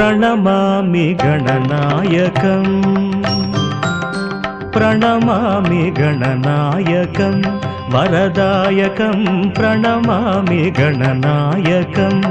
प्रणमामि गणनायकम् प्रणमामि गणनायकं वरदायकं प्रणमामि गणनायकम्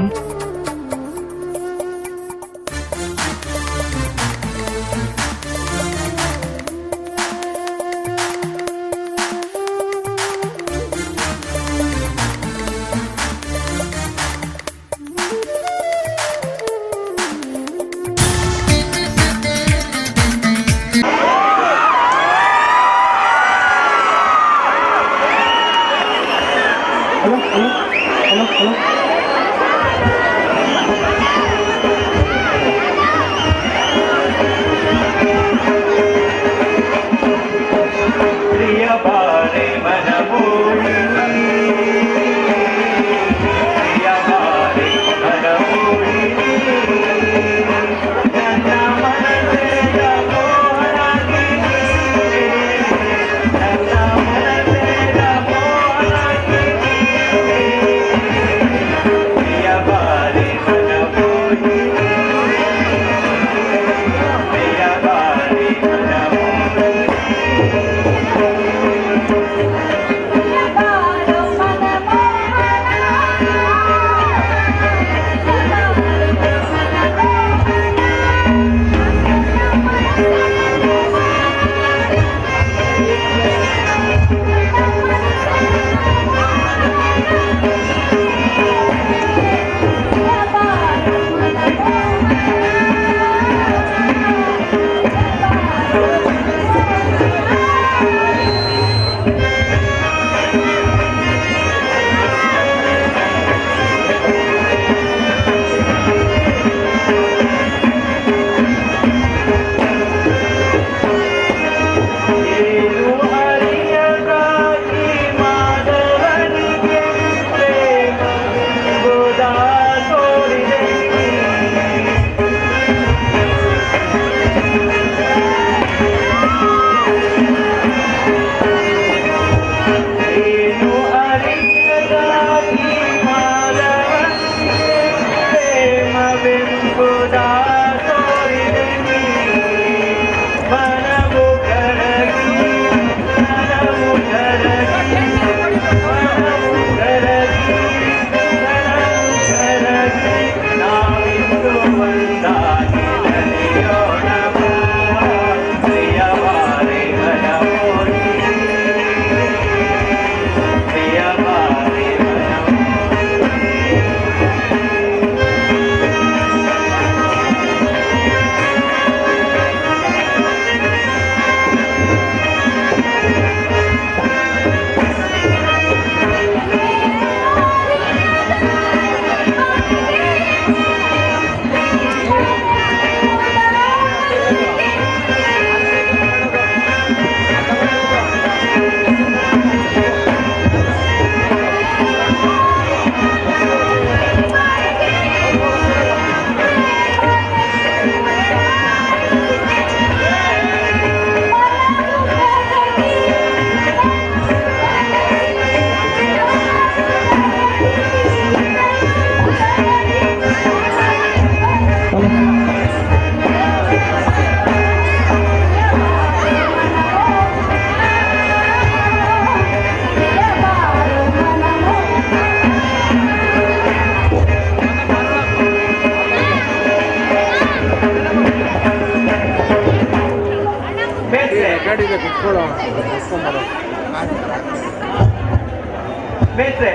ಬೇಸ್ರೆ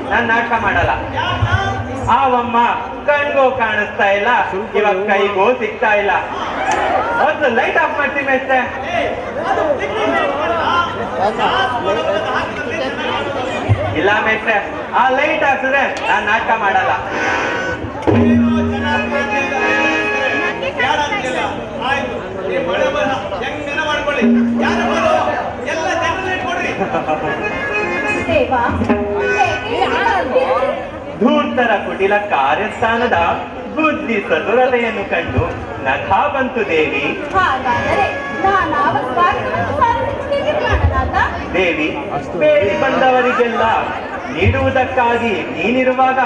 ನಾನು ನಾಟಕ ಮಾಡಲ್ಲ. ಆವಮ್ಮ ಕಣ್ಗೋ ಕಾಣಿಸ್ತಾ ಇಲ್ಲ, ಇವಾಗ ಕೈಗೋ ಸಿಗ್ತಾ ಇಲ್ಲ. ಒಂದು ಲೈಟ್ ಆಫ್ ಮಾಡ್ತೀನಿ ಮೇಸ್tre. ಇಲ್ಲ ಮೇಸ್tre, ಆ ಲೈಟ್ ಹಾಕಿದ್ರೆ ನಾನು ನಾಟಕ ಮಾಡಲ್ಲ. ಧೂರ್ತರ ಕುಟಿಲ ಕಾರ್ಯಸ್ಥಾನದ ಬುದ್ಧಿ ಸದುರತೆಯನ್ನು ಕಂಡು ನಖಾ ಬಂತು ದೇವಿ. ದೇವಿ ಬೇಡಿ ಬಂದವರಿಗೆಲ್ಲ ನೀಡುವುದಕ್ಕಾಗಿ ನೀನಿರುವಾಗ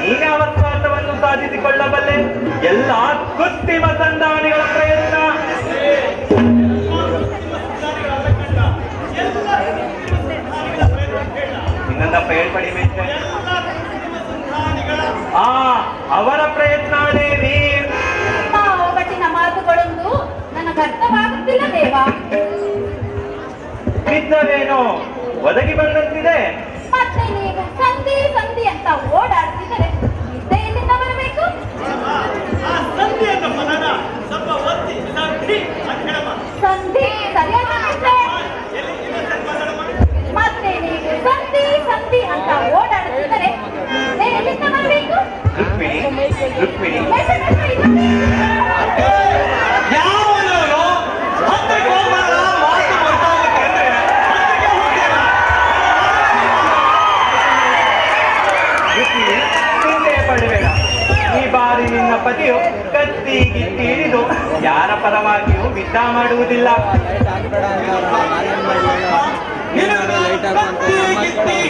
ನೀನ್ಯಾವ ಸ್ವಾರ್ಥವನ್ನು ಸಾಧಿಸಿಕೊಳ್ಳಬಲ್ಲೆ? ಎಲ್ಲ ಕೃತ್ರಿಮ ಸಂಧಾನಿಗಳ ಪ್ರಯತ್ನ. ಇನ್ನೊಂದಪ್ಪ ಹೇಳ್ಪಡಿ ಮೇಷ್ಟ್ರೆ. ಅವರ ಪ್ರಯತ್ನ ದೇವಿ. ಒಗಟಿನ ಮಾತುಗಳೊಂದು ನನಗೆ ಅರ್ಥವಾಗುತ್ತಿಲ್ಲ ದೇವ. ಬಿದ್ದವೇನೋ ಒದಗಿ ಬಂದಂತಿದೆ. ಮತ್ತೆ ನೀವು ಸಂಧಿ ಸಂಧಿ ಅಂತ ಓಡಾಡ್ತಿದ್ದಾರೆ, ನಿದ್ದೆ ಎಲ್ಲಿಂದ ಬರಬೇಕು? ಸಂಧಿ ಸರಿಯಾದ ಮತ್ತೆ ನೀವು ಸಂಧಿ ಸಂಧಿ ಅಂತ ಓಡಾಡ್ತಿದ್ದಾರೆ, ನಿದ್ದೆ ಎಲ್ಲಿಂದ ಬರಬೇಕು? ರುಕ್ಮಿಣಿ ರುಕ್ಮಿಣಿ ಚಿಂತೆ ಪಡಬೇಡ. ಈ ಬಾರಿ ನಿನ್ನ ಪತಿಯು ಕತ್ತಿ ಗಿತ್ತಿ ಹಿಡಿದು ಯಾರ ಪರವಾಗಿಯೂ ಯುದ್ಧ ಮಾಡುವುದಿಲ್ಲ.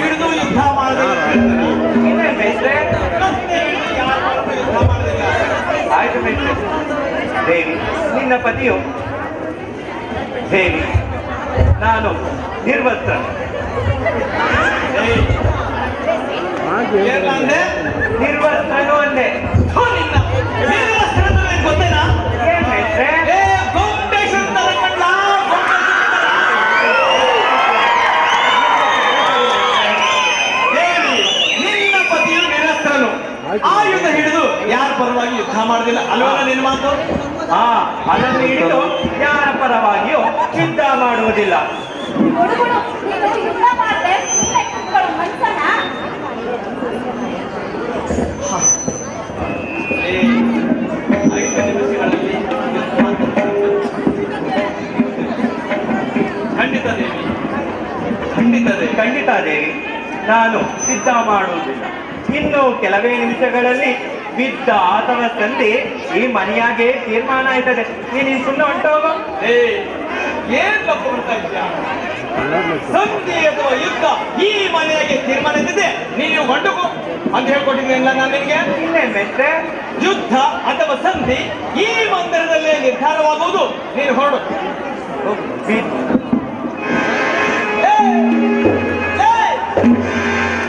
ಹಿಡಿದು ಯುದ್ಧ ಇನ್ನೇನ್ ಮೇಷ್ಟ್ರೆ? ಆಯ್ತು ಮೇಷ್ಟ್ರೆ. ದೇವಿ, ನಿನ್ನ ಪತಿಯು ದೇವಿ, ನಾನು ನಿರ್ವಸ್ತ್ರನು. ನಿರ್ವಸ್ತ್ರನು ಅಂದೆ. ಗೊತ್ತೇನಾ? ಏನ್ ಮೇಷ್ಟ್ರೆ? ನಿನ್ನ ಪತಿಯು ನಿರಸ್ತ್ರನು, ಆಯುಧ ಹಿಡಿದು ಯಾರ ಪರವಾಗಿ ಯುದ್ಧ ಮಾಡುದಿಲ್ಲ ಅಲ್ವಲ್ಲ ನಿನ್ನ ಮಾತು? ಅದನ್ನು ಹಿಡಿದು ಯಾರ ಪರವಾಗಿಯೂ ಯುದ್ಧ ಮಾಡುವುದಿಲ್ಲ. ಹುಡುಗರು ನೀನು ಯುದ್ಧ ಮಾಡಿದ್ರೆ ಸುಮ್ಮನೆ ಕೂತ್ಕೊಳ್ಳೋ ಮನ್ಸನ್ನ. ಖಂಡಿತ ದೇವಿ, ಖಂಡಿತ ದೇವಿ, ಖಂಡಿತ ದೇವಿ, ನಾನು ಸಿದ್ಧ ಮಾಡುವುದಿಲ್ಲ. ಇನ್ನು ಕೆಲವೇ ನಿಮಿಷಗಳಲ್ಲಿ ಬಿದ್ದ ಅಥವಾ ಸಂಧಿ ಈ ಮನೆಯಾಗೆ ತೀರ್ಮಾನ ಆಯ್ತದೆ. ನೀನು ಸುಮ್ಮನೆ ಹೊಂಟೋಗೋ. ಏನ್ ತಪ್ಪು ಮಾಡ್ತಾ ಇದ್ಯಾ? ಸಂಧಿ ಅಥವಾ ಯುದ್ಧ ಈ ಮನೆಯಾಗೆ ತೀರ್ಮಾನ ಇದ್ದಿದೆ, ನೀನು ಗಂಡುಗು ಅಂತ ಹೇಳ್ಕೊಟ್ಟಿದ್ದೀನಿಲ್ಲ ನಾನು ನಿನ್ಗೆ. ಇನ್ನೇನ್ ಮೇಷ್ಟ್ರೆ? ಯುದ್ಧ ಅಥವಾ ಸಂಧಿ ಈ ಮಂದಿರದಲ್ಲೇ ನಿರ್ಧಾರವಾಗುವುದು. ನೀನು ಹೊರಡು.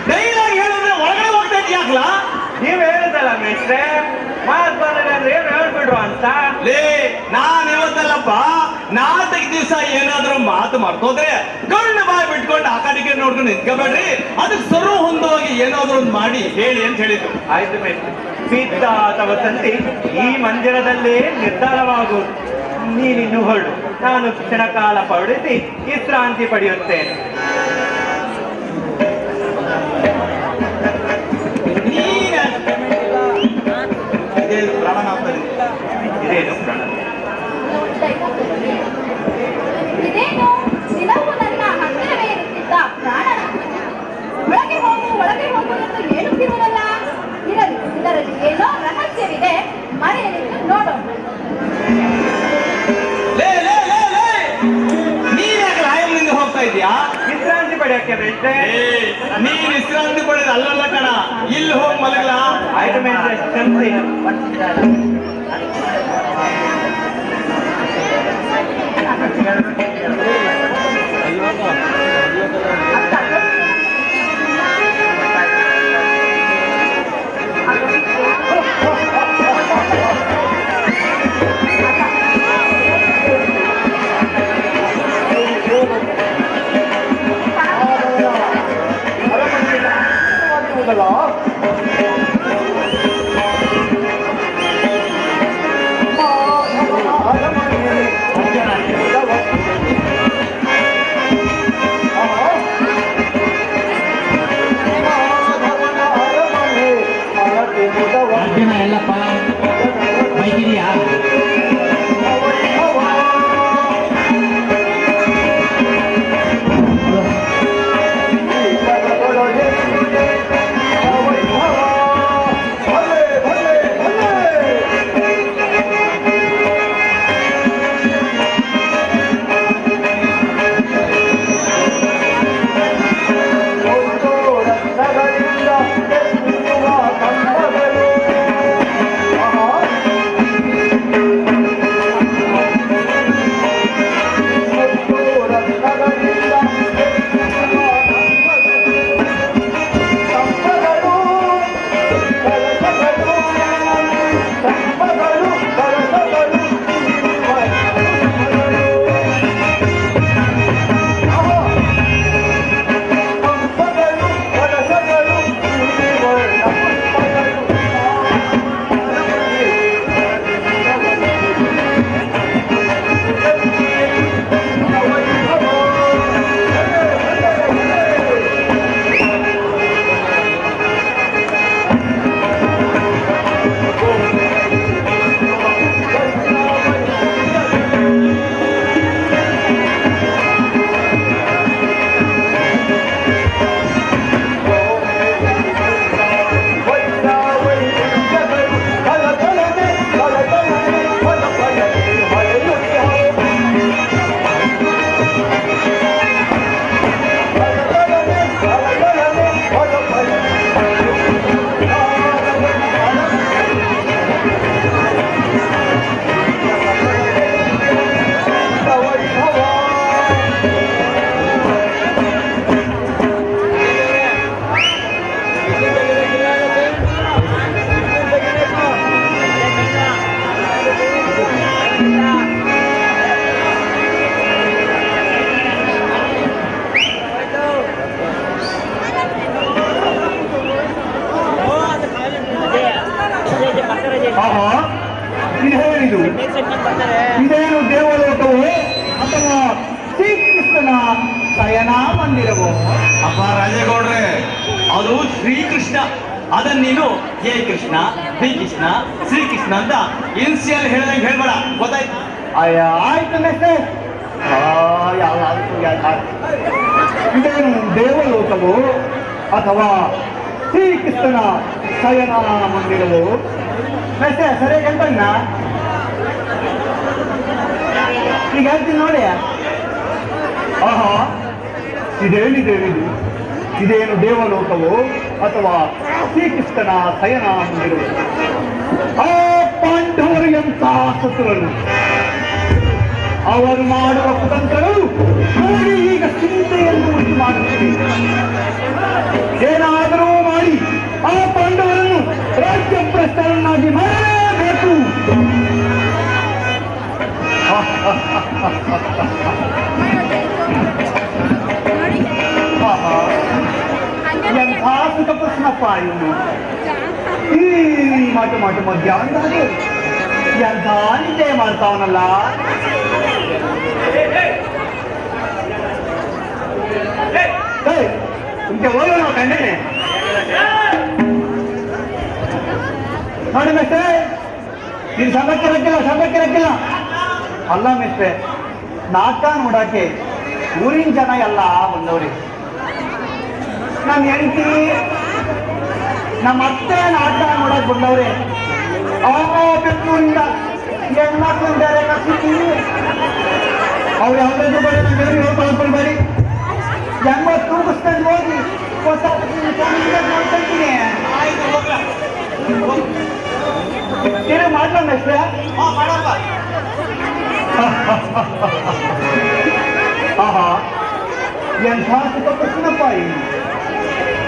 ಧೈರ್ಯವಾಗಿ ಹೇಳಿದ್ರೆ ಒಳಗಡೆ ಹೋಗ್ತಾ ಇದೆಯಾಗ್ಲಾ? ನೀವ್ ಹೇಳುದಲ್ಲ ಮೇಷ್ಟ್ರೆ, ಮಾತು ಬಂದ್ರೆ ಏನ್ ಹೇಳ್ಬಿಡ್ರು ಅಂತ. ನಾನ್ ಇವತ್ತಲ್ಲಪ್ಪ, ನಾಟಕ ದಿವಸ ಏನಾದ್ರೂ ಮಾತು ಮರ್ತೋದ್ರೆ ಕಣ್ಣು ಬಾಯಿ ಬಿಟ್ಕೊಂಡು ಆ ಕಡೆಗೆ ನೋಡ್ಕೊಂಡು ನಿಂತ್ಕೋಬೇಡ್ರಿ. ಅದಕ್ಕೆ ಸರ್ವ ಹೊಂದವಾಗಿ ಏನಾದ್ರೂ ಒಂದು ಮಾಡಿ ಹೇಳಿ ಅಂತ ಹೇಳಿದ್ರು. ಆಯ್ತು ಮೇಷ್ಟ್ರೆ. ಬಿದ್ದ ಅಥವಾ ಸಂಧಿ ಈ ಮಂದಿರದಲ್ಲೇ ನಿರ್ಧಾರವಾಗುವುದು. ನೀನಿನ್ನು ಹೊರಡು. ನಾನು ಕ್ಷಣ ಕಾಲ ಪಡಿಸಿ ವಿಶ್ರಾಂತಿ ಪಡೆಯುತ್ತೇನೆ. ಇದೇನು ಪ್ರಾಣನಾಥ? ಇದೇನು ಪ್ರಾಣ? ಇದೇನು ದಿನವೂ ನನ್ನ ಹತ್ತಿರವೇ ಇರುತ್ತಿದ್ದ ಪ್ರಾಣನ ಒಳಗೆ ಹೋಗು ಎಂದು ಹೇಳುತ್ತಿರುವುದಲ್ಲ. ಇದರಲ್ಲಿ ಏನೋ ರಹಸ್ಯವಿದೆ, ಮನೆಯಲ್ಲಿ ನೋಡೋಣ. ನೀನ್ಯಾಕೆ ರಾಯಮ್ನಿಂದ ಹೋಗ್ತಾ ಇದೀಯಾ? ವಿಶ್ರಾಂತಿ ಪಡೆಯಕ್ಕೆ ಮೇಷ್ಟ್ರೆ. ನೀನ್ ವಿಶ್ರಾಂತಿ ಪಡೆದ ಅಲ್ಲಲ್ಲ ಕಣ, ಇಲ್ಲಿ ಹೋಗಿ ಮಲಗಲ. ಆಯ್ತು ಮೇಷ್ಟ್ರೆ, ಕ್ಷಮಿಸಿ. ಶ್ರೀಕೃಷ್ಣನ ಶಯನ ಮಂದಿರವು. ಅಪ್ಪ ರಾಜೇಗೌಡ್ರೆ, ಅದು ಶ್ರೀಕೃಷ್ಣ. ಅದನ್ನ ನೀನು ಹೇ ಕೃಷ್ಣ, ಶ್ರೀ ಕೃಷ್ಣ, ಶ್ರೀಕೃಷ್ಣ ಅಂತ ಇನ್ಸಿಯಲ್ ಹೇಳ್ದಂಗೆ ಹೇಳ್ಬೇಡ, ಗೊತ್ತಾಯ್ತು? ಅಯ್ಯ ಆಯ್ತು ಮೆಸ್ಸೆ. ಇದೇನು ದೇವಲೋಕವು ಅಥವಾ ಶ್ರೀಕೃಷ್ಣನ ಶಯನ ಮಂದಿರವು? ಮೆಸ್ಸೆ ಸರಿಯಾಗಿ ಹೇಳ್ಬಣ್ಣ. ಈಗ ಹೇಳ್ತೀನಿ ನೋಡಿ. ಆಹಾ, ಇದೇನು ದೇವಲೋಕವು ಅಥವಾ ಶ್ರೀಕೃಷ್ಣನ ಶಯನ ಮಂದಿರವು? ಆ ಪಾಂಡವರು ಎಂತ ಶತ್ರುಗಳು, ಅವರು ಮಾಡುವ ಕುತಂತ್ರಗಳು ನೋಡಿ ಈಗ ಚಿಂತೆಯನ್ನು ಉಂಟು ಮಾಡುತ್ತಿದೆ. ಏನಾದರೂ ಮಾಡಿ ಆ ಪಾಂಡವರನ್ನು ರಾಜ್ಯಭ್ರಷ್ಟರನ್ನಾಗಿ ಮಾಡಲೇಬೇಕು. ಎಂಥ ಸುಖ ಪ್ರಶ್ನಪ್ಪ ಇನ್ನು ಈ ಮಾಟ ಮಧ್ಯಾಹ್ನದಲ್ಲಿ ಎಂಥ ನಿದ್ದೆ ಮಾಡ್ತಾವನಲ್ಲ. ಇಂಕೆ ಹೋಗೋಣ ಕಂಡೇನೆ ನೋಡಿ ಮೆಸ್ಟ್ರೆ, ನೀನು ಸಂಘಕ್ಕೆ ರಕ್ಕಿಲ್ಲ. ಅಲ್ಲ ಮೆಸ್ಟ್ರೆ, ನಾಟಕ ನೋಡಕ್ಕೆ ಊರಿನ ಜನ ಎಲ್ಲ ಬಂದವ್ರಿ. ನಮ್ಮ ಹೆಂಡತಿ ನಮ್ಮ ಅತ್ತೆ ನಾಟಕ ನೋಡಕ್ ಬಂದವ್ರೆ. ಬೆಂಗಳೂರಿಂದ ಹೆಣ್ಮಕ್ಳು ಬೇರೆ ಕರ್ಸಿದ್ದೀವಿ. ಅವ್ರು ಯಾವ್ದಾದ್ರು ಬರೀ ನಮ್ಗೆ ಹೇಳ್ಕೊಳ್ಬೇಡಿ. ಹೆಂಗ ತೂಗಿಸ್ಕೊಂಡು ಹೋಗಿ ನೋಡ್ಕೊಂತೀನಿ. ತಿರುಗಿ ಮಾಡ್ಲಂಗ ಅಷ್ಟೇ. ಆಹಾ, ಎಂಥ ಸುಖ ಪ್ರಶ್ನಪ್ಪ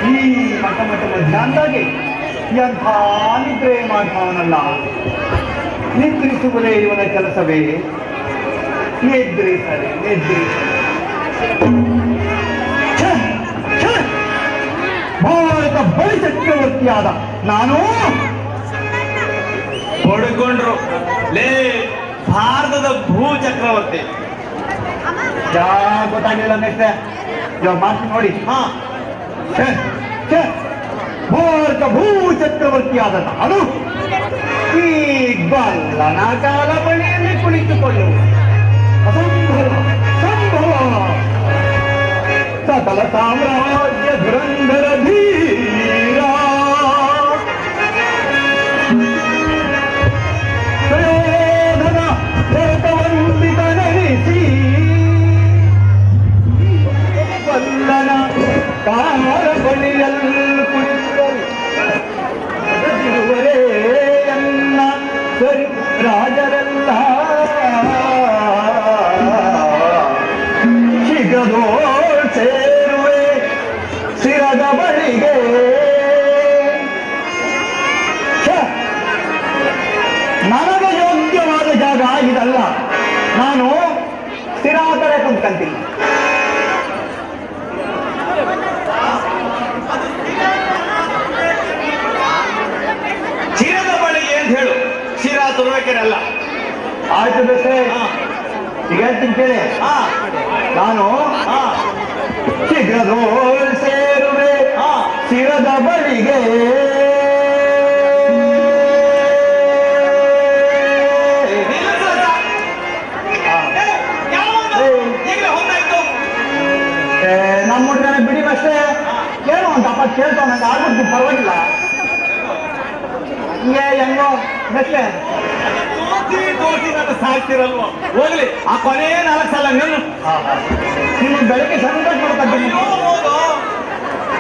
ಈ ಮಠ ಮಧ್ಯಾಹ್ನದಾಗೆ ಎಂಥ ನಿದ್ರೆ ಮಾಡ್ತಾವನಲ್ಲ. ನಿದ್ರಿಸುವುದೇ ಇವನ ಕೆಲಸವೇ? ನಿದ್ರಿಸಲಿ. ಭಾರತ ಬಳಿ ಚಕ್ರವರ್ತಿಯಾದ ನಾನು ಹೊಡ್ಕೊಂಡ್ರು ಲೇ ಭಾರತದ ಭೂ ಚಕ್ರವರ್ತಿ. ಗೊತ್ತಾಗಿಲ್ಲ ನೆಕ್ಸ್ಟ್ ಇವಾಗ ಮಾಡ್ತೀನಿ ನೋಡಿ. ಭಾರತ ಭೂ ಚಕ್ರವರ್ತಿಯಾದ ನಾನು ಈ ಬಲ್ಲನ ಕಾಲ ಬಳಿಯಲ್ಲಿ ಕುಳಿತುಕೊಳ್ಳು. ಸಂಭವ ಸಕಲ ಸಾಮ್ರಾಜ್ಯ ಧುರಂಧರ ಧೀರ ಪ್ರಯೋಧನ ಭರತವಂದಿತ ನೆನೆಸಿ ಬಲ್ಲನ ಕಾಲ ಬಳಿಯಲ್ಲಿ ಕುಳಿತುವರೇ ಎನ್ನ ಸರಿ ರಾಜರೆಲ್ಲ ಸಿಗದೋ ಸೇರುವೆ ಸಿರದ ಬಳಿಗೆ. ನನಗೆ ಯೋಗ್ಯವಾದ ಜಾಗ ಇದಲ್ಲ. ನಾನು ಸ್ಥಿರಾದರೆ ಕುಂತ್ಕಂತೀನಿ. ಶಿರದ ಬಳಿಗೆ ಅಂತ ಹೇಳು, ಶಿರ ತುರುವೇಕೆನಲ್ಲ. ಆಯ್ತು ಬೇಸೆ, ಈಗ ಹೇಳ್ತೀನಿ ಕೇಳಿ. ನಾನು ಶೀಘ್ರದೋ ಸೇರುವೆ ಶಿರದ ಬಳಿಗೆ. ನಮ್ಮ ಹುಡುಗನ ಬಿಡಿ ಅಷ್ಟೇ. ಏನು ಅಂತ ಅಪ್ಪ ಕೇಳ್ತಾವ, ನಂಗೆ ಆಗ್ಬಿಡ್ತೀನಿ, ಪರವಾಗಿಲ್ಲ. ಹಿಂಗೆ ಹೆಂಗೋ ಬೆಷ್ಟೇ ತೋರಿಸಿ ನನ್ನ ಸಾಕ್ತಿರಲ್ವ. ಹೋಗ್ಲಿ, ಆ ಕೊನೆ 4 ಸಲ ನೀನು ನಿಮ್ಮ ಬೆಳಗ್ಗೆ ಸಂಕಟ ಮಾಡ್ತೀನಿ.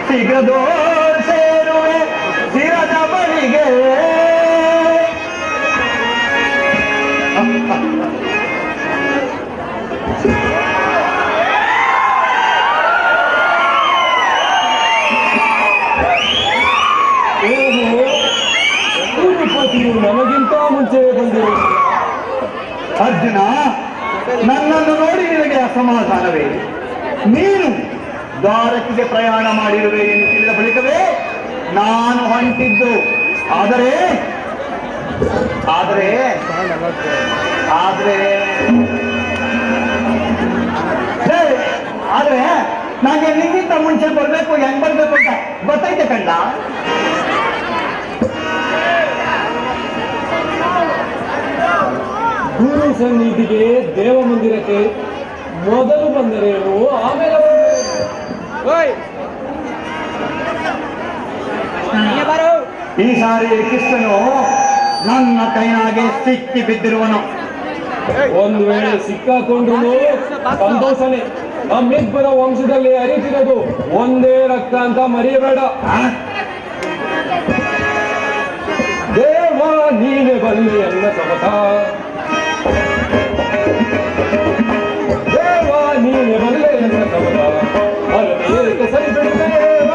ಶೀಘ್ರದೋ ಸೇರುವೆ ಶಿರದ ಬಳಿಗೆ. ನಮಗಿಂತ ಮುಂಚೆ ಬಂದಿರು. ಅರ್ಜುನ, ನನ್ನನ್ನು ನೋಡಿ ನಿನಗೆ ಅಸಮಾಧಾನವೇ? ನೀನು ದ್ವಾರಕಿಗೆ ಪ್ರಯಾಣ ಮಾಡಿರುವೆ ಎಂದು ತಿಳಿದ ಬಳಿಕವೇ ನಾನು ಹೊಂಟಿದ್ದು. ಆದರೆ ಆದರೆ ಆದರೆ ನನಗೆ ನಿನ್ನಿಂದ ಮುಂಚೆ ಬರ್ಬೇಕು ಹೆಂಗ್ ಬರ್ಬೇಕು ಅಂತ ಗೊತ್ತೈತೆ ಕಂಡ. ಗುರು ಸನ್ನಿಧಿಗೆ ದೇವ ಮಂದಿರಕ್ಕೆ ಮೊದಲು ಬಂದರೇನು, ಆಮೇಲೆ ಈ ಸಾರಿ ಕೃಷ್ಣನು ನನ್ನ ಕೈಯಾಗೆ ಸಿಕ್ಕಿ ಬಿದ್ದಿರುವನು. ಒಂದು ವೇಳೆ ಸಿಕ್ಕಾಕೊಂಡ್ರು ಸಂತೋಷನೇ. ನಮ್ಮಿಬ್ಬರ ವಂಶದಲ್ಲಿ ಹರಿತಿರೋದು ಒಂದೇ ರಕ್ತ ಅಂತ ಮರೆಯಬೇಡ. ದೇವ ನೀನೆ ಬಲ್ಲೆ ಎಲ್ಲ ಸಮತ, ದೇವ ನೀನೆ ಬಲ್ಲೆ ಎಲ್ಲ ಸಮತ, ಅರಬೇಕೆ ಸರಿ ಬಿಡುತ್ತೇವ.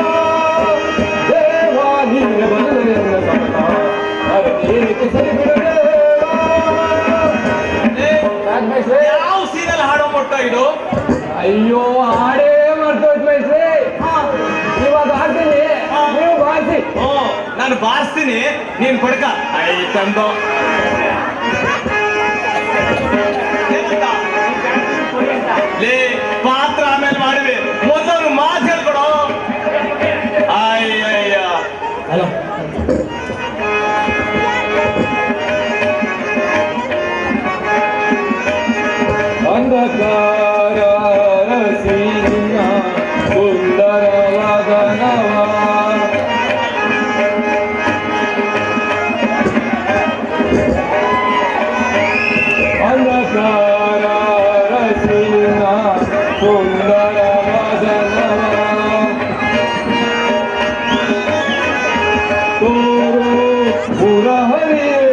ದೇವ ನೀನೆ ಬಲ್ಲೆ ಎಲ್ಲ ಸಮತ, ಅರಬೇಕೆ ಸರಿ ಬಿಡುತ್ತೇವ. ಯಾವ ಸೀನಲ್ಲಿ ಹಾಡೋ ಮೊಟ್ಟ ಇದು? ಅಯ್ಯೋ ಹಾಡೇ ಮಾಡ್ತೋಯ್ತು ಮೈಸ್ರಿ. ಇವಾಗ ಹಾಡ್ತೀನಿ, ನೀವು ಬಾರಿಸಿ. ನಾನು ಬಾರಿಸ್ತೀನಿ, ನೀನ್ ಕೊಡ್ಕ. ಐತಂದು ಲೇ ಪಾತ್ರ ಆಮೇಲೆ ಮಾಡಿವಿ, ಮೊದಲು ಮಾತು ಹೇಳ್ಕೊಡು. ಅಯ್ಯಯ್ಯ ಹಲೋ, ಅಂಧಕಾರ ರಸೀನ ಸುಂದರವಾದ ನವ, ಅಂಧಕಾರ ರಸೀನ ಸುಂದರವಾದ ನವ, ತೋರು ಪುರಹರಿಯೇ,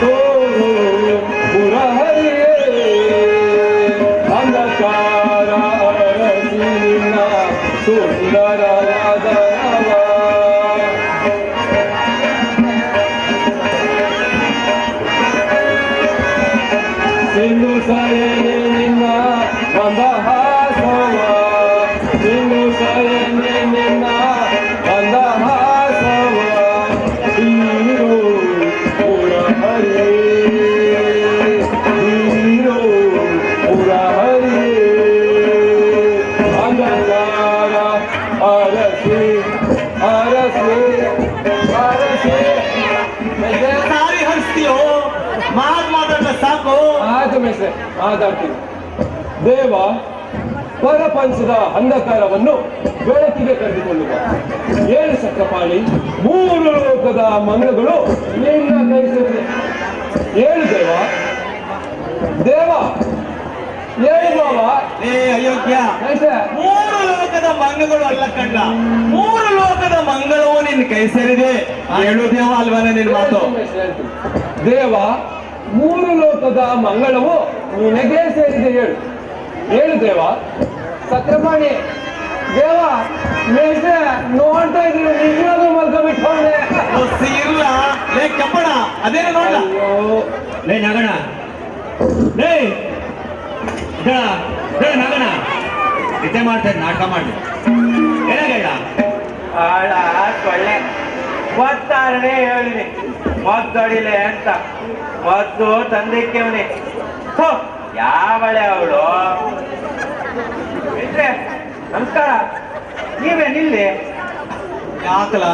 ತೋರು ಪುರಹರಿಯೇ, ಅಂಧಕಾರ ಅರಸಿನ ಸುಂದರವಾದ ನವ. ಸಿಂಧು ಸಯನೆ ನಿನ್ನ ಮಂದಹಾಸವ, ಸಿಂಧು ಸಯನೆ ನಿನ್ನ ಮಂದಹಾಸವ, ಹೀರೋ ಪುರಹರಿಯೇ, ಹೀರೋ ಪುರಹರಿಯೇ, ಅಂಧಕಾರ ಅರಸಿ ಅರಸಿ ಅರಸಿ. ಸಾರಿ ಹರಿಸ್ತೀಯೋ? ಮಾತಾಡ ಸಾಕು. ಆಯ್ತು ಮೆಸ್ರೆ, ಮಾತಾಡ್ತೀನಿ. ದೇವ ಪರಪಂಚದ ಅಂಧಕಾರವನ್ನು ಬೆಳಕಿಗೆ ಕರೆದುಕೊಳ್ಳುವ 7 ಚಕ್ರಪಾಣಿ 3 ಲೋಕದ ಮಂಗಗಳು ನಿನ್ನ ಕೈ ಸೇರಿದೆ. 7 ದೇವ, ದೇವ 7 ಬಾವ. ಏ ಅಯೋಗ್ಯ, ಮೆಸ್ರೆ, 3 ಲೋಕದ ಮಂಗಗಳು ಅಲ್ಲ ಕಂಡ, 3 ಲೋಕದ ಮಂಗಳವು ನಿನ್ನ ಕೈ ಸೇರಿದೆ. 7 ದೇವ ಅಲ್ವನ ನಿನ್ ಮಾತು? ದೇವ 3 ಲೋಕದ ಮಂಗಳವು ನಿನಗೆ ಸೇರಿದೆ. 7 ದೇವ. ಸಕ್ರಪಾಣಿ ದೇವ, ಮೇಷ್ಟ್ರೆ ನೋಡ್ತಾ ಇದ್ರು, ನಿಜವಾಗ್ಲೂ ಮಲ್ಕ ಬಿಟ್ಟವನೆ. ಇಲ್ಲ ಲೇ ಕಪ್ಪಣ, ಅದೇನು ನೋಡ. ಲೇ ನಗಣ, ಲೇ ನಗಣ ಇದೇ ಮಾಡ್ತಾರೆ, ನಾಟಕ ಮಾಡಿ ಏನಾಗಲ್ಲ. ಆಳ ಸೊಳ್ಳೆ ಒತ್ತಾರನೆ ಹೇಳಿನಿ ಮದ್ದೊಡಿಲೆ ಅಂತ. ಮದ್ದು ತಂದಿಕ್ಕವನಿ. ಯಾವಳೆ ಅವಳು? ನಮಸ್ಕಾರ, ನೀವೇನಿಲ್ಲಿ? ಯಾಕಲ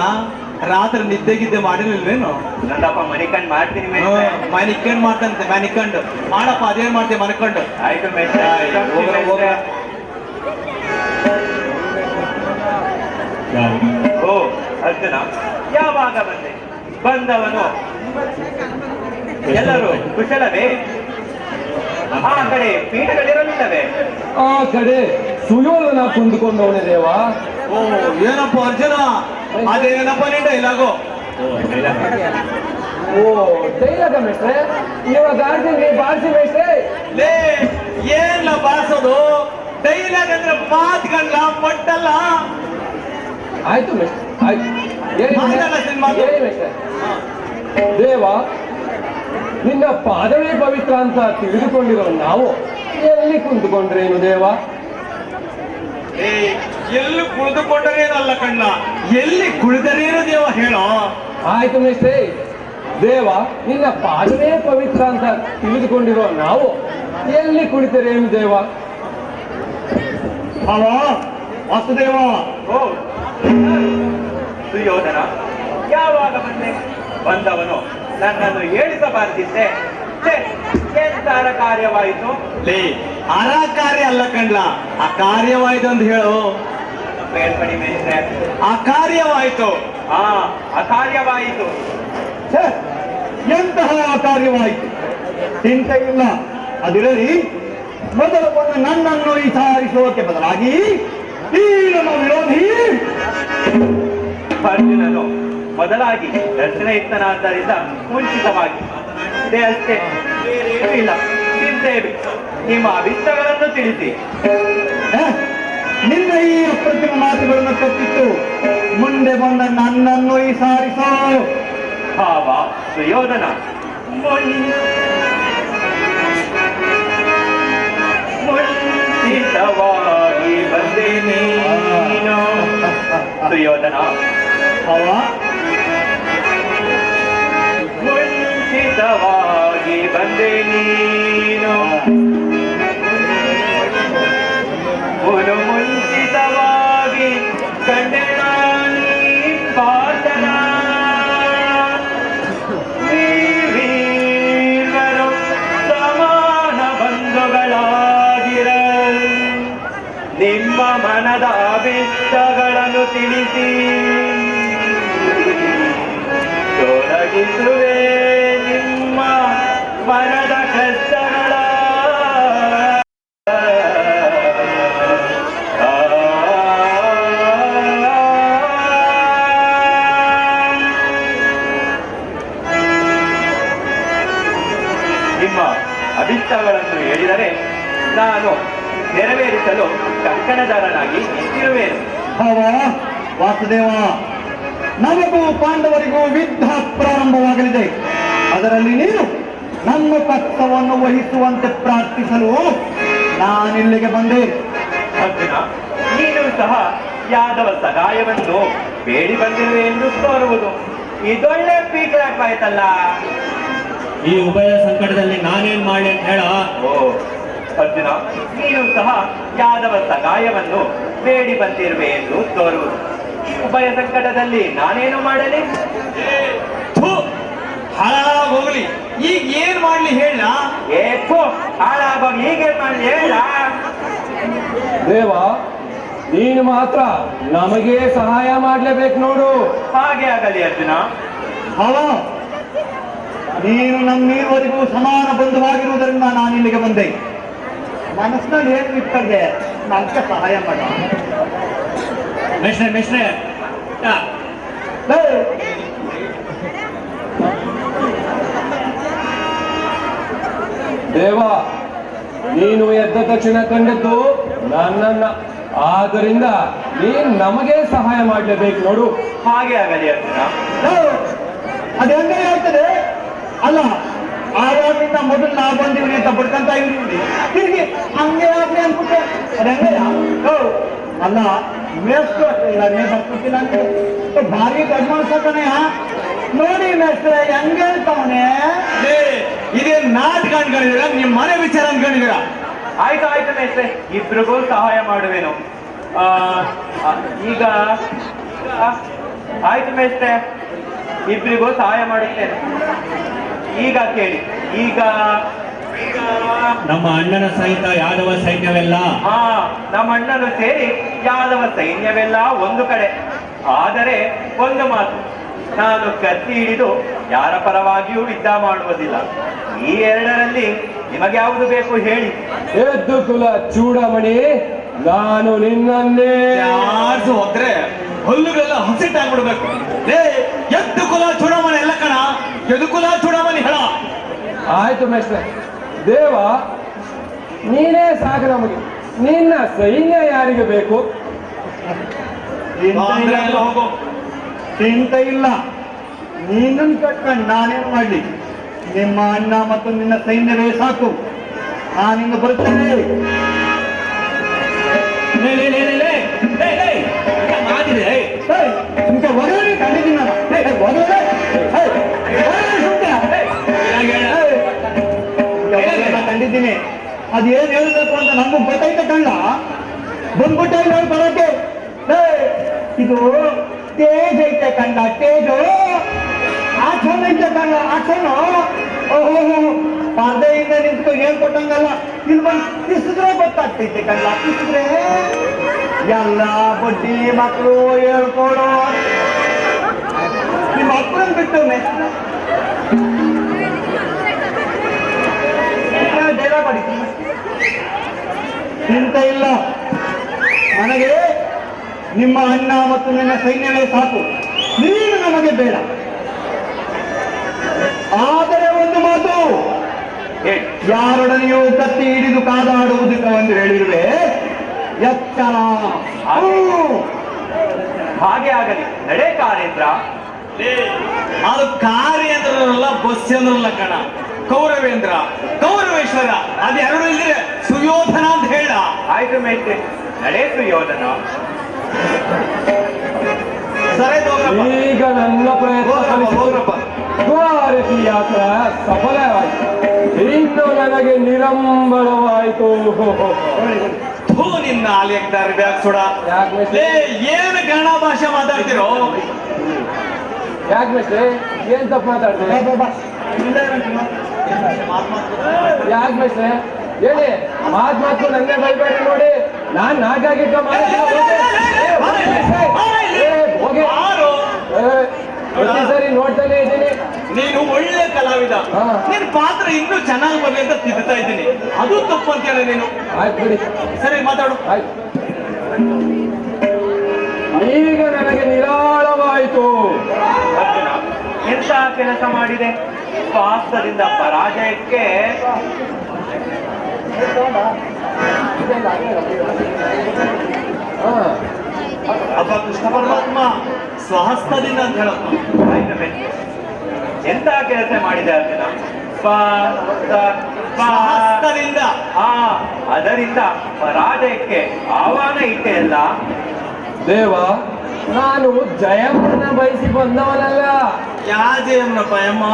ರಾತ್ರಿ ನಿದ್ದೆಗಿದ್ದೆ ಮಾಡಿರ್ಲಿಲ್ವೇನು? ನಂದಪ್ಪ ಮನಿಕಂಡ್ ಮಾಡ್ತೀನಿ ಮೇಷ್ಟ್ರೆ. ಮನಿಕಂಡ್ ಮಾಡ್ತಂತೆ, ಮನಿಕಂಡು ಮಾಡಪ್ಪ. ಅದೇನ್ ಮಾಡ್ತೀವಿ ಮನಿಕಂಡು? ಆಯ್ತು ಮೇಷ್ಟ್ರೆ. ಓ ಅರ್ಜುನ, ಯಾವಾಗ ಬಂದೆ? ಬಂದವನು ಎಲ್ಲರೂ ಕುಶಲವೇ? ಆ ಕಡೆ ಪೀಠಗಳಿರಲಿಲ್ಲವೇ? ಆ ಕಡೆ ಸುಯೋಧನ ಕುಂದುಕೊಂಡವನೇ ದೇವ. ಓ ಏನಪ್ಪ ಅರ್ಜುನ, ಅದೇನಪ್ಪ ನಿಂದ ಇಲ್ಲಾಗೋ? ಓ ಡೈಲಾಗ ಮೇಷ್ಟ್ರೆ, ಇವಾಗ ಆಡ್ತೀನಿ, ಬಾರಿಸಿ ಮೇಷ್ಟ್ರೆ. ಲೇ ಏನ್ಲ ಬಾರ್ಸೋದು? ಡೈಲಾಗ್ ಅಂದ್ರೆ ಮಾತ್ಗಲ್ಲ, ಮೊಟ್ಟಲ್ಲ. ಆಯ್ತು ಮೇಷ್ಟ್ರೆ, ಆಯ್ತು. ಹೇಳಿ ಮಾತಲ್ಲ ಸಿನಿಮಾ. ಹೇಳಿ ಮೇಷ್ಟ್ರೆ. ದೇವ, ನಿನ್ನ ಪಾದವೇ ಪವಿತ್ರ ಅಂತ ತಿಳಿದುಕೊಂಡಿರೋ ನಾವು ಎಲ್ಲಿ ಕುಂತುಕೊಂಡ್ರೇನು ದೇವ? ಎಲ್ಲಿ ಕುಳಿದುಕೊಂಡರೇನಲ್ಲ ಕಣ್ಣ, ಎಲ್ಲಿ ಕುಳಿದರೇನು ದೇವ ಹೇಳೋ? ಆಯ್ತು ಮೇಷ್ಟ್ರೆ. ದೇವ, ನಿನ್ನ ಪಾದವೇ ಪವಿತ್ರ ಅಂತ ತಿಳಿದುಕೊಂಡಿರೋ ನಾವು ಎಲ್ಲಿ ಕುಳಿತರೇನು ದೇವ? ಅವ ವಾಸುದೇವ. ಓ ಸುಯೋಧನ, ಯಾವಾಗ ಬಂದೆ? ಬಂದವನು ನನ್ನನ್ನು ಹೇಳಿಸಬಾರದಿದ್ದೆ. ಎಂತಾರ ಕಾರ್ಯವಾಯಿತು? ಲೇ, ಅರ ಕಾರ್ಯ ಅಲ್ಲ ಕಣ್ಲ, ಆ ಕಾರ್ಯವಾಯ್ತು ಅಂತ ಹೇಳು. ಬೇರ್ಪಡಿ ಮೇಷ್ಟ್ರೆ. ಆ ಕಾರ್ಯವಾಯ್ತು. ಆ ಕಾರ್ಯವಾಯಿತು. ಛೆ, ಎಂತಹ ಕಾರ್ಯವಾಯಿತು? ಚಿಂತೆ ಇಲ್ಲ, ಅದಿರಲಿ. ಮೊದಲು ಬಂದು ನನ್ನನ್ನು ವಿಚಾರಿಸುವುದಕ್ಕೆ ಬದಲಾಗಿ ಈ ನಮ್ಮ ವಿರೋಧಿ ಅರ್ಜುನನು ಮೊದಲಾಗಿ ದರ್ಶನಯುಕ್ತನಾದ್ದರಿಂದ ಮುಂಚಿತವಾಗಿ ಇದೇ ಅಷ್ಟೇ, ಬೇರೇನೂ ಇಲ್ಲ. ಚಿಂತೆ ಬಿಟ್ಟು ನಿಮ್ಮ ಅಭಿಷ್ಟಗಳನ್ನು ತಿಳಿಸಿ. ನಿನ್ನ ಈ ಅಪ್ರತಿಮ ಮಾತುಗಳನ್ನು ತಪ್ಪಿತ್ತು ಮುಂದೆ ಬಂದ ನನ್ನನ್ನು ವಿಚಾರಿಸೋ. ಭಾವ ಸುಯೋಧನ, ಮುಂಚಿತವಾಗಿ ಬಂದೆ ನೀನು. ಸುಯೋಧನ, ಅವ ಮುಂಚಿತವಾಗಿ ಬಂದೆ ನೀನು. ಮುಂಚಿತವಾಗಿ ಕಂಡೆ ನಾನೀ ಪಾತನ. ನೀವೀರ್ವರು ಸಮಾನ ಬಂಧುಗಳಾಗಿರ, ನಿಮ್ಮ ಮನದ ಅಭಿಷ್ಟಗಳನ್ನು ತಿಳಿಸಿ ತೊಡಗಿಸುವೆ ನಿಮ್ಮ ಮನದ ಕಷ್ಟಗಳ. ನಿಮ್ಮ ಅಭಿಷ್ಟಗಳನ್ನು ಹೇಳಿದರೆ ನಾನು ನೆರವೇರಿಸಲು ಕಂಕಣದಾರನಾಗಿ ನಿಂತಿರುವೆನು. ಅವ ವಾಸುದೇವ, ನಮಗೂ ಪಾಂಡವರಿಗೂ ಯುದ್ಧ ಪ್ರಾರಂಭವಾಗಲಿದೆ. ಅದರಲ್ಲಿ ನೀನು ನಮ್ಮ ಪಕ್ಷವನ್ನು ವಹಿಸುವಂತೆ ಪ್ರಾರ್ಥಿಸಲು ನಾನಿಲ್ಲಿಗೆ ಬಂದೆ. ಅರ್ಜುನ, ನೀನು ಸಹ ಯಾದವ ಸಹಾಯವನ್ನು ಬೇಡಿ ಬಂದಿರುವೆ ಎಂದು ತೋರುವುದು ಇದೊಳ್ಳೆ ಪೀಕ್ರಾಕ್ ಆಯ್ತಲ್ಲ. ಈ ಉಭಯ ಸಂಕಟದಲ್ಲಿ ನಾನೇನ್ ಮಾಡಿ ಅಂತ ಹೇಳ. ಓ ಅರ್ಜುನ, ನೀನು ಸಹ ಯಾದವ ಸಹಾಯವನ್ನು ಬೇಡಿ ಬಂದಿರುವೆ ಎಂದು ತೋರುವುದು ಉಭಯ ಸಂಕಟದಲ್ಲಿ ನಾನೇನು ಮಾಡಲಿ? ಹಾಳಾಗೋಗ್ಲಿ, ಈಗ ಏನ್ ಮಾಡ್ಲಿ ಹೇಳ? ಹಾಳಾಗೋಗಿ ಹೀಗೆ ಮಾಡಲಿ ಹೇಳ? ದೇವ, ನೀನು ಮಾತ್ರ ನಮಗೆ ಸಹಾಯ ಮಾಡ್ಲೇಬೇಕು ನೋಡು. ಹಾಗೆ ಆಗಲಿ ಅರ್ಜುನ. ಅವ ನೀನು ನಮ್ಮೀವರೆಗೂ ಸಮಾನ ಬಂಧುವಾಗಿರುವುದರಿಂದ ನಾನಿಲ್ಲಿಗೆ ಬಂದೆ. ಮನಸ್ಸಿನಲ್ಲಿ ಏನು ಇರ್ತದೆ, ನನಗೆ ಸಹಾಯ ಮಾಡ. ಮೆಷ್ಟ್ರೆ ದೇವ, ನೀನು ಎದ್ದ ತಕ್ಷಣ ಕಂಡದ್ದು ನನ್ನನ್ನ, ಆದ್ದರಿಂದ ನೀನು ನಮಗೆ ಸಹಾಯ ಮಾಡ್ಲೇಬೇಕು ನೋಡು. ಹಾಗೆ ಆಗಲಿ ಅರ್ಜುನ. ಅದು ಹೆಂಗೆ ಆಗ್ತದೆ? ಅಲ್ಲ, ಆವಾಗಲಿಂದ ಮೊದಲು ನಾ ಬಂದಿವ್ರಿ ಅಂತ ಬಡ್ಕಂತ ಇವ್ರಿ ತಿರುಗಿ ಹಂಗೆ ಆಗ್ಲಿ ಅನ್ಬಿಟ್ಟೆ. ಅದು ಹೆಂಗಯ್ಯ? ಅಲ್ಲ, ಮೇಸ್ಟ್ರು ಇಲ್ಲ, ನೀ ಬರ್ತಿಲ್ಲ ಅಂದ್ರೆ ಭಾರಿ ಅಡ್ವಾನ್ಸ್ ಕಣಯ್ಯ. ನೋಡಿ ಮೇಸ್ಟ್ರೆ ಹೆಂಗೆ ಹೇಳ್ತಾವನೆ. ಇದೇನ್ ನಾಟಕ ಅನ್ಕೊಂಡಿದ್ದೀರಾ? ನಿಮ್ ಮನೆ ವಿಚಾರ ಅನ್ಕೊಂಡಿದ್ದೀರಾ? ಆಯ್ತು ಆಯ್ತು ಮೇಷ್ಟ್ರೆ, ಇಬ್ರಿಗೂ ಸಹಾಯ ಮಾಡುವೆನು. ಈಗ ಆಯ್ತು ಮೇಷ್ಟ್ರೆ, ಇಬ್ರಿಗೂ ಸಹಾಯ ಮಾಡುತ್ತೇನೆ. ಈಗ ಕೇಳಿ, ಈಗ ನಮ್ಮ ಅಣ್ಣನ ಸಹಿತ ಯಾದವ ಸೈನ್ಯವೆಲ್ಲ ನಮ್ಮ ಅಣ್ಣನು ಸೇರಿ ಯಾದವ ಸೈನ್ಯವೆಲ್ಲ ಒಂದು ಕಡೆ. ಆದರೆ ಒಂದು ಮಾತು, ನಾನು ಕತ್ತಿ ಹಿಡಿದು ಯಾರ ಪರವಾಗಿಯೂ ಯುದ್ಧ ಮಾಡುವುದಿಲ್ಲ. ಈ ಎರಡರಲ್ಲಿ ನಿಮಗೆ ಯಾವುದು ಬೇಕು ಹೇಳಿ. ಎದ್ದು ಕುಲ ಚೂಡಮಣಿ, ನಾನು ನಿನ್ನನ್ನೇ. ಯಾರು ಹೋದ್ರೆ ಹುಲ್ಲುಗಳೆಲ್ಲ ಹಸಿಟ್ಟಾಗ್ಬಿಡ್ಬೇಕು. ಎದ್ದು ಕುಲ ಚೂಡಮಣಿ ಎಲ್ಲ ಕಣ, ಎದು ಕುಲ ಚೂಡಮಣಿ ಹೇಳ. ಆಯ್ತು ಮೇಷ್ಟ್ರೆ. ದೇವ, ನೀನೇ ಸಾಕು ನಮಗೆ. ನಿನ್ನ ಸೈನ್ಯ ಯಾರಿಗೆ ಬೇಕು? ಹೋಗು. ಚಿಂತೆ ಇಲ್ಲ, ನೀನನ್ನು ಕಟ್ಕೊಂಡು ನಾನೇನು ಮಾಡ್ಲಿ? ನಿಮ್ಮ ಅಣ್ಣ ಮತ್ತು ನಿನ್ನ ಸೈನ್ಯವೇ ಸಾಕು. ನಾನಿಂದ ಬರುತ್ತೇನೆ. ಒದರಿ ಕಂಡಿದ್ದೀನಿ ನಾನು. ಕಂಡಿದ್ದೀನಿ. ಅದೇನು ಹೇಳಬೇಕು ಅಂತ ನಮಗೂ ಗೊತ್ತಾಯ್ತ ಕಣ್ಣ. ಬಂದ್ಬಿಟ್ಟೆ ನೋಡಿ ಬರೋಕೆ. ಇದು ತೇಜ್ ಐತೆ ಕಂಡ, ತೇಜು ಆಕ್ಷನ್ ಐತೆ ಕಂಡ, ಆಕ್ಷನ್. ಓಹೋ, ಪರ್ದೆಯಿಂದ ನಿಂತು ಹೇಳ್ಕೊಟ್ಟಂಗಲ್ಲ, ಇಲ್ಲಿ ಬಂದು ಕಿಸಿದ್ರೆ ಗೊತ್ತಾಗ್ತೈತೆ ಕಂಡ, ಕಿಸಿದ್ರೆ ಎಲ್ಲ ಬಡ್ಡಿ ಮಕ್ಕಳು ಹೇಳ್ಕೊಡೋ ನಿಮ್ಮ ಮಕ್ಕಳನ್ನ ಬಿಟ್ಟು ಡೈಲಾಗ್ ಮಾಡಿ ಚಿಂತ ಇಲ್ಲ. ನನಗೆ ನಿಮ್ಮ ಅಣ್ಣ ಮತ್ತು ನಿನ್ನ ಸೈನ್ಯವೇ ಸಾಕು, ನೀನು ನಮಗೆ ಬೇಡ. ಆದರೆ ಒಂದು ಮಾತು, ಯಾರೊಡನೆಯೂ ಕತ್ತಿ ಹಿಡಿದು ಕಾದಾಡುವುದಕ್ಕೆ ಒಂದು ಹೇಳಿರುವೆ, ಎಚ್ಚರ. ಹಾಗೆ ಆಗಲಿ, ನಡೆ ಕಾರೇಂದ್ರ. ಅದು ಕಾರ್ಯೇಂದ್ರಲ್ಲ, ಬಸ್ ಅಂದ್ರಲ್ಲ ಕಣ. ಕೌರವೇಂದ್ರ, ಕೌರವೇಶ್ವರ ಅದೆರಡು ಇದ್ರೆ ಸುಯೋಧನ ಅಂತ ಹೇಳ. ಆಯ್ತು ಮೇಷ್ಟ್ರೆ, ನಡೆ ಸುಯೋಧನ. ಸರಿ ಹೋಗ್ರಪ್ಪ. ಈಗ ನನ್ನ ಪ್ರಯತ್ನ ಹೋಗ್ರಪ್ಪ. ದ್ವಾರಕಿ ಯಾತ್ರೆ ಸಫಲವಾಯಿತು, ಇನ್ನು ನನಗೆ ನಿರಂಬರವಾಯಿತು. ಥೂ, ನಿನ್ನ ಆಲಿಯಕ್ದಾರ ಬ್ಯಾಗ್ ಸುಡ. ಯಾಕೆ ಏನು ಕನ್ನಡ ಭಾಷೆ ಮಾತಾಡ್ತಿರೋ? ಯಾಕೆ ಮೆಸ್ಟ್ರೆ, ಏನ್ ತಪ್ಪು ಮಾತಾಡ್ತೇನೆ? ಯಾಕೆ ಮೆಸ್ಟ್ರೆ ಹೇಳಿ, ಮಾತು ನನ್ನೇ ಬೈಬೇಡಿ ನೋಡಿ. ನಾನ್ ನಾಗಾಗಿದ್ದ ಪ್ರತಿ ಸರಿ ನೋಡ್ತಾನೆ ಇದ್ದೀನಿ. ನೀನು ಒಳ್ಳೆ ಕಲಾವಿದ, ನಿನ್ ಪಾತ್ರ ಇನ್ನೂ ಚೆನ್ನಾಗಿ ಬರ್ಲಿ ಅಂತ ತಿದ್ದುತ್ತಾ ಇದ್ದೀನಿ. ಅದು ತಪ್ಪು ಅಂತೇಳ ನೀನು. ಆಯ್ತು ಬಿಡಿ, ಸರಿ ಮಾತಾಡು. ಆಯ್ತು. ಈಗ ನನಗೆ ನಿರಾಳವಾಯಿತು. ಅರ್ಜುನ, ಎಂತ ಕೆಲಸ ಮಾಡಿದೆ? ಸ್ವಾಸ್ಥ್ಯದಿಂದ ಪರಾಜಯಕ್ಕೆ ಅಪ್ಪ ಕೃಷ್ಣ ಪರಮಾತ್ಮ ಸ್ವಹಸ್ತದಿಂದ ಅಂತ ಹೇಳಪ್ಪ. ಆಯ್ತು ಮೇಷ್ಟ್ರೆ, ಎಂತ ಕೆಲಸ ಮಾಡಿದೆ ಅರ್ಜುನ? ಸ್ವಹಸ್ತದಿಂದ. ಅದರಿಂದ ಪರಾಜಯಕ್ಕೆ ಆಹ್ವಾನ ಇಟ್ಟೆ ಅಲ್ಲ. ದೇವ, ನಾನು ಜಯಮ್ಮನ ಬಯಸಿ ಬಂದವನಲ್ಲ. ಯಾ ಜಯಮ್ಮನ ಪಯಮ್ಮ?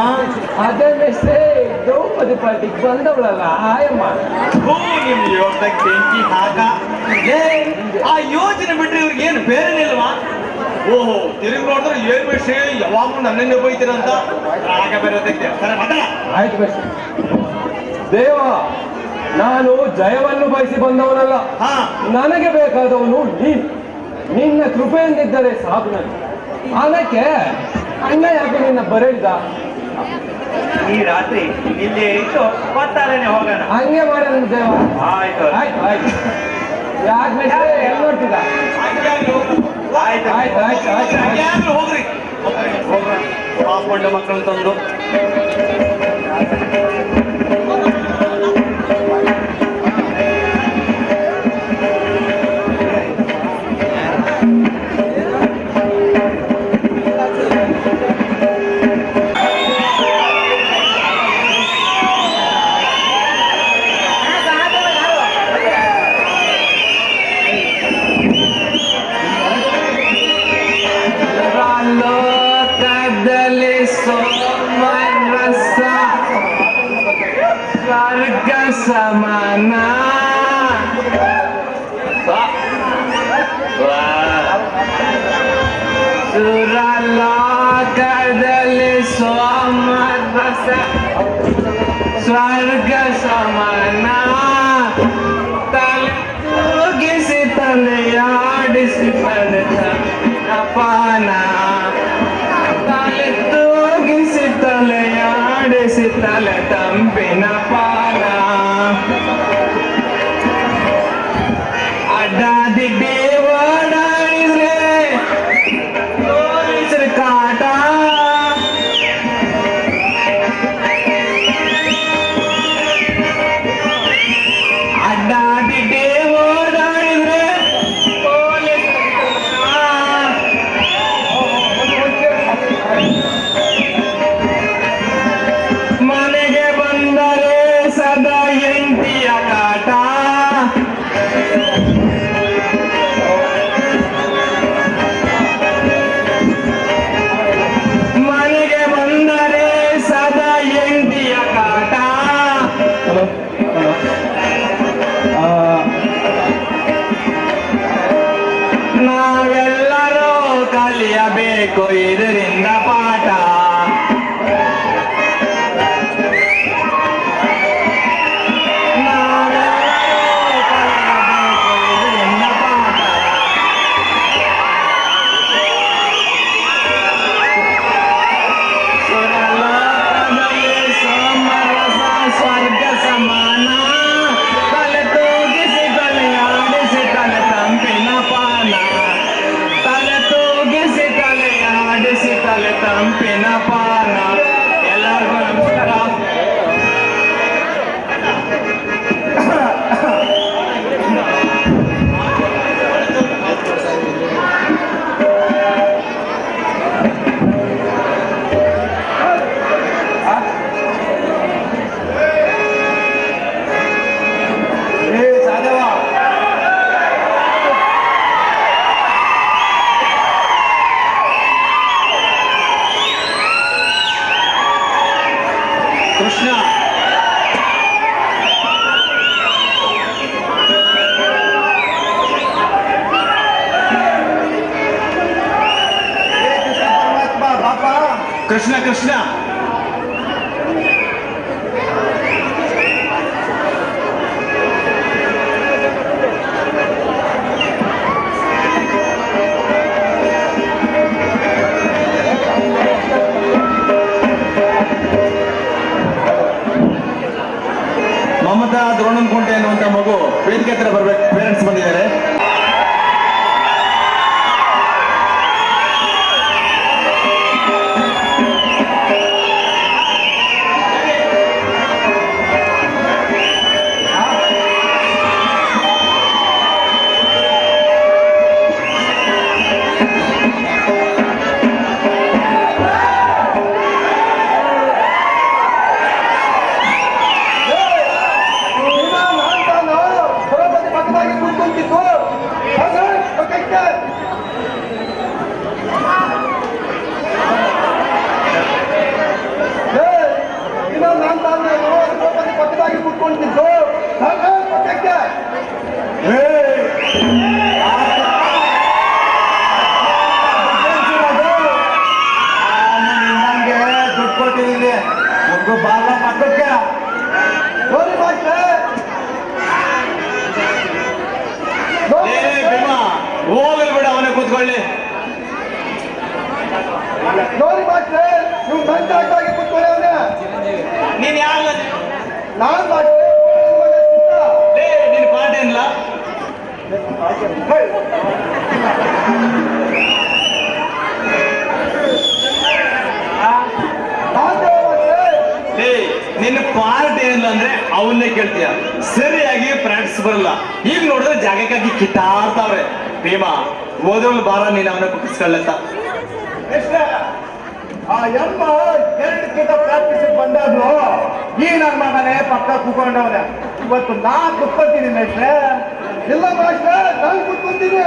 ಅದೇ ಮೆಸ್ಟ್ರೆ, ದ್ರೌಪದಿ ಪಾರ್ಟಿಗೆ ಬಂದವಳಲ್ಲ ಆಯಮ್ಮ. ಹೂ, ನಿಮ್ ಯೋಗದಾಗ ಬೆಂಕಿ ಹಾಕ. ಆ ಯೋಚನೆ ಬಿಟ್ರೆ ಇವ್ರಿಗೆ ಏನು ಬೇರೆ ಇಲ್ವಾ? ಓಹೋ, ತಿರುಗಿ ನೋಡಿದ್ರೆ ಏನ್ ವಿಷಯ, ಯಾವಾಗ್ಲೂ ನನ್ನೇ ಬೈತೀರಂತ ಆಗ ಬೇರೆ ತೆಗ್ದೆ. ಸರಿ ಮಾತಾಡ. ಆಯ್ತು ಮೆಸ್ಟ್ರೆ. ದೇವ, ನಾನು ಜಯವನ್ನು ಬಯಸಿ ಬಂದವನಲ್ಲ. ಹಾ, ನನಗೆ ಬೇಕಾದವನು ನೀನು. ನಿನ್ನ ಕೃಪೆಯಿಂದಿದ್ದರೆ ಸಾಕು ನನಗೆ. ಅದಕ್ಕೆ ಅಣ್ಣ ಯಾಕೆ ನಿನ್ನ ಬರೆದ? ಈ ರಾತ್ರಿ ಇಲ್ಲೇ ಇಟ್ಟು ಮತ್ತಾರನೆ ಹೋಗೋಣ. ಹಂಗೆ ಮಾಡೋಣ ದೇವ. ಆಯ್ತು ಆಯ್ತು ಆಯ್ತು. ಯಾಕೆ ಮೆಸ್ಟ್ರೆ ಎಲ್ಲಿ ನೋಡ್ತಿದ್ದ? ಆಯ್ತು ಆಯ್ತು ಆಯ್ತು ಆಯ್ತು ಆಯ್ತು. ಯಾರು ಹೋಗ್ರಿ, ಪಾಪಂಡ ಮಕ್ಕಳನ್ನ ತಂದು. ಸ್ವರ್ಗ ಸಮಾನ ಸುರಲೋಕದಲ್ಲಿ ಸೋಮರಸ ಸ್ವರ್ಗ ಸಮಾನ ತಲೆ ತೂಗಿಸಿ ತಲೆಯಾಡಿಸಿ ಪಡೆದ ಅಪಾನ ತಲೆ ತೂಗಿಸಿ ತಲೆಯಾಡಿಸಿ ತಲೆ ತಂಪಿನ ಪಾನ ಅಡ್ಡಾದಿಡ್ಡಿ ಓಡಾಡಿದ್ರೆ ಪೊಲೀಸರ ಕಾಟ ಕಲಿಯಬೇಕು ಇದರಿಂದ ಪಾಠ. ಸ್ವರ್ಗ ಸಮಾನ ತಲೆ ತೂಗಿಸಿ ತಲೆಯಾಡಿಸಿ ತಲೆ ತಂಪಿನ ಪಾನ, ತಲೆ ತೂಗಿಸಿ ತಲೆಯಾಡಿಸಿ ತಲೆ ತಂಪಿನ ಪಾನ. ಎಲ್ಲರಿಗೂ ನಮಸ್ಕಾರ. ಕೃಷ್ಣ, ಕೃಷ್ಣ ಕೃಷ್ಣ ಮಮತಾ ದ್ರೋಣನ್ಕುಂಟೆ ಅನ್ನುವಂತ ಮಗು ವೇದಿಕೆ ಹತ್ರ ಬರ್ಬೇಕು. ಪೇರೆಂಟ್ಸ್ ಬಂದಿದ್ದಾರೆ. ಬಾಲ ಪಕ್ಕಕ್ಕೆ ಹೋಗಲ್ ಬಿಡ, ಅವನೇ ಕೂತ್ಕೊಳ್ಳಿ. ನೋಡಿ ಮಾಸ್ಟ್ರೆ, ನೀವು ಮಂಚಾಗಿ ಕೂತ್ಕೊಳ್ಳಿ. ಅವನೇ ನೀನ್ ಯಾರ ನಾನ್ ಮಾಸ್ಟ್ರೆ, ನಿನ್ ಪಾಠ ಏನಿಲ್ಲ. ನಿನ್ನ ಪಾರ್ಟ್ ಏನಿಲ್ಲ ಅಂದ್ರೆ ಅವನ್ನೇ ಕೇಳ್ತೀಯ. ಸರಿಯಾಗಿ ಪ್ರಾಕ್ಟೀಸ್ ಬರಲ್ಲ. ಈಗ ನೋಡಿದ್ರೆ ಜಾಗಕ್ಕಾಗಿ ಕಿತ್ತಾಡ್ತಾವ್ರೆ. ಭೀಮಾ ಓದೋಳು ಬಾರ, ನೀನ್ ಅವನ ಕುಕ್ಕಿಸ್ಕೊಳ್ಳತ್ತ. ಆ ಎಮ್ಮ 2 ಕಿತ ಪ್ರಾಕ್ಟೀಸ್ ಬಂದಾದ್ರು ಈ ನನ್ನ ಮಗನೇ ಪಕ್ಕ ಕೂತ್ಕೊಂಡವನ. ಇವತ್ತು ನಾ ಕುತ್ಕೊಂತೀನಿ ಮೇಷ್ಟ್ರೆ. ಇಲ್ಲ ಮಾಸ್ಟ್ರೆ, ನಾನು ಕುತ್ಕೊಂತೀನಿ.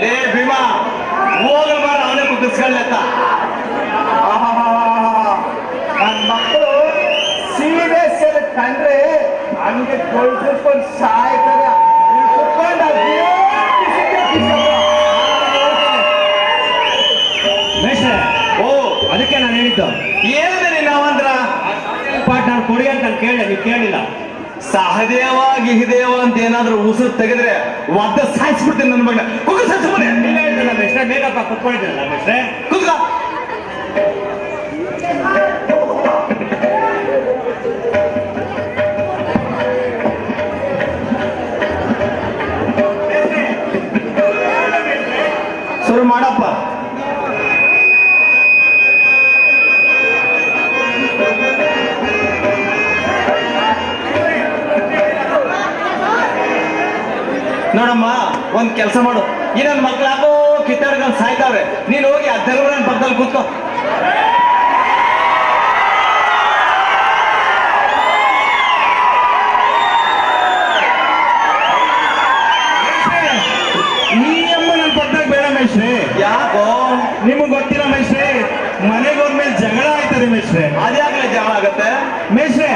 ಲೇ ಭೀಮಾ, ಹೋಗಲ್ ಬಾರ, ಅವನೇ ಕುಕ್ಕಿಸ್ಕೊಳ್ಳತ್ತ. ನನ್ನ ಮಕ್ಕಳು ಸೀರಿಯಸ್ ಕಂಡ್ರೆ ಹಂಗೆ ಕೊಳ್ಸ್ಕೊಂಡು ಸಾಯ್ತಾರೆ. ಕುತ್ಕೊಂಡ ಮೇಷ್ಟ್ರೆ, ಓ ಅದಕ್ಕೆ ನಾನು ಹೇಳಿದ್ದು ಏನಿದೆ ನೀನ್ ಅವಂದ್ರ ಪಾಠ ನಾನು ಕೊಡಿ ಅಂತ ನಾನು ಕೇಳಿದೆ, ನೀವು ಕೇಳಿಲ್ಲ. ಸಹದೇವ ಗಿಹಿದೇವ ಅಂತ ಏನಾದ್ರೂ ಉಸಿರು ತೆಗೆದ್ರೆ ಒದ್ದ ಸಾಯಿಸ್ಬಿಡ್ತೀನಿ ನನ್ನ ಮಗನ. ಕುಗ್ಗ ಸಾಯಿಸ್ಬಿಡಿ. ಇಲ್ಲ ಹೇಳ್ತಲ್ಲ ಮೇಷ್ಟ್ರೆ, ಬೇಕಪ್ಪ ಕುತ್ಕೊಂಡಿದ್ದೀನಲ್ಲ ಮೇಷ್ಟ್ರೆ. ಕುಗ್ಗ ಶುರು ಮಾಡಪ್ಪ. ನೋಡಮ್ಮ, ಒಂದ್ ಕೆಲಸ ಮಾಡು. ಈ ನನ್ನ ಮಕ್ಳು ಯಾಕೋ ಕಿತ್ತಾಡ್ಕೊಂಡು ಸಾಯ್ತಾವ್ರೆ. ನೀನ್ ಹೋಗಿ ಆ ಧರ್ಮರಾಯನ ಪಕ್ಕದಲ್ಲಿ ಕೂತ್ಕೋ. ಈ ಅಮ್ಮ ನನ್ನ ಪಕ್ಕದಾಗ ಬೇಡ ಮೇಷ್ಟ್ರೆ. ಯಾಕೋ? ನಿಮಗ್ ಗೊತ್ತಿಲ್ಲ ಮೇಷ್ಟ್ರೆ, ಮನೆಗೆ ಹೋದ್ಮೇಲೆ ಜಗಳ ಆಯ್ತದೆ ಮೇಷ್ಟ್ರೆ. ಅದ್ಯಾಕ್ಲೆ ಜಗಳ ಆಗತ್ತೆ? ಮೇಷ್ಟ್ರೆ,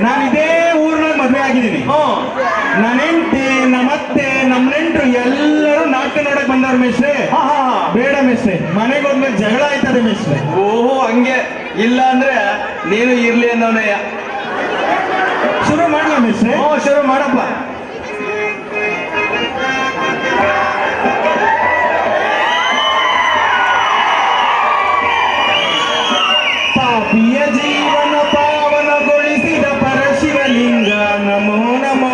ನಾನು ಇದೇ ಊರಿನಲ್ಲಿ ಮದುವೆ ಆಗಿದ್ದೀನಿ. ನನ್ನ ಹೆಂಡತಿ, ನಮ್ಮ ಅತ್ತೆ, ನಮ್ಮ ನೆಂಟರು ಎಲ್ಲರೂ ನಾಟಕ ನೋಡಕ್ ಬಂದವ್ರು ಮೇಷ್ಟ್ರೆ. ಬೇಡ ಮಿಸ್ಟ್ರೆ. ಓಹೋ ಹಂಗೆ, ಇಲ್ಲ ಅಂದ್ರೆ ನೀನು ಇರ್ಲಿ ಅನ್ನೋನಯ್ಯ. ಶುರು ಮಾಡ್ಲಾ ಮಿಸ್ಟ್ರೆ? ಹ್ಞೂ ಶುರು ಮಾಡಪ್ಪ. ಪಾಪಿಯ ಜೀವನ ಪಾವನಗೊಳಿಸಿದ ಪರಶಿವಲಿಂಗ ನಮೋ ನಮೋ.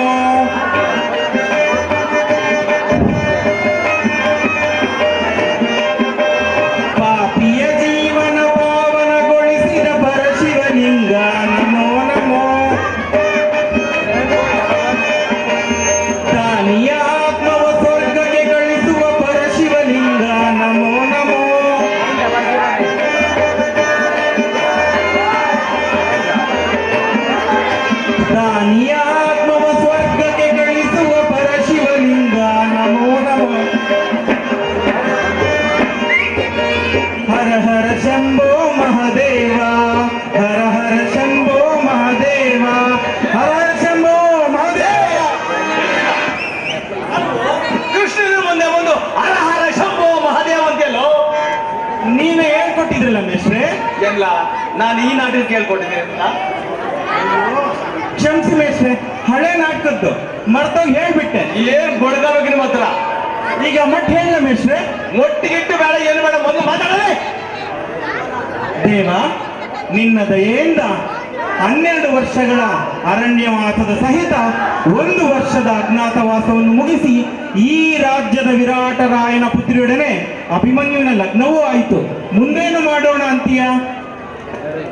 ಪಾಪಿಯ ಜೀವನ ಪಾವನಗೊಳಿಸಿದ ಪರಶಿವಲಿಂಗ ನಮೋ ನಮೋ. ದಾನಿಯ ಆತ್ಮವ ಸ್ವರ್ಗಕ್ಕೆ ಗಳಿಸುವ ಪರಶಿವಲಿಂಗ ನಮೋ ನಮೋ. ದಾನಿಯ ಆತ್ಮವ ಸ್ವರ್ಗಕ್ಕೆ ಗಳಿಸುವ ಪರಶಿವಲಿಂಗ ನಮೋ ನಮೋ. ಹರ ಹರ ಶಂಭೋ ಮಹಾದೇವ, ಹರ ಹರ ಶಂಭೋ ಮಹಾದೇವ, ಹರ ಹರ ಶಂಭೋ ಮಹಾದೇವ. ಕೃಷ್ಣನ ಮುಂದೆ ಒಂದು ಹರ ಹರ ಶಂಭೋ ಮಹಾದೇವ ಅಂತೆಲ್ಲೋ. ನೀವೇ ಹೇಳ್ಕೊಟ್ಟಿದ್ರಲ್ಲ ಮಿಸ್ಟ್ರೆ. ಎಲ್ಲ ನಾನು ಈ ನಾಟಕ ಕೇಳ್ಕೊಟ್ಟಿದ್ದೇನೆ ಅಂತ. ಕ್ಷಮಿಸಿ ಮೇಷ್ಟ್ರೆ, ಹಳೆ ನಾಟಕದ್ದು ಮರ್ತೋಗಿ ಹೇಳ್ಬಿಟ್ಟೆ. ಏನ್ ಬಡಗಬೇಕು ನಿಮ್ಮ ಹತ್ರ? ಈಗ ಮಟ್ ಹೇಳ ಮೇಷ್ಟ್ರೆ. ಒಟ್ಟಿಗಿಟ್ಟು ಬೇಡ, ಏನು ಬೇಡ, ಮೊದಲು ಮಾತಾಡಲೇ. ದೇವ, ನಿನ್ನ ದಯೆಯಿಂದ 12 ವರ್ಷಗಳ ಅರಣ್ಯವಾಸದ ಸಹಿತ 1 ವರ್ಷದ ಅಜ್ಞಾತವಾಸವನ್ನು ಮುಗಿಸಿ ಈ ರಾಜ್ಯದ ವಿರಾಟರಾಯನ ಪುತ್ರಿಯೊಡನೆ ಅಭಿಮನ್ಯುವಿನ ಲಗ್ನವೂ ಆಯಿತು. ಮುಂದೇನು ಮಾಡೋಣ ಅಂತೀಯ?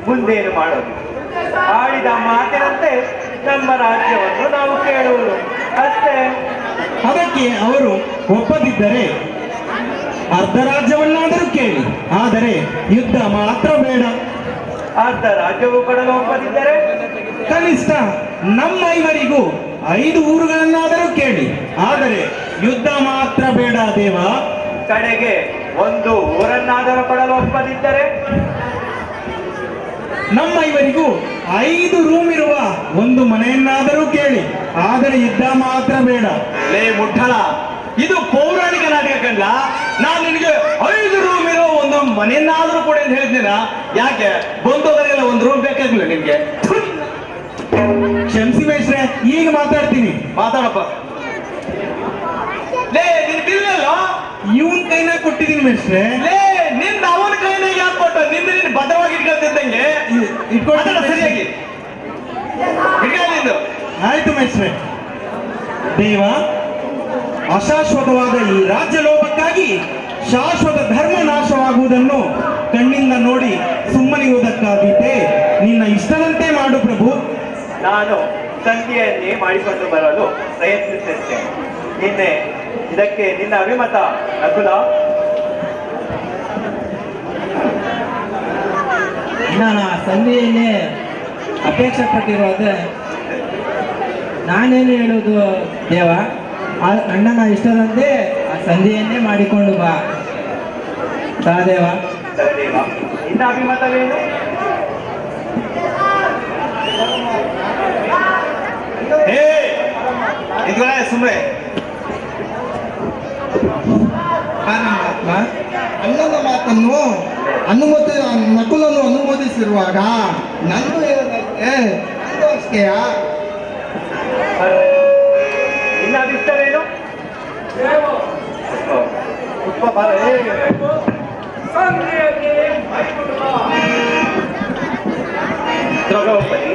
ಮುಂದೇನು ಮಾಡೋದು? ಆಡಿದ ಮಾತಿನಂತೆ ನಮ್ಮ ರಾಜ್ಯವನ್ನು ನಾವು ಕೇಳುವುದು ಅಷ್ಟೇ. ಅದಕ್ಕೆ ಅವರು ಒಪ್ಪದಿದ್ದರೆ ಅರ್ಧ ರಾಜ್ಯವನ್ನಾದರೂ ಕೇಳಿ, ಆದರೆ ಯುದ್ಧ ಮಾತ್ರ ಬೇಡ. ಅರ್ಧ ರಾಜ್ಯವು ಕೊಡಲು ಒಪ್ಪದಿದ್ದರೆ ಕನಿಷ್ಠ ನಮ್ಮ 5 5 ಊರುಗಳನ್ನಾದರೂ ಕೇಳಿ, ಆದರೆ ಯುದ್ಧ ಮಾತ್ರ ಬೇಡ ದೇವ. ಕಡೆಗೆ ಒಂದು ಊರನ್ನಾದರೂ ಕೊಡಲು ಒಪ್ಪದಿದ್ದರೆ ನಮ್ಮ 5 ರೂಮ್ ಇರುವ ಒಂದು ಮನೆಯನ್ನಾದರೂ ಕೇಳಿ, ಆದರೆ ಯುದ್ಧ ಮಾತ್ರ ಬೇಡ. ಲೇ ಮುಠಳ, ಇದು ಪೌರಾಣಿಕ ನಾಟಕ ಕಂಡ. ನಾನು ನಿನಗೆ 5 ರೂಮ್ ಇರೋ ಒಂದು ಮನೆಯನ್ನಾದ್ರೂ ಕೊಡಿ ಅಂತ ಹೇಳಿದ್ದೀನ. ಯಾಕೆ ಬಂದವರಿಗೆಲ್ಲ ಒಂದು ರೂಮ್ ಬೇಕಾಗಿಲ್ಲ ನಿನ್ಗೆ? ಕ್ಷಮಿಸಿ ಮೇಷ್ಟ್ರೆ, ಈಗ ಮಾತಾಡ್ತೀನಿ. ಮಾತಾಡಪ್ಪ. ಲೇ ನಿನ್ ಬಿಲ್ಲಲ್ಲ ಇವನ್ ಕೈನ ಕೊಟ್ಟಿದ್ದೀನಿ ಮೇಷ್ಟ್ರೆ. ಲೇ ನಿಂದ ಅವನ ಕೈನಾಗ ಯಾಕೆ ಕೊಟ್ಟು? ನಿಂದ ನೀನು ಭದ್ರವಾಗಿ ಇಟ್ಕೊಳ್ತಿದ್ದಂಗೆ ಮಾತಾಡ ಸರಿಯಾಗಿ. ನಿಂದು ಆಯ್ತು ಮೇಷ್ಟ್ರೆ. ದೇವ, ಅಶಾಶ್ವತವಾದ ಈ ರಾಜ್ಯ ಲೋಪಕ್ಕಾಗಿ ಶಾಶ್ವತ ಧರ್ಮ ನಾಶವಾಗುವುದನ್ನು ಕಣ್ಣಿಂದ ನೋಡಿ ಸುಮ್ಮನಿರುವುದಕ್ಕಾದೀತೆ. ನಿನ್ನ ಇಷ್ಟದಂತೆ ಮಾಡು ಪ್ರಭು. ನಾನು ಸಂಧಿಯನ್ನೇ ಮಾಡಿಕೊಂಡು ಬರಲು ಪ್ರಯತ್ನಿಸುತ್ತೇನೆ. ನಿನ್ನೆ ಇದಕ್ಕೆ ನಿನ್ನ ಅಭಿಮತ ನಕುಲ? ನಾನು ಆ ಸಂಧಿಯನ್ನೇ ಅಪೇಕ್ಷೆ ಪಟ್ಟಿರೋದೆ. ನಾನೇನು ಹೇಳುವುದು ದೇವ, ಆ ಅಣ್ಣನ ಇಷ್ಟದಂತೆ ಆ ಸಂಧಿಯನ್ನೇ ಮಾಡಿಕೊಂಡು ಬಾ ಸಹದೇವ. ಸಹದೇವ, ನಿನ್ನ ಅಭಿಮತವೇನು? ಹೇ ಇದ್ಗಳ ಸುಮ್ಮನೆ ಅಣ್ಣನ ಮಾತನ್ನು ನಕುಲನ್ನು ಅನುಮೋದಿಸಿರುವಾಗ ನಂದು ಅಷ್ಟೇಯ. ನಿನ್ನ ಅಭಿಷ್ಟವೇನು? ದ್ರೌಪದಿ,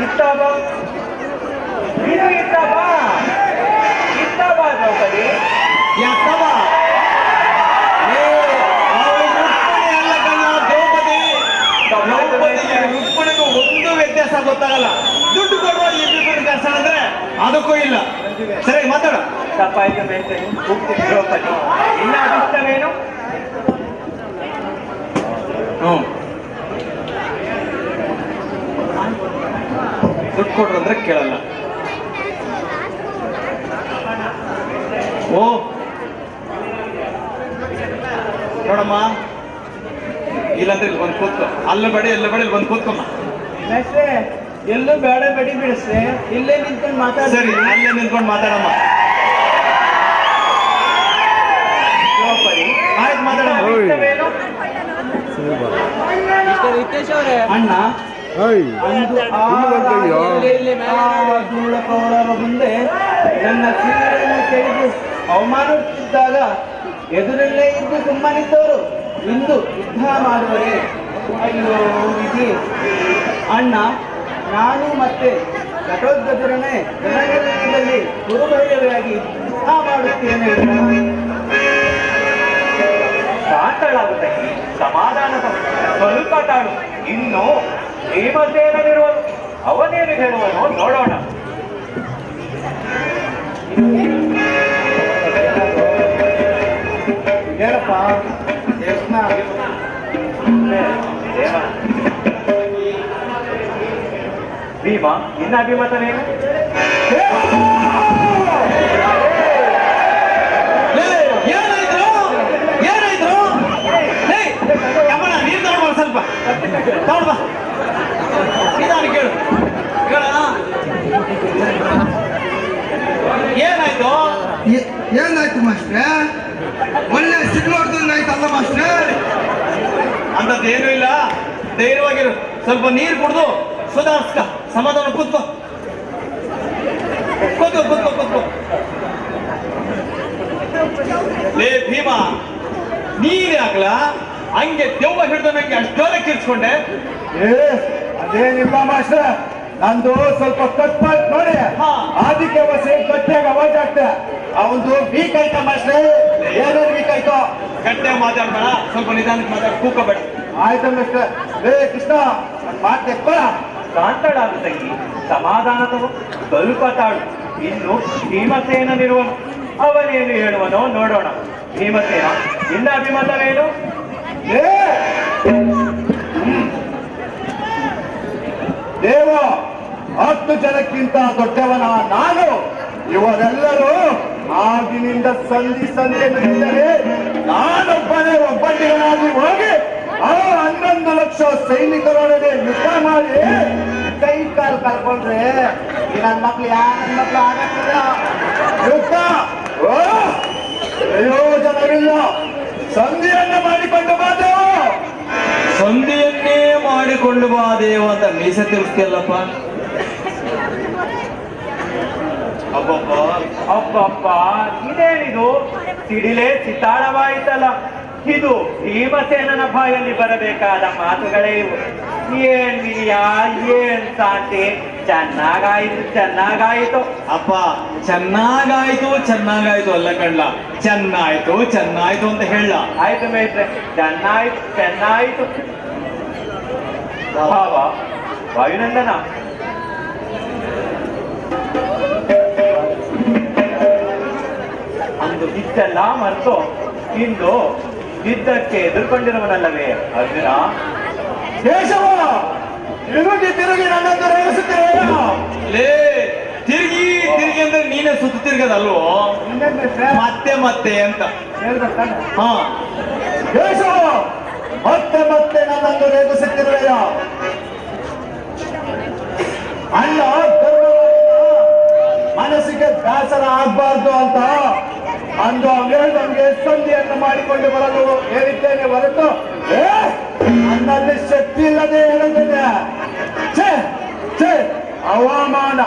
ಇತ್ತ ಬಾ. ನೀನು ಇತ್ತ ಬಾ, ಇತ್ತ ಬಾ ದ್ರೌಪದಿ. ಯಾಕವ ಅಲ್ಲ ಕಣ್ಣ ದ್ರೌಪದಿ. ದ್ರೌಪದಿಗೆ ರುಕ್ಮಿಣಿಗೂ ಒಂದು ವ್ಯತ್ಯಾಸ ಗೊತ್ತಾಗಲ್ಲ. ದುಡ್ಡು ಕೊಡುವ ಇಬ್ಬರು ಕೆಲಸ ಅಂದ್ರೆ ಅದಕ್ಕೂ ಇಲ್ಲ. ಸರಿ ಮಾತಾಡ. ತಪ್ಪಾಯ್ತು ಮೇಲೆ ದ್ರೌಪದಿ, ನಿನ್ನ ಅಭಿಷ್ಟವೇನು? ದುಡ್ಡು ಕೊಡ್ರು ಅಂದ್ರೆ ಕೇಳಲ್ಲ. ಓ ನೋಡಮ್ಮ, ಇಲ್ಲಾಂದ್ರೆ ಇಲ್ಲಿ ಬಂದು ಕೂತ್ಕೊ. ಅಲ್ಲ ಬೇಡ ಎಲ್ಲ ಬೇಡ, ಇಲ್ಲಿ ಬಂದು ಕೂತ್ಕೊಮ್ಮ. ಎಲ್ಲೂ ಬೇಡ ಬೇಡಿ ಬಿಡಿಸ್ರೆ, ಇಲ್ಲೇ ನಿಂತ್ಕೊಂಡು ಮಾತಾಡ. ಸರಿ, ಅಲ್ಲೇ ನಿಂತ್ಕೊಂಡು ಮಾತಾಡಮ್ಮ. ದ್ರೌಪದಿ, ಆಯ್ತು ಮಾತಾಡಮ್ಮ. ಅಭಿಷ್ಟವೇನು? ಅಣ್ಣ ಅಂದು ಆ ಧೂಳಕವರರ ಮುಂದೆ ನನ್ನ ಸೀರೆಯನ್ನು ಕೆಳಗೆ ಅವಮಾನಿಸುತ್ತಿದ್ದಾಗ ಎದುರಲ್ಲೇ ಇದ್ದು ಸುಮ್ಮನಿದ್ದವರು ಇಂದು ಯುದ್ಧ ಮಾಡುವರೆ. ಅಯ್ಯೋ ವಿಧಿ. ಅಣ್ಣ, ನಾನು ಮತ್ತೆ ಘಟೋದ್ಗಜರನ್ನೇ ರಣರಂಗದಲ್ಲಿ ಗುರುಭೈರವಿಯಾಗಿ ಯುದ್ಧ ಮಾಡುತ್ತೇನೆ. ಶಾಂತಳಾಗುತ್ತೆ, ಸಮಾಧಾನ ಸ್ವಲ್ಪ ತಾಳು. ಇನ್ನು ಭೀಮಸೇನನಿರುವನು, ಅವನೇನು ಹೇಳುವನು ನೋಡೋಣ. ಹೇಳಪ್ಪ ಕೃಷ್ಣ. ಭೀಮ, ನಿನ್ನ ಅಭಿಮತವೇನು? ನೀರು ತಗೊಂಡ್ಬಾ, ಸ್ವಲ್ಪ ತಗೊಂಡ್ಬಾ, ನಿಧಾನ ಕೇಳು. ಏನಾಯ್ತು? ಏನಾಯ್ತು ಮಾಸ್ಟ್ರೆ? ಒಳ್ಳೆ ಸಿಗ್ಲೋಡ್ದಂಗಾಯ್ತಲ್ಲ ಮಾಸ್ಟ್ರೆ? ಅಂತದ್ದೇನೂ ಇಲ್ಲ, ಧೈರ್ಯವಾಗಿರು. ಸ್ವಲ್ಪ ನೀರು ಕುಡ್ದು ಸುಧಾರಿಸ್ಕ, ಸಮಾಧಾನ ಕೂತ್ಕೋ. ಕೂತ್ಕೋ. ಲೇ ಭೀಮ, ನೀನೇ ಆಗ್ಲಾ ಹಂಗೆ ದೆವ್ವ ಹಿಡಿದು ನಂಗೆ ಅಷ್ಟೊಲೆ ಕಿರ್ಚ್ಕೊಂಡೆ? ಅದೇನಿಲ್ಲ ಮಾಸ್ಟ್ರೆ, ನಂದು ಸ್ವಲ್ಪ ಕಟ್ಪಾಟ್ ನೋಡಿ ಅದಕ್ಕೆ ಗಟ್ಟಿಯಾಗಿ ಅವಾಜ್ ಆಗ್ತದೆ. ಅವನು ವೀಕ್ ಆಯ್ತಾ ಮಾಸ್ಟ್ರೆ? ಏನೋ ವೀಕ್ ಆಯ್ತು. ಗಟ್ಟಿಯಾಗಿ ಮಾತಾಡ್ಬೇಡ, ಸ್ವಲ್ಪ ನಿಧಾನಕ್ಕೆ ಮಾತಾಡ್, ಕೂಕೋಬೇಡ. ಆಯ್ತು ಮಾಸ್ಟ್ರೆ. ಕೃಷ್ಣ ಮಾತಾಡ್ಕೊ. ಶಾಂತಳಾಗು ತಂಗಿ, ಸಮಾಧಾನ ತಗೋ, ಸ್ವಲ್ಪ ತಾಳು. ಇನ್ನು ಭೀಮಸೇನನಿರುವನು, ಅವನೇನು ಹೇಳುವನೋ ನೋಡೋಣ. ಭೀಮಸೇನ, ನಿನ್ನ ಅಭಿಮತವೇನು? ದೇವ, 10 ಜನಕ್ಕಿಂತ ದೊಡ್ಡವನ ನಾನು. ಇವರೆಲ್ಲರೂ ಆಗಿನಿಂದ ಸಂಧಿ ನಡೆದರೆ ನಾನೊಬ್ಬನೇ ಒಬ್ಬಂಟಿಗನಾಗಿ ಹೋಗಿ ಆ 11 ಲಕ್ಷ ಸೈನಿಕರೊಡನೆ ಯುದ್ಧ ಮಾಡಿ ಕೈ ಕಾಲು ಕಳ್ಕೊಂಡ್ರೆ ನನ್ನ ಮಕ್ಳು ಆಗತ್ತಿಲ್ಲ. ಯುದ್ಧ ಪ್ರಯೋಜನವಿಲ್ಲ. ಸಂಧಿಯನ್ನು ಮಾಡಿಕೊಂಡು ಬಾದೇವ. ಸಂಧಿಯನ್ನೇ ಮಾಡಿಕೊಂಡು ಬಾ ದೇವ ಅಂತ ಮೀಸೆ ತಿರ್ಸ್ತಿಯಲ್ಲಪ್ಪ. ಅಬ್ಬಬ್ಬ, ಇದೇನಿದು? ಸಿಡಿಲೇ ಚಿತ್ತಾಳವಾಯಿತಲ್ಲ. ಇದು ಭೀಮಸೇನನ ಬಾಯಲ್ಲಿ ಬರಬೇಕಾದ ಮಾತುಗಳೇ ಇವು. ಏನ್ ವಿನಯ, ಏನ್ ಶಾಂತಿ. ಚೆನ್ನಾಗಾಯಿತು. ಅಪ್ಪ, ಚೆನ್ನಾಗಾಯ್ತು ಅಲ್ಲ ಕಣ್ಲ, ಚೆನ್ನಾಯ್ತು ಅಂತ ಹೇಳ. ಆಯ್ತು ಮೇಟ್ರೆ, ಚೆನ್ನಾಯ್ತು. ಭಾವ ವಾಯುನಂದನ, ಅಂದು ಇದ್ದೆಲ್ಲ ಮರೆತು ಇಂದು ಯುದ್ಧಕ್ಕೆ ಎದುರ್ಕೊಂಡಿರುವನಲ್ಲವೇ ಅರ್ಜುನ? ಕೇಶವ, ತಿರುಗಿ ನನ್ನನ್ನು ರೇಗಿಸುತ್ತೇವೆ. ಲೇ, ತಿರುಗಿ ಅಂದ್ರೆ ನೀನೇ ಸುತ್ತು ತಿರ್ಗದಲ್ವೋ? ಮತ್ತೆ ಅಂತ ಹಾ. ಕೇಶವ, ಮತ್ತೆ ನನ್ನನ್ನು ರೇಗಿಸುತ್ತಿರುವೆಯ? ಅಣ್ಣ, ಮನಸ್ಸಿಗೆ ಬೇಸರ ಆಗ್ಬಾರ್ದು ಅಂತ ಅಂದು ನಮ್ಗೆ ಸಂಧಿಯನ್ನು ಮಾಡಿಕೊಂಡು ಬರಲು ಹೇಳಿದ್ದೇನೆ ಹೊರತು ನನ್ನಲ್ಲಿ ಶಕ್ತಿ ಇಲ್ಲದೆ ಹೇಳಿದ್ದೇನೆ. ಹವಾಮಾನ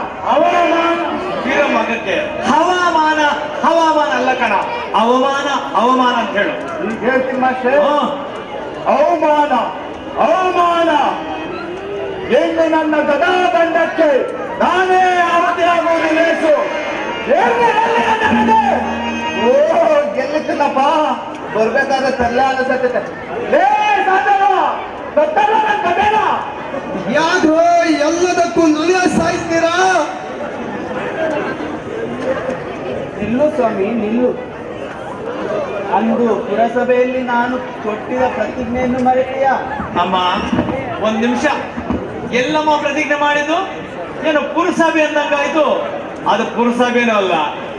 ಮಗಕ್ಕೆ ಹವಾಮಾನ ಅಲ್ಲ ಕಣ, ಅವಮಾನ ಅಂತ ಹೇಳು. ಈಗ ಹೇಳ್ತೀನಿ ಮಾಸ್ಟರ್. ಅವಮಾನ ಎಂದು ನನ್ನ ಗದಾದಂಡಕ್ಕೆ ನಾನೇ ಆವತಿಯಾಗುವುದು ಲೇಸು. ಗೆಲ್ಲಿದ್ದನಪ್ಪ, ಬರ್ಬೇಕಾದ್ರೆ ತಲೆ ಅನಿಸತ್ತೆ. ಯಾವ್ದು ಎಲ್ಲದಕ್ಕೂ ನುಲಿಯ ಸಾಯಿಸ್ತೀರಾ? ನಿಲ್ಲು ಸ್ವಾಮಿ, ನಿಲ್ಲು. ಅಂದು ಪುರಸಭೆಯಲ್ಲಿ ನಾನು ಕೊಟ್ಟಿದ ಪ್ರತಿಜ್ಞೆಯನ್ನು ಮರೆತೀಯಾ? ಅಮ್ಮ, ಒಂದ್ ನಿಮಿಷ. ಎಲ್ಲಮ್ಮ ಪ್ರತಿಜ್ಞೆ ಮಾಡಿದ್ದು? ಏನು ಪುರಸಭೆ ಅಂದಂಗಾಯ್ತು? ಅದು ಪುರಸಭೆನೂ ಅಲ್ಲ,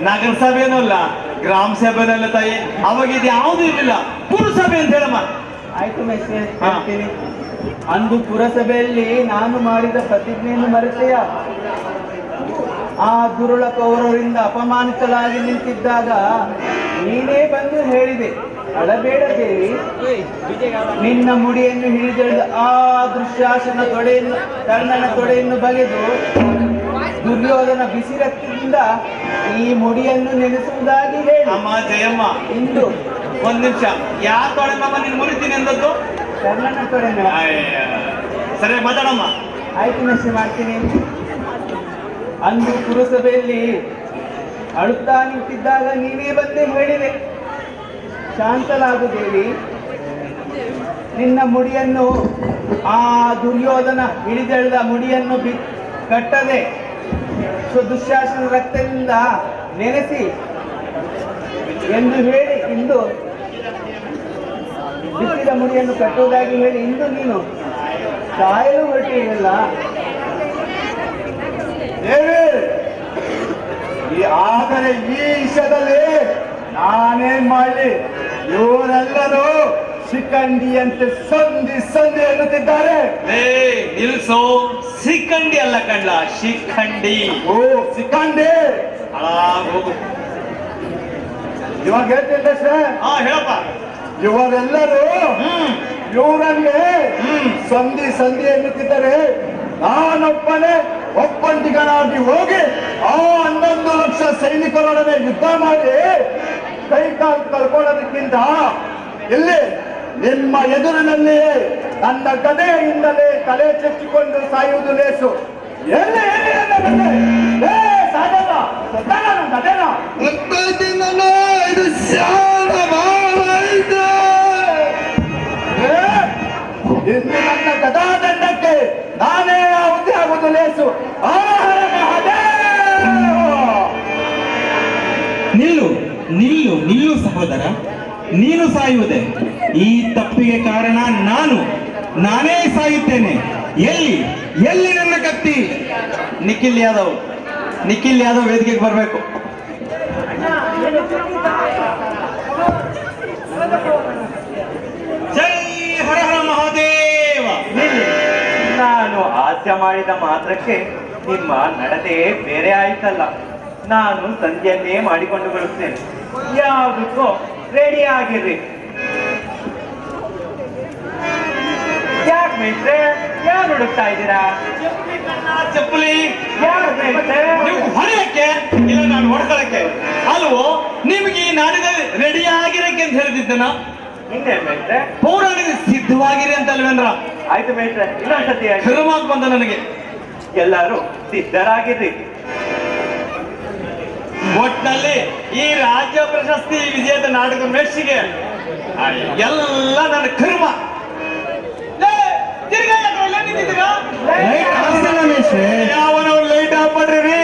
ನಗರ ಸಭೆನೂ ಅಲ್ಲ, ಗ್ರಾಮ ಸಭೆನೂ ಅಲ್ಲ ತಾಯಿ. ಅವಾಗ ಇದು ಯಾವುದು ಇರಲಿಲ್ಲ, ಪುರಸಭೆ ಅಂತ ಹೇಳಮ್ಮ. ಆಯ್ತು ಮೇಸ್ಟ್ರೆ, ಹೇಳ್ತೀನಿ. ಅಂದು ಪುರಸಭೆಯಲ್ಲಿ ನಾನು ಮಾಡಿದ ಪ್ರತಿಜ್ಞೆಯನ್ನು ಮರೆತೆಯ? ಆ ದುರುಳ ಕೌರವರಿಂದ ಅಪಮಾನಿಸಲಾಗಿ ನಿಂತಿದ್ದಾಗ ನೀನೇ ಬಂದು ಹೇಳಿದೆ, ಅಳಬೇಡ ದೇವಿ. ನಿನ್ನ ಮುಡಿಯನ್ನು ಹಿಡಿದೆಳೆದು ಆ ದುಶ್ಯಾಸನ ತೊಡೆಯನ್ನು ಕರ್ಣನ ತೊಡೆಯನ್ನು ಬಗೆದು ದುರ್ಯೋಧನ ಬಿಸಿ ರಕ್ತದಿಂದ ಈ ಮುಡಿಯನ್ನು ನೆನೆಸುವುದಾಗಿ ಹೇಳಿ ಅಮ್ಮ ಜಯಮ್ಮ, ಇಂದು ಒಂದ್ ನಿಮಿಷ. ಯಾವ ತೊಡೆ ಮಾಮ ನೀನ್ ಮುರಿತೀನಿ ಅಂದದ್ದು? ಕರ್ಣನ ತೊಡೆನ ಸರಿ ಮಾತಾಡಮ್ಮ. ಆಯ್ತು ನಶೆ ಮಾಡ್ತೀನಿ. ಅಂದು ಪುರಸಭೆಯಲ್ಲಿ ಅಳುತ್ತಾ ನಿಂತಿದ್ದಾಗ ನೀನೇ ಬಂದೆ ಹೇಳಿದೆ, ಶಾಂತಲಾಗು ದೇವಿ, ನಿನ್ನ ಮುಡಿಯನ್ನು ಆ ದುರ್ಯೋಧನ ಹಿಡಿದೆಳೆದ ಮುಡಿಯನ್ನು ಕಟ್ಟದೆ ದುಶ್ಯಾಸನ ರಕ್ತದಿಂದ ನೆನೆಸಿ ಎಂದು ಹೇಳಿ ಇಂದು ಬಿತ್ತಿದ ಮುಡಿಯನ್ನು ಕಟ್ಟುವುದಾಗಿ ಹೇಳಿ ಇಂದು ನೀನು ಸಾಯಲು ಹೊರಟಿರಲ್ಲ. ಆದರೆ ಈ ವಿಷಯದಲ್ಲಿ ನಾನೇನ್ ಮಾಡಲಿ? ಇವರೆಲ್ಲರೂ ಶಿಖಂಡಿಯಂತೆ ಸಂಧಿ ಸಂಧಿ ಎನ್ನುತ್ತಿದ್ದಾರೆ. ನಿಲ್ಸೋ, ಶಿಖಂಡಿ ಅಲ್ಲ ಕಂಡ, ಶಿಖಂಡಿ. ಓ ಶಿಖಂಡಿ, ಹೋಗು. ಇವಾಗ ಹೇಳ್ತಿದ್ದೆ ಸರ್. ಹಾ ಹೇಳಪ್ಪ. ಇವರೆಲ್ಲರೂ ಇವರಲ್ಲಿ ಸಂಧಿ ಸಂಧಿ ಎನ್ನುತ್ತಿದ್ದಾರೆ. ನಾನೊಬ್ಬನೇ ಒಪ್ಪಂದಿಗನಾಗಿ ಹೋಗಿ ಆ 11 ಲಕ್ಷ ಸೈನಿಕರೊಡನೆ ಯುದ್ಧ ಮಾಡಿ ಕೈ ಕಾಲು ಕಳ್ಕೊಳ್ಳೋದಕ್ಕಿಂತ ಇಲ್ಲಿ ನಿಮ್ಮ ಎದುರಿನಲ್ಲಿಯೇ ನನ್ನ ಗದೆಯಿಂದಲೇ ತಲೆ ಚೆಚ್ಚಿಕೊಂಡು ಸಾಯುವುದು ಲೇಸು. ಎಲ್ಲಿ ಎಲ್ಲಿ ನನ್ನ ಗದೆ? ಸಾಧನ ಸತ್ತಾನ ಗದೆನ ಇನ್ನು ನನ್ನ ಗದಾದಂಡಕ್ಕೆ ನಾನೇ ಆಹುತಿ ಆಗುವುದು ಲೇಸು. ನಿಲ್ಲು ನಿಲ್ಲು ನಿಲ್ಲು ಸಹೋದರ, ನೀನು ಸಾಯುವುದೇ? ಈ ತಪ್ಪಿಗೆ ಕಾರಣ ನಾನೇ ಸಾಯುತ್ತೇನೆ. ಎಲ್ಲಿ ಎಲ್ಲಿ ನನ್ನ ಕತ್ತಿ? ನಿಖಿಲ್ ಯಾದವ್ ವೇದಿಕೆಗೆ ಬರಬೇಕು. ಜೈ ಹರ ಹರ ಮಹಾದೇವ. ನಾನು ಹಾಸ್ಯ ಮಾಡಿದ ಮಾತ್ರಕ್ಕೆ ನಿಮ್ಮ ನಡತೆ ಬೇರೆ ಆಯ್ತಲ್ಲ. ನಾನು ಸಂಜೆಯನ್ನೇ ಮಾಡಿಕೊಂಡು ಬರುತ್ತೇನೆ. ಯಾವುದಕ್ಕೋ ರೆಡಿ ಆಗಿರ್ರಿ. ಯಾಕೆ ಮೇಷ್ಟ್ರೆ, ಯಾರು ಹುಡುಕ್ತಾ ಇದ್ದೀರಾ? ಚಪ್ಪಲಿ ಯಾರು ಮೇಷ್ಟ್ರೆ? ನೀವು ಹೊಡೆಯಕ್ಕೆ ಇಲ್ಲ ನಾನು ಹೊಡ್ಕೊಳಕ್ಕೆ ಅಲ್ವೋ? ನಿಮ್ಗೆ ಈ ನಾಡಿನಲ್ಲಿ ರೆಡಿ ಆಗಿರಕ್ಕೆ ಅಂತ ಹೇಳ್ತಿದ್ದನ. ಹಿಂದೆ ಮೇಷ್ಟ್ರೆ, ಪೌರಾಣಿಕ ಸಿದ್ಧವಾಗಿರಿ ಅಂತ ಅಲ್ವೇನ್ರ? ಆಯ್ತು ಮೇಷ್ಟ್ರೆ, ಇನ್ನೊಂದ್ಸತಿ ಆಯ್ತು. ಶುರುಮಾಗ್ ಬಂದ ನನಗೆ. ಎಲ್ಲರೂ ಸಿದ್ಧರಾಗಿರ್ರಿ. ಒಟ್ಟಿನಲ್ಲಿ ಈ ರಾಜ್ಯ ಪ್ರಶಸ್ತಿ ವಿಜೇತ ನಾಟಕ ಮೆಚ್ಚಿಗೆ ಎಲ್ಲ ನನ್ನ ಕರ್ಮ. ಯಾವನವ್ರು ಲೈಟ್ ಆಫ್ ಮಾಡ್ರಿ.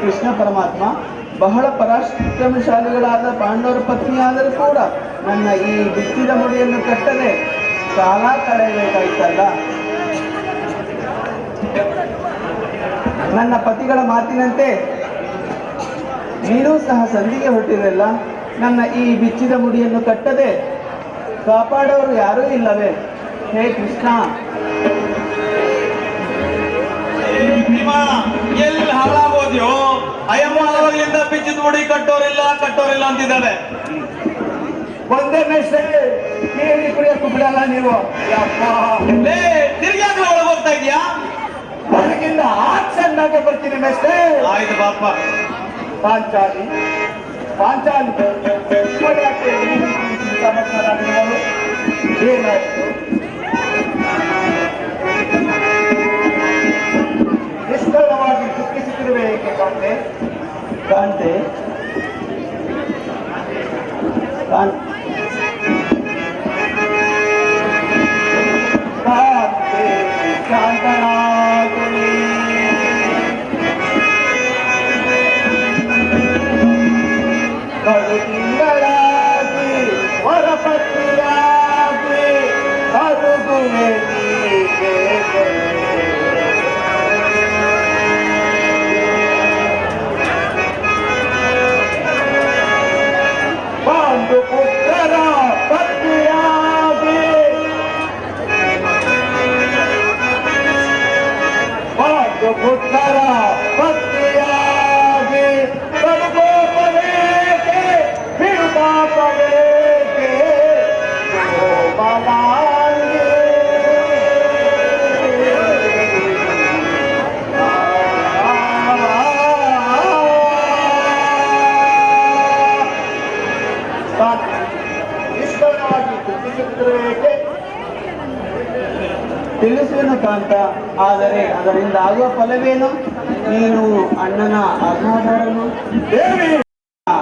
ಕೃಷ್ಣ ಪರಮಾತ್ಮ ಬಹಳ ಪರಾಕ್ರಮಶಾಲಿಗಳಾದ ಪಾಂಡವರ ಪತ್ನಿಯಾದರೂ ಕೂಡ ನನ್ನ ಈ ಬಿಚ್ಚಿದ ಮುಡಿಯನ್ನು ಕಟ್ಟದೆ ಕಾಲ ಕಳೆಯಬೇಕಾಯ್ತಲ್ಲ. ನನ್ನ ಪತಿಗಳ ಮಾತಿನಂತೆ ನೀನೂ ಸಹ ಸಂಧಿಗೆ ಹೊರಟಿರಲ್ಲ. ನನ್ನ ಈ ಬಿಚ್ಚಿದ ಮುಡಿಯನ್ನು ಕಟ್ಟದೆ ಕಾಪಾಡೋರು ಯಾರೂ ಇಲ್ಲವೇ? ಹೇ ಕೃಷ್ಣ, ಎಲ್ಲಿ ಹಾಳಾಗೋದ್ಯೋ? ಅಯ್ಯಮ್ಮ ಆವಾಗಲಿಂದ ಬಿಚ್ಚಿದ ಮುಡಿ ಕಟ್ಟೋರಿಲ್ಲ ಅಂತಿದ್ದಾಳೆ. ಒಂದೇ ಮೆಸೇಜ್ ಕೇಳಿ ಕುಡಿಯಕ್ಕೂ ಬಿಡಲ್ಲ ನೀವು. ತಿರ್ಗಿ ಒಳಗೆ ಹೋಗ್ತಾ ಇದೀಯಾ? ಹೊರಗಿಂದ ಆಕ್ಷನ್ನಾಗೆ ಬರ್ತೀನಿ ಮೆಸೇಜ್. ಆಯ್ತು ಬಾಪ. ಪಾಂಚಾಲಿ ಯಾಕೆ ಈ ರೀತಿ ಸಮಾಚಾರಗಳು? ಏನಾಯ್ತು? ನಿಷ್ಕಳವಾಗಿ ದುಃಖಿಸುತ್ತಿರುವೆ ಏಕೆ ಕಾಂತೆ? ಕಾಂತೆ ಶಾಂತನಾಗುನಿ. ಕಡು ತಿಂಗಳಾಗಿ ಹೊರಪಟ್ಟಿಯಾಗಿ ಕರುಗುವೆ ನೀಗೆ. ಪಾಂಡು ಪುತ್ರರ ಪತ್ನಿಯಾಗಿ ಪುತ್ರರ ಪತ್ನಿಯಾಗಿ ಕಡುಗೋಪವೇಕೆ ಬಿಡುಪಾಪವೇಕೆ ಗೋಪಾಲಾಂಗಿ. ನಿಷ್ಕರಣವಾಗಿ ದುಃಖಿಸುತ್ತಿರುವೇಕೆ? ತಿಳಿಸುವೆನು ಕಾಂತ, ಆದರೆ ಅದರಿಂದ ಆಗುವ ಫಲವೇನು? ನೀನು ಅಣ್ಣನ ಆಜ್ಞಾಧಾರನು. ದೇವಿ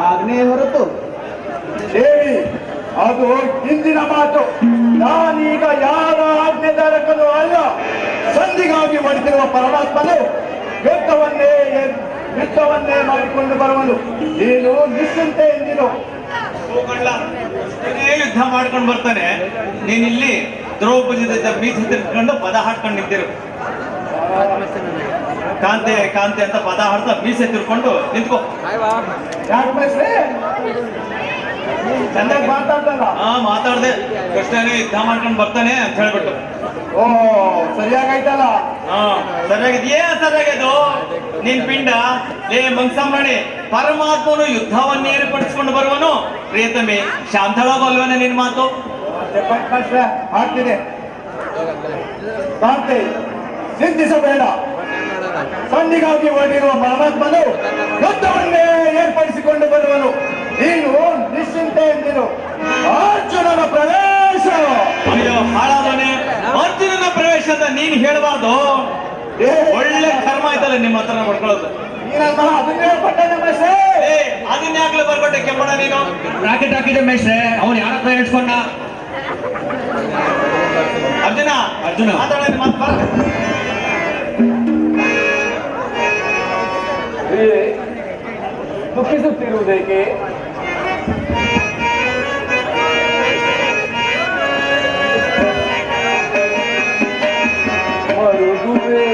ಆಜ್ಞೆ ಹೊರತು ದೇವಿ, ಅದು ಹಿಂದಿನ ಮಾತು. ನಾನೀಗ ಯಾರ ಆಜ್ಞೆಧಾರಕನು ಅಲ್ಲ. ಸಂಧಿಗಾಗಿ ಮಾಡಿಸಿರುವ ಪರಮಾತ್ಮನು ಯುದ್ಧವನ್ನೇ ಮಾಡಿಕೊಂಡು ಬರುವನು. ನೀನು ನಿಶ್ಚಿಂತೆ ಎಂದಿರು. ಯುದ್ಧ ಮಾಡ್ಕೊಂಡು ಬರ್ತಾನೆ. ನೀನಿಲ್ಲಿ ದ್ರೌಪದಿ ಮೀಸಿ ತಿರ್ಕೊಂಡು ಪದ ಹಾಡ್ಕೊಂಡು ನಿಂತಿರು. ಕಾಂತೆ ಕಾಂತೆ ಅಂತ ಪದ ಹಾಡ್ತಾ ಮೀಸೆ ತಿರ್ಕೊಂಡು ನಿಂತ್ಕೋ. ಚೆನ್ನಾಗಿ ಮಾತಾಡ್ತಲ್ಲ. ಮಾತಾಡ್ದೆ. ಕೃಷ್ಣನೇ ಯುದ್ಧ ಮಾಡ್ಕೊಂಡು ಬರ್ತಾನೆ ಅಂತ ಹೇಳ್ಬಿಟ್ಟು. ಓ, ಸರಿಯಾಗೈತಲ್ಲ. ಸರಿಯಾಗಿದ್ಯೇ? ಸರಿಯಾಗಿದ್ದು ನಿನ್ ಪಿಂಡ ಲೇ ಮಂಗಸಂಬಣಿ. ಪರಮಾತ್ಮನು ಯುದ್ಧವನ್ನೇ ಏರ್ಪಡಿಸ್ಕೊಂಡು ಬರುವನು. ಪ್ರಿಯತಮೆ ಶಾಂತಳಾಗಲ್ವನ ನಿನ್ ಮಾತು? ಆಗ್ತಿದೆ ಕಾಂತೆ, ಚಿಂತಿಸಬೇಡ. ಸಂಧಿಗಾಗಿ ಹೊರಟಿರುವ ಪರಮಾತ್ಮನು ಯುದ್ಧವನ್ನೇ ಏರ್ಪಡಿಸಿಕೊಂಡು ಬರುವನು. ನೀನು ನಿಶ್ಚಿಂತೆ ಎಂದಿರು. ಅರ್ಜುನನ ಪ್ರವೇಶ. ಅಯ್ಯೋ ಹಾಳಾದವನೇ, ಅರ್ಜುನನ ಪ್ರವೇಶ ಅಂತ ನೀನ್ ಹೇಳ್ಬಾರ್ದು. ಒಳ್ಳೆ ಕರ್ಮ ಆಯ್ತಲ್ಲ ನಿಮ್ಮ ಹತ್ರ ಮಾಡ್ಕೊಳ್ಳೋದು. ಅದನ್ನೇ ಪಟ್ಟಣ ಮೇಷ್ಟ್ರೆ. ಅದನ್ಯಾಗ್ಲೇ ಬರ್ಕೊಟ್ಟೆ ಕೆಂಬಣ ನೀನು. ರಾಕೆಟ್ ಹಾಕಿದೆ ಮೇಷ್ಟ್ರೆ, ಅವನು ಯಾರ ಹತ್ರ ಹೇಳ್ಸ್ಕೊಂಡ? ಅರ್ಜುನ ಮಾತಾಡೋದು ಮಾತು ಬರ. ದುಃಖಿಸುತ್ತಿರುವುದೇಕೆ? ಮರುಗುವೆ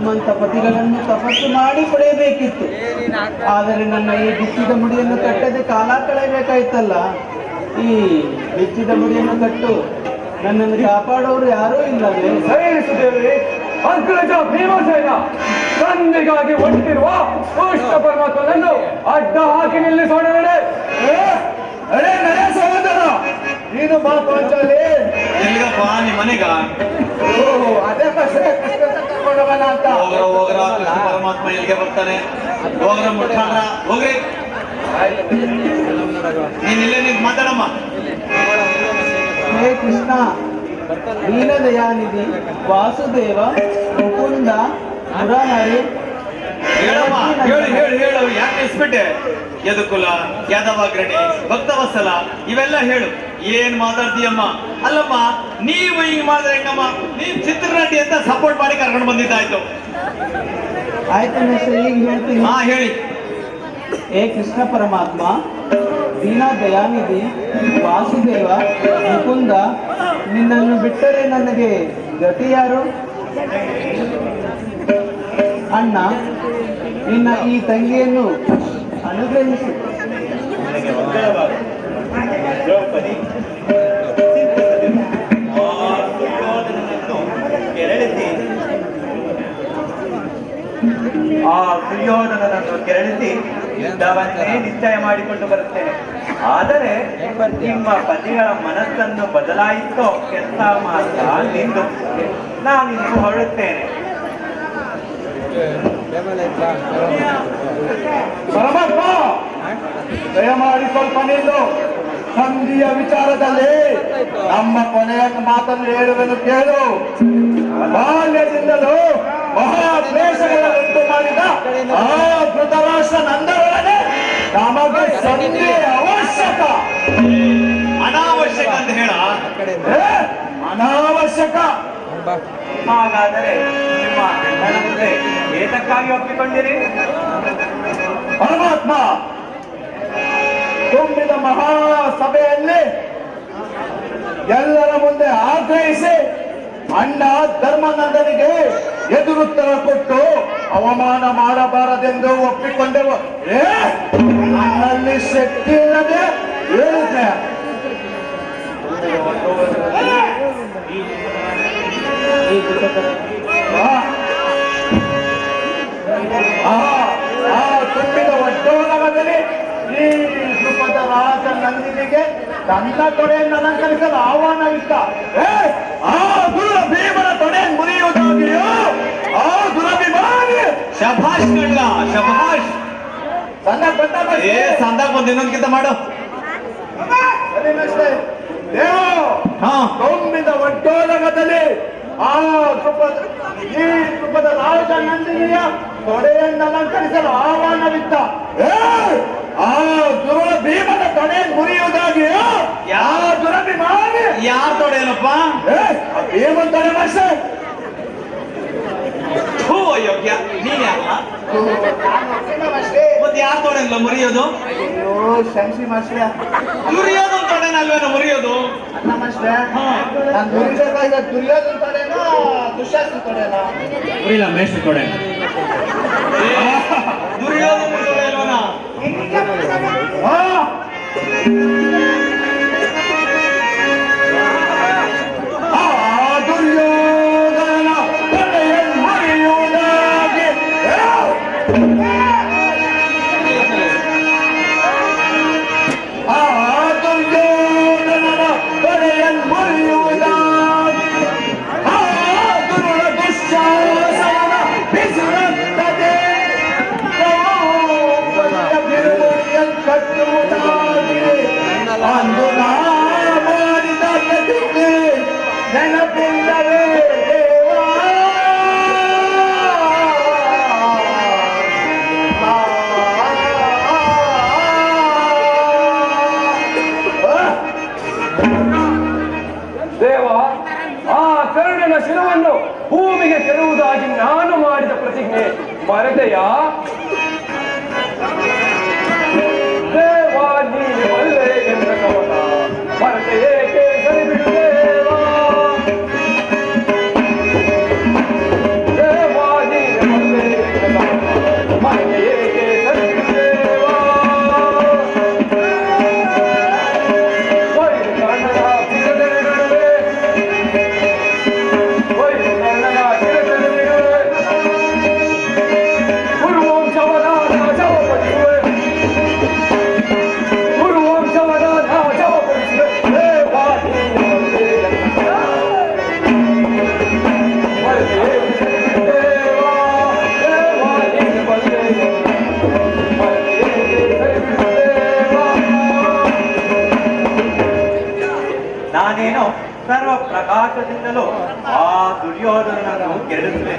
ನಿಮ್ಮಂತ ಪತಿಗಳನ್ನು ತಪಸ್ಸು ಮಾಡಿ ಪಡೆಯಬೇಕಿತ್ತು. ಆದರೆ ನನ್ನ ಈ ಬಿಚ್ಚಿದ ಮುಡಿಯನ್ನು ಕಟ್ಟದೆ ಕಾಲ ಕಳೆಯಬೇಕಾಯ್ತಲ್ಲ. ಈ ಬಿಚ್ಚಿದ ಮುಡಿಯನ್ನು ಕಟ್ಟು ನನ್ನನ್ನು ಕಾಪಾಡೋರು ಯಾರೂ ಇಲ್ಲವೇ? ಸಹಿಸುತ್ತೇವೆ. ಅಗ್ರಜ ಭೀಮಸೇನ ತಂದೆಗಾಗಿ ಹೊಂಟಿರುವ ಕೃಷ್ಣ ಪರಮಾತ್ಮನನ್ನು ಅಡ್ಡ ಹಾಕಿ ನಿಲ್ಲಿಸೋಣ. ಅರೆ ನಡೆ ಸಹೋದರ, ನೀನು ಬಾ ಪಾಂಚಾಲಿ. ಎಲ್ಲಿಗಪ್ಪ ನಿಮ್ಮ ಮನೆಗ? ಅದೇ ಬಸ್ಸೇ ಕರ್ಕೊಂಡೋಗೋಣ ಅಂತ. ಹೋಗ್ರ ಕೃಷ್ಣ ಪರಮಾತ್ಮ ಎಲ್ಲಿಗೆ ಬರ್ತಾನೆ? ಹೋಗ್ರ ಮುಟ್ಟಾಡ್ರ ಹೋಗ್ರಿ. ನೀನ್ ಇಲ್ಲೇ ನಿಂತು ಮಾತಾಡಮ್ಮ. ಹೇ ಕೃಷ್ಣ, ದೀನ ದಯಾನಿಧಿ, ವಾಸುದೇವ, ಮುಕುಂದ, ಮುರಾರಿ. ಹೇಳಮ್ಮ, ಹೇಳು ಯಾಕೆ ನಿಲ್ಸ್ಬಿಟ್ಟೆ? ಯದುಕುಲ, ಯಾದವಾಗ್ರಣಿ, ಭಕ್ತವತ್ಸಲ ಇವೆಲ್ಲ ಹೇಳು. ಏನ್ ಮಾತಾಡ್ತೀಯಮ್ಮ? ಅಲ್ಲಮ್ಮ, ನೀವು ಹಿಂಗ್ ಮಾಡಿದ್ರೆ ಹೆಂಗಮ್ಮ? ನೀವ್ ಚಿತ್ರನಟಿ ಅಂತ ಸಪೋರ್ಟ್ ಮಾಡಿ ಕರ್ಕೊಂಡು ಬಂದಿದ್ದಾಯ್ತು. ಆಯ್ತು ಮಿಸ್ಟರ್, ಈಗ ಹೇಳ್ತೀನಿ. ಹಾ ಹೇಳಿ. ಹೇ ಕೃಷ್ಣ ಪರಮಾತ್ಮ, ದೀನ ದಯಾನಿಧಿ, ವಾಸುದೇವ, ಮುಕುಂದ, ನಿನ್ನನ್ನು ಬಿಟ್ಟರೆ ನನಗೆ ಗತಿ ಯಾರು? ಅಣ್ಣ, ನಿನ್ನ ಈ ತಂಗಿಯನ್ನು ಅನುಗ್ರಹಿಸು. ದ್ರೌಪದಿ ಆ ಸುಯೋಧನನನ್ನು ಕೆರಳಿಸಿ ಯುದ್ಧವನ್ನೇ ನಿಶ್ಚಯ ಮಾಡಿಕೊಂಡು ಬರುತ್ತೇನೆ. ಆದರೆ ನಿಮ್ಮ ಪತಿಗಳ ಮನಸ್ಸನ್ನು ಬದಲಾಯಿಸೋ ಕೆಲಸ ಮಾತ್ರ ನಿಂದು. ನಾನಿನ್ನು ಹೊರಡುತ್ತೇನೆ. ಪರಮಾತ್ಮ, ದಯಮಾಡಿ ಸ್ವಲ್ಪ ನಿಲ್ಲು. ಸಂಧಿಯ ವಿಚಾರದಲ್ಲಿ ನಮ್ಮ ಕೊನೆಯ ಮಾತನ್ನು ಹೇಳುವೆನು ಕೇಳು. ಬಾಲ್ಯದಿಂದಲೂ ಮಹಾದ್ವೇಷಗಳನ್ನುಂಟು ಮಾಡಿದ ಆ ಧೃತರಾಷ್ಟ್ರ ನಂದರೊಡನೆ ನಮಗೆ ಸಂಧಿ ಅವಶ್ಯಕ. ಅನಾವಶ್ಯಕ ಅಂತ ಹೇಳ? ಅನಾವಶ್ಯಕ. ಹಾಗಾದರೆ ನಿಮ್ಮ ಅಣ್ಣನ ಮುಂದೆ ಏತಕ್ಕಾಗಿ ಒಪ್ಪಿಕೊಂಡಿರಿ? ಪರಮಾತ್ಮ, ತುಂಬಿದ ಮಹಾಸಭೆಯಲ್ಲಿ ಎಲ್ಲರ ಮುಂದೆ ಆಗ್ರಹಿಸಿ ಅಣ್ಣ ಧರ್ಮನಂದನಿಗೆ ಎದುರುತ್ತರ ಕೊಟ್ಟು ಅವಮಾನ ಮಾಡಬಾರದೆಂದು ಒಪ್ಪಿಕೊಂಡೆವು. ನನ್ನಲ್ಲಿ ಶಕ್ತಿ ಇಲ್ಲದೆ ಹೇಳಿದ್ದೆ. ತುಂಬಿದ ಒಡ್ಡೋಲಗದಲ್ಲಿ ಈ ಧ್ರುಪದ ರಾಜ ನಂದಿನಿಗೆ ತನ್ನ ತೊಡೆಯನ್ನು ಅಲಂಕರಿಸಲು ಆಹ್ವಾನವಿತ್ತ. ಆ ದುರ ಭೀಮನ ತೊಡೆ ಮುರಿಯುವುದಾಗಿಯೋ ಆ ದುರಭಿಮಾನಿ. ಶಭಾಷ್ ಕಣ್ಣ, ಶಭಾಷ್. ಸಂದರ್ಭ ಬಂದು ಇನ್ನೊಂದಕ್ಕಿಂತ ಮಾಡು. ದೇವ ತುಂಬಿದ ಒಡ್ಡೋಲಗದಲ್ಲಿ ಆ ಈ ಧ್ರುಪದ ರಾಜ ನಂದಿನಿಯ ತೊಡೆಯನ್ನು ಅಲಂಕರಿಸಲು ಆಹ್ವಾನವಿತ್ತ. ಆ ದುರ ಭೀಮನ ತೊಡೆ ಮುರಿಯುವುದಾಗಿಯೋ ಯಾವ ದುರಭಿಮಾನಿ. ಯಾರ ತೊಡೆನಪ್ಪ? ಭೀಮನ್ ತೊಡೆ ಮಾಸ್ಟೆ. ಹೂ ಅಯೋಗ್ಯ, ನೀನ್ ಯಾರ? ಮತ್ತೆ ಯಾರ ತೊಡೆನಲ್ಲ ಮುರಿಯೋದು? ಅಯ್ಯೋ ಶಂಶಿ ಮಾಸ್ಟೆ, ದುರ್ಯೋಧನ ತೊಡೆನಲ್ವೇನೋ ಮುರಿಯೋದು? ಅನ್ನ ಮಾಸ್ಟೆ, ನಾನು ದುರ್ಯೋಧನ ದುರ್ಯೋಧನ ತೊಡೆನೋ ದುಶ್ಯಾಸನ ತೊಡೆನೋ? ಇಲ್ಲ ಮೇಷ್ಟ್ರ ತೊಡೆ. ದುರ್ಯೋಧನ ತೊಡೆ ಅಲ್ವನಾ? ದುರ್ಯೋಧನ ತೊಡೆಯನ್ನು ಮುರಿಯುವುದಾಗಿ ದುರ್ಯೋಧನನ ತೊಡೆಯನ್ನು ಮುರಿಯುವುದಾಗಿ ದುರುಳ ದುಶ್ಯಾಸನ ಬಿಸಿರುತ್ತದೆ. ಕಟ್ಟುವುದಾಗಿ ಅಂದು ನಾ ಮಾಡಿದ ಪ್ರತಿಜ್ಞೆ ನೆನಪಿಲ್ಲವೇ ದೇವಾ? ದೇವ, ಆ ಕರ್ಣನ ಶಿರವನ್ನು ಭೂಮಿಗೆ ಕೆಡುವುದಾಗಿ ನಾನು ಮಾಡಿದ ಪ್ರತಿಜ್ಞೆ ಮರೆತೆಯಾ? ದೇವ, ನೀನು ಒಳ್ಳೆ ಎಂದ ಕವನ ಮರೆತೆ ಏಕೆ ಸರಿ ಬಿಡು ದೇವ. ದೇವ, ನೀನು ಸರ್ವ ಪ್ರಕಾಶದಿಂದಲೂ ಆ ದುರ್ಯೋಧನನನ್ನು ಕೆರಳಿಸುವೆ.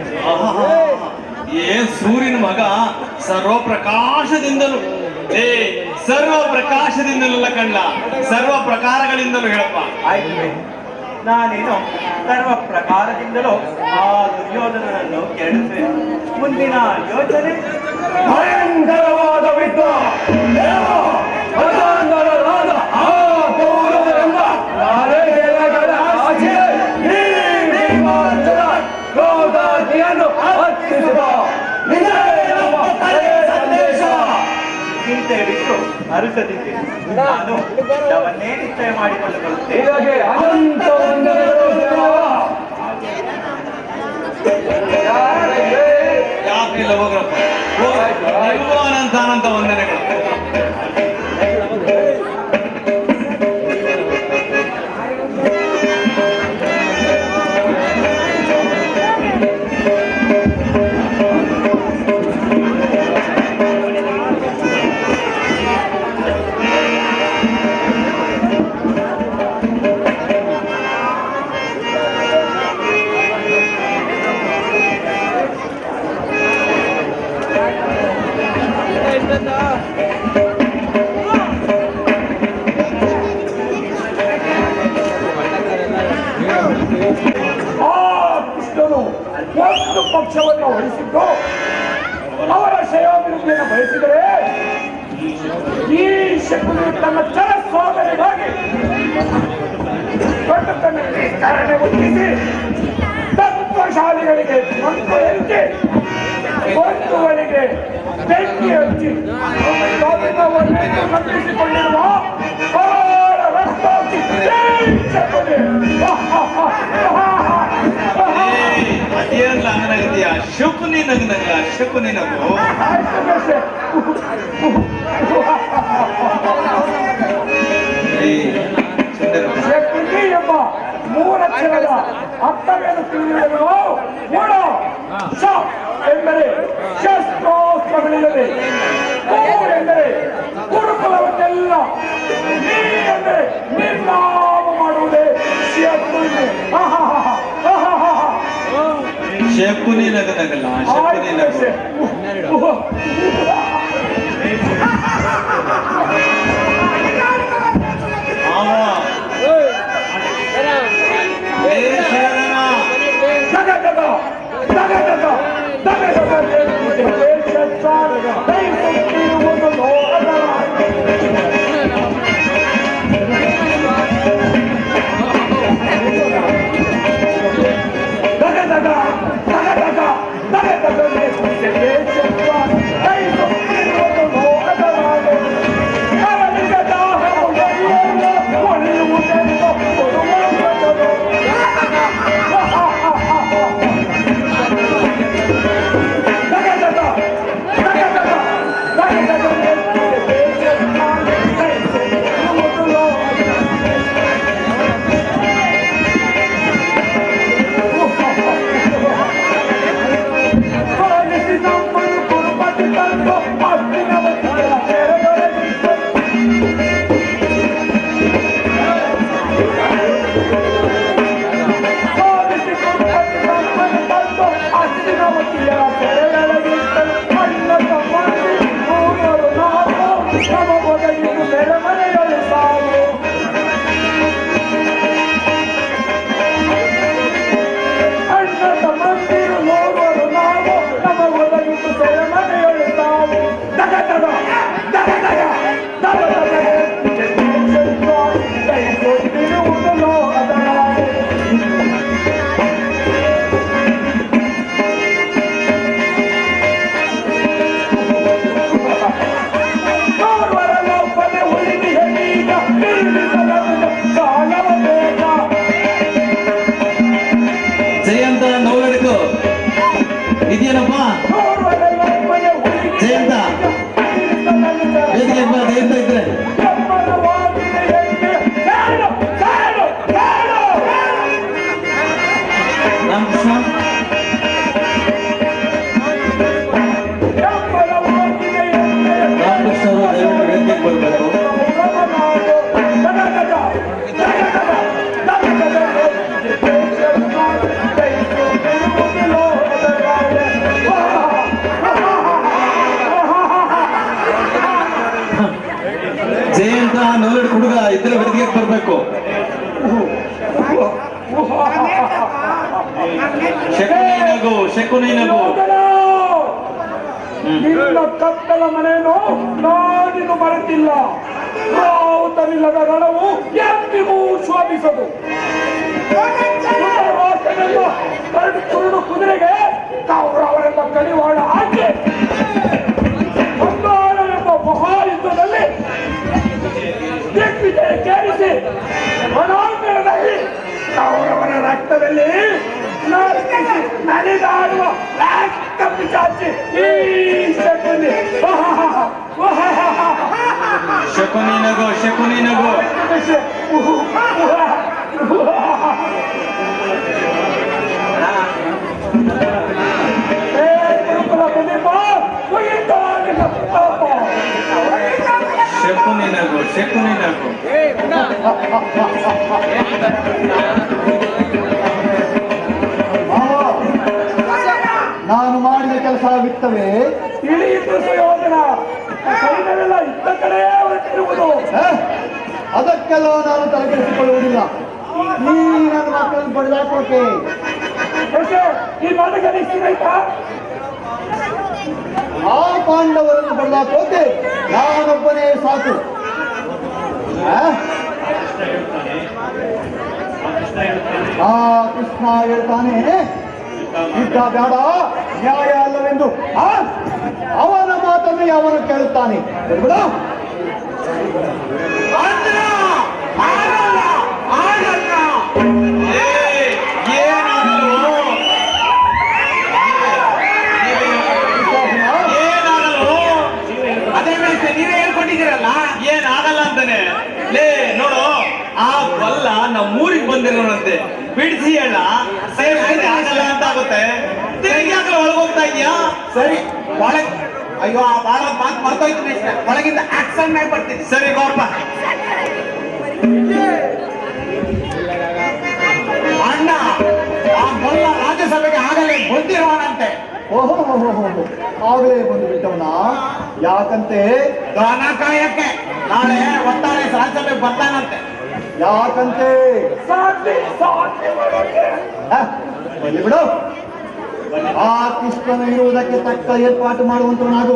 ಏನ್ ಸೂರ್ಯನ ಮಗ ಸರ್ವ ಪ್ರಕಾಶದಿಂದಲೂ ಸರ್ವ ಪ್ರಕಾಶದಿಂದಲಲ್ಲ ಕಣ್ಣ, ಸರ್ವ ಪ್ರಕಾರಗಳಿಂದಲೂ ಹೇಳಪ್ಪ. ಆಯ್ತು, ನಾನೇನು ಸರ್ವ ಪ್ರಕಾರದಿಂದಲೂ ಆ ದುರ್ಯೋಧನನನ್ನು ಕೆರಳಿಸುವೆ. ಮುಂದಿನ ಯೋಚನೆ ಭಯಂಕರವಾದ ವಿದ್ವ ಪ್ರಧಾನರಾದ ಆ ಕೌರವರೆಂಬ ನಾರೆಗಳ ಆಚೆ ಈ ಭೀಮಾರ್ಜುನ ಗೋದಾದಿಯನ್ನು ಹತ್ತಿಸುವ ಇದೇ ನಮ್ಮ ಕಡೆಯ ಸಂದೇಶ. ಚಿಂತೆ ಬಿಟ್ಟು ಅರಸದಿದ್ದೆ ನಾನು ಅವನ್ನೇ ನಿಶ್ಚಯ ಮಾಡಿಕೊಂಡು ಬರುತ್ತೇನೆ. ಹೀಗಾಗಿ ಅನಂತ ವಂದನೆಗಳು ದೇವ. ಯಾಕಿಲ್ಲ ಹೋಗ್ರಪ್ಪ, ನಿಮಗೂ ಅನಂತ ಅನಂತ ವಂದನೆಗಳು. ಆ ಕೃಷ್ಣನು ಒಂದು ಪಕ್ಷವನ್ನು ವಹಿಸಿದ್ದು ಅವರ ಶ್ರೇಯೋಭಿವೃದ್ಧಿಯನ್ನು ಬಯಸಿದರೆ ಈ ಶಕುನಿ ತನ್ನ ಚರ ಸೋದರಿಗಾಗಿ ದೊಡ್ಡ ತನ್ನ ವಿಸ್ತರಣೆ ಒತ್ತಿಸಿ ತತ್ವಶಾಲಿಗಳಿಗೆ ಮಂಕು ಎತ್ತಿ ಬಂಧುಗಳಿಗೆ ಬೆಂಕಿ ಹಚ್ಚಿ ನಂಬಿಸಿಕೊಂಡಿರುವ ಅವರ ರಕ್ತಾಕ್ಷಿ ಶಕುನಿ. ಅದೇನಲ್ಲ ಅಂಗನಾಗಿದೆಯ ಶಕುನಿ ನಗನಲ್ಲ, ಶಕುನಿ ನಗು. ಶಕುನಿ ಎಂಬ ಮೂರಕ್ಷರದ ಅರ್ಥವೇನು ತಿಳಿದಿರುವೋ ಮೂಡ ಶ ಎಂದರೆ ಶಸ್ತ್ರಾಸ್ತ್ರಗಳಿಲ್ಲದೆ, ಕೂ ಎಂದರೆ ಕುರುಕುಲವನ್ನೆಲ್ಲ, ನೀ ಎಂದರೆ ನಿರ್ನಾಮ ಮಾಡುವುದೇ ಶಕುನಿ. ಶಕುನಿ ನಗನಗಲ್ಲ, ಶಕುನಿ ನಗು. This is not ಇದ್ರ ವೇದಿಕೆಗೆ ಬರ್ಬೇಕು. ಶಕುನಿ ನಗು. ನಿನ್ನ ಕತ್ತಲ ಮನೆಯನ್ನು ನಾನಿನ್ನು ಮರೆತಿಲ್ಲ. ರಾವುತರಿಲ್ಲದ ರಣವು ಎಂದಿಗೂ ಶೋಭಿಸದು. ಕುರುಡು ಕುದುರೆಗೆ ಕೌರವರೆಂಬ ಕಡಿವಾಳ ಹಾಕಿ ಬಂಗಾರವೆಂಬ ಮಹಾಯುದ್ಧದಲ್ಲಿ ದಿಗ್ವಿಜಯ ಕೇಳಿಸಿ ರಣಾಂಗಣದಲ್ಲಿ ಕೌರವರ ರಕ್ತದಲ್ಲಿ ನಲಿದಾಡುವ ರಕ್ತ ಪಿಶಾಚಿ ಈ ಶಕುನಿ. ಶಕುನಿ ನಗು. ಶಕುನಿ ನಗು. ಶಕುನಿ ನಗು. ಶಕುನಿ ನಗು. ನಾನು ಮಾಡಿದ ಕೆಲಸ ಆಗುತ್ತವೆ. ತಿಳಿಯಿತು ಸುಯೋಧನ. ಸೈನ್ಯವೆಲ್ಲ ಇದ್ದ ಕಡೆ ಹೊರಟಿರುವುದು. ಅದಕ್ಕೆಲ್ಲ ನಾನು ತಲೆಕೆಡಿಸಿಕೊಳ್ಳುವುದಿಲ್ಲ. ಈ ನನ್ನ ಮಕ್ಕಳನ್ನು ಬಡಿದಾಕೋಕೆ ಈ ಮಾತುಗೆ ನಿಶ್ಚಿತ. ಆ ಪಾಂಡವರನ್ನು ಬಡಿದಾಕೋಕೆ ನಾನೊಬ್ಬನೇ ಸಾಕು. ಆ ಕೃಷ್ಣ ಹೇಳ್ತಾನೆ ಯುದ್ಧ ಬೇಡ, ನ್ಯಾಯ ಅಲ್ಲವೆಂದು. ಅವನ ಮಾತನ್ನು ಯಾವನು ಕೇಳುತ್ತಾನೆ? ಬಿಡು. ಅದೇ ನೀವೇ ಹೇಳ್ಕೊಟ್ಟಿದ್ದೀರಲ್ಲ, ಏನಾಗಲ್ಲ ಅಂತಾನೆ. ಲೇ ನೋಡು, ಆ ಬಲ್ಲ ನಮ್ಮೂರಿಗೆ ಬಂದಿರೋನಂತೆ. ಬಿಡಿಸಿ ಹೇಳ, ಆಗಲ್ಲ ಅಂತ ಆಗುತ್ತೆ. ತಿರುಗಿ ಆಗಲ್ಲ ಒಳಗೋಗ್ತಾ ಇದೆಯಾ? ಸರಿ ಒಳಗೆ. ಅಯ್ಯೋ ಆ ಬಾಳ ಮಾತು ಮರ್ತೋಯ್ತು. ಒಳಗಿಂದ ಆಕ್ಷನ್ ಮಾಡಿ ಬರ್ತೀನಿ. ಸರಿ ಬಾರಪ್ಪ. ಅಣ್ಣ ಆ ಮೊಲ್ಲ ರಾಜ್ಯಸಭೆಗೆ ಆಗಲೇ ಬಂದಿರುವನಂತೆ. ಓಹೋ ಆಗಲೇ ಬಂದು ಬಿಟ್ಟವನ. ಯಾಕಂತೆ? ದಾನ ಕಾಯಕ್ಕೆ ನಾಳೆ ಒಟ್ಟಾರೆ ರಾಜ್ಯಸಭೆಗೆ ಬರ್ತಾನಂತೆ. ಯಾಕಂತೆ? ಬನ್ನಿ ಬಿಡು. ಆ ಕೃಷ್ಣನ ಇರುವುದಕ್ಕೆ ತಕ್ಕ ಏರ್ಪಾಟು ಮಾಡುವಂತವನಾಗು.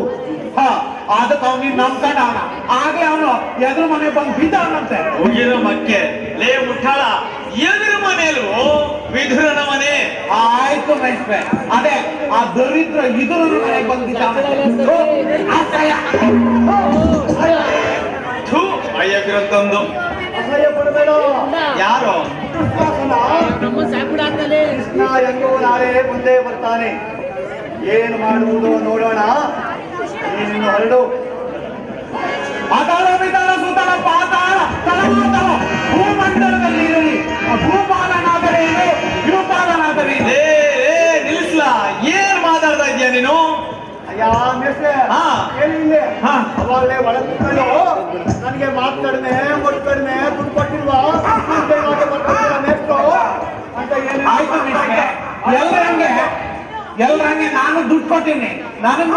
ಅದಕ್ಕೆ ಅವನಿಗೆ ನಂಬ್ಕೊಂಡ ಅವನ. ಆಗ್ಲೇ ಅವನು ಎದುರು ಮನೆ ಬಂದು ಬಿದ್ದವನಂತೆ. ಹೋಗಿರೋ ಮಕ್ಕೆ. ಲೇ ಮುಟ್ಟಾಳ, ಎದುರು ಮನೆಯಲ್ಲೂ ವಿದುರನ ಮನೆ. ಆಯ್ತು ಮೈಸ್ಪೆ. ಅದೇ ಆ ದರಿದ್ರ ಇದುರು ಮನೆಗೆ ಬಂದಿದ್ದ. ಅಯ್ಯಗಿರತ್ತೊಂದು ಅಸಹ್ಯ ಪಡಬೇಡ. ಯಾರು? ಕೃಷ್ಣ ಎಂದೂ ನಾಳೆ ಮುಂದೆ ಬರ್ತಾನೆ. ಏನು ಮಾಡುವುದು ನೋಡೋಣ. ನೀನು ಹೊರಡು. ಪಾತಾಳ ಬಿದ್ದಾಳ ಸುತ್ತಲ ಪಾತಾಳ ತಳಮಾತಾಳ ಭೂಮಂಡಲದಲ್ಲಿ ಇರಲಿ. ಭೂಪಾಲನಾದರೇನು ಭೂಪಾಲನಾದರೇನು? ನಿಲ್ಲಿಸ್ಲಾ? ಏನ್ ಮಾತಾಡ್ತಾ ಇದೀಯ ನೀನು? ಅಯ್ಯ ಮೇಷ್ಟ್ರೆ, ಏನಿಲ್ಲ. ಅವಾಗಲೇ ಒಳಗಿಕೊಂಡು ನನಗೆ ಮಾತು ಕಡಿಮೆ, ಒಟ್ಟು ಕಡಿಮೆ, ದುಡ್ಡು ಕೊಟ್ಟಿಲ್ವಾ ಮೇಷ್ಟ್ರು ಅಂತ ಏನು? ಆಯ್ತು ಮಿಸ್ಟರ್. ಎಲ್ರಂಗೆ ನಾನು ದುಡ್ಡು ಕೊಟ್ಟಿನಿ. ನನಗ್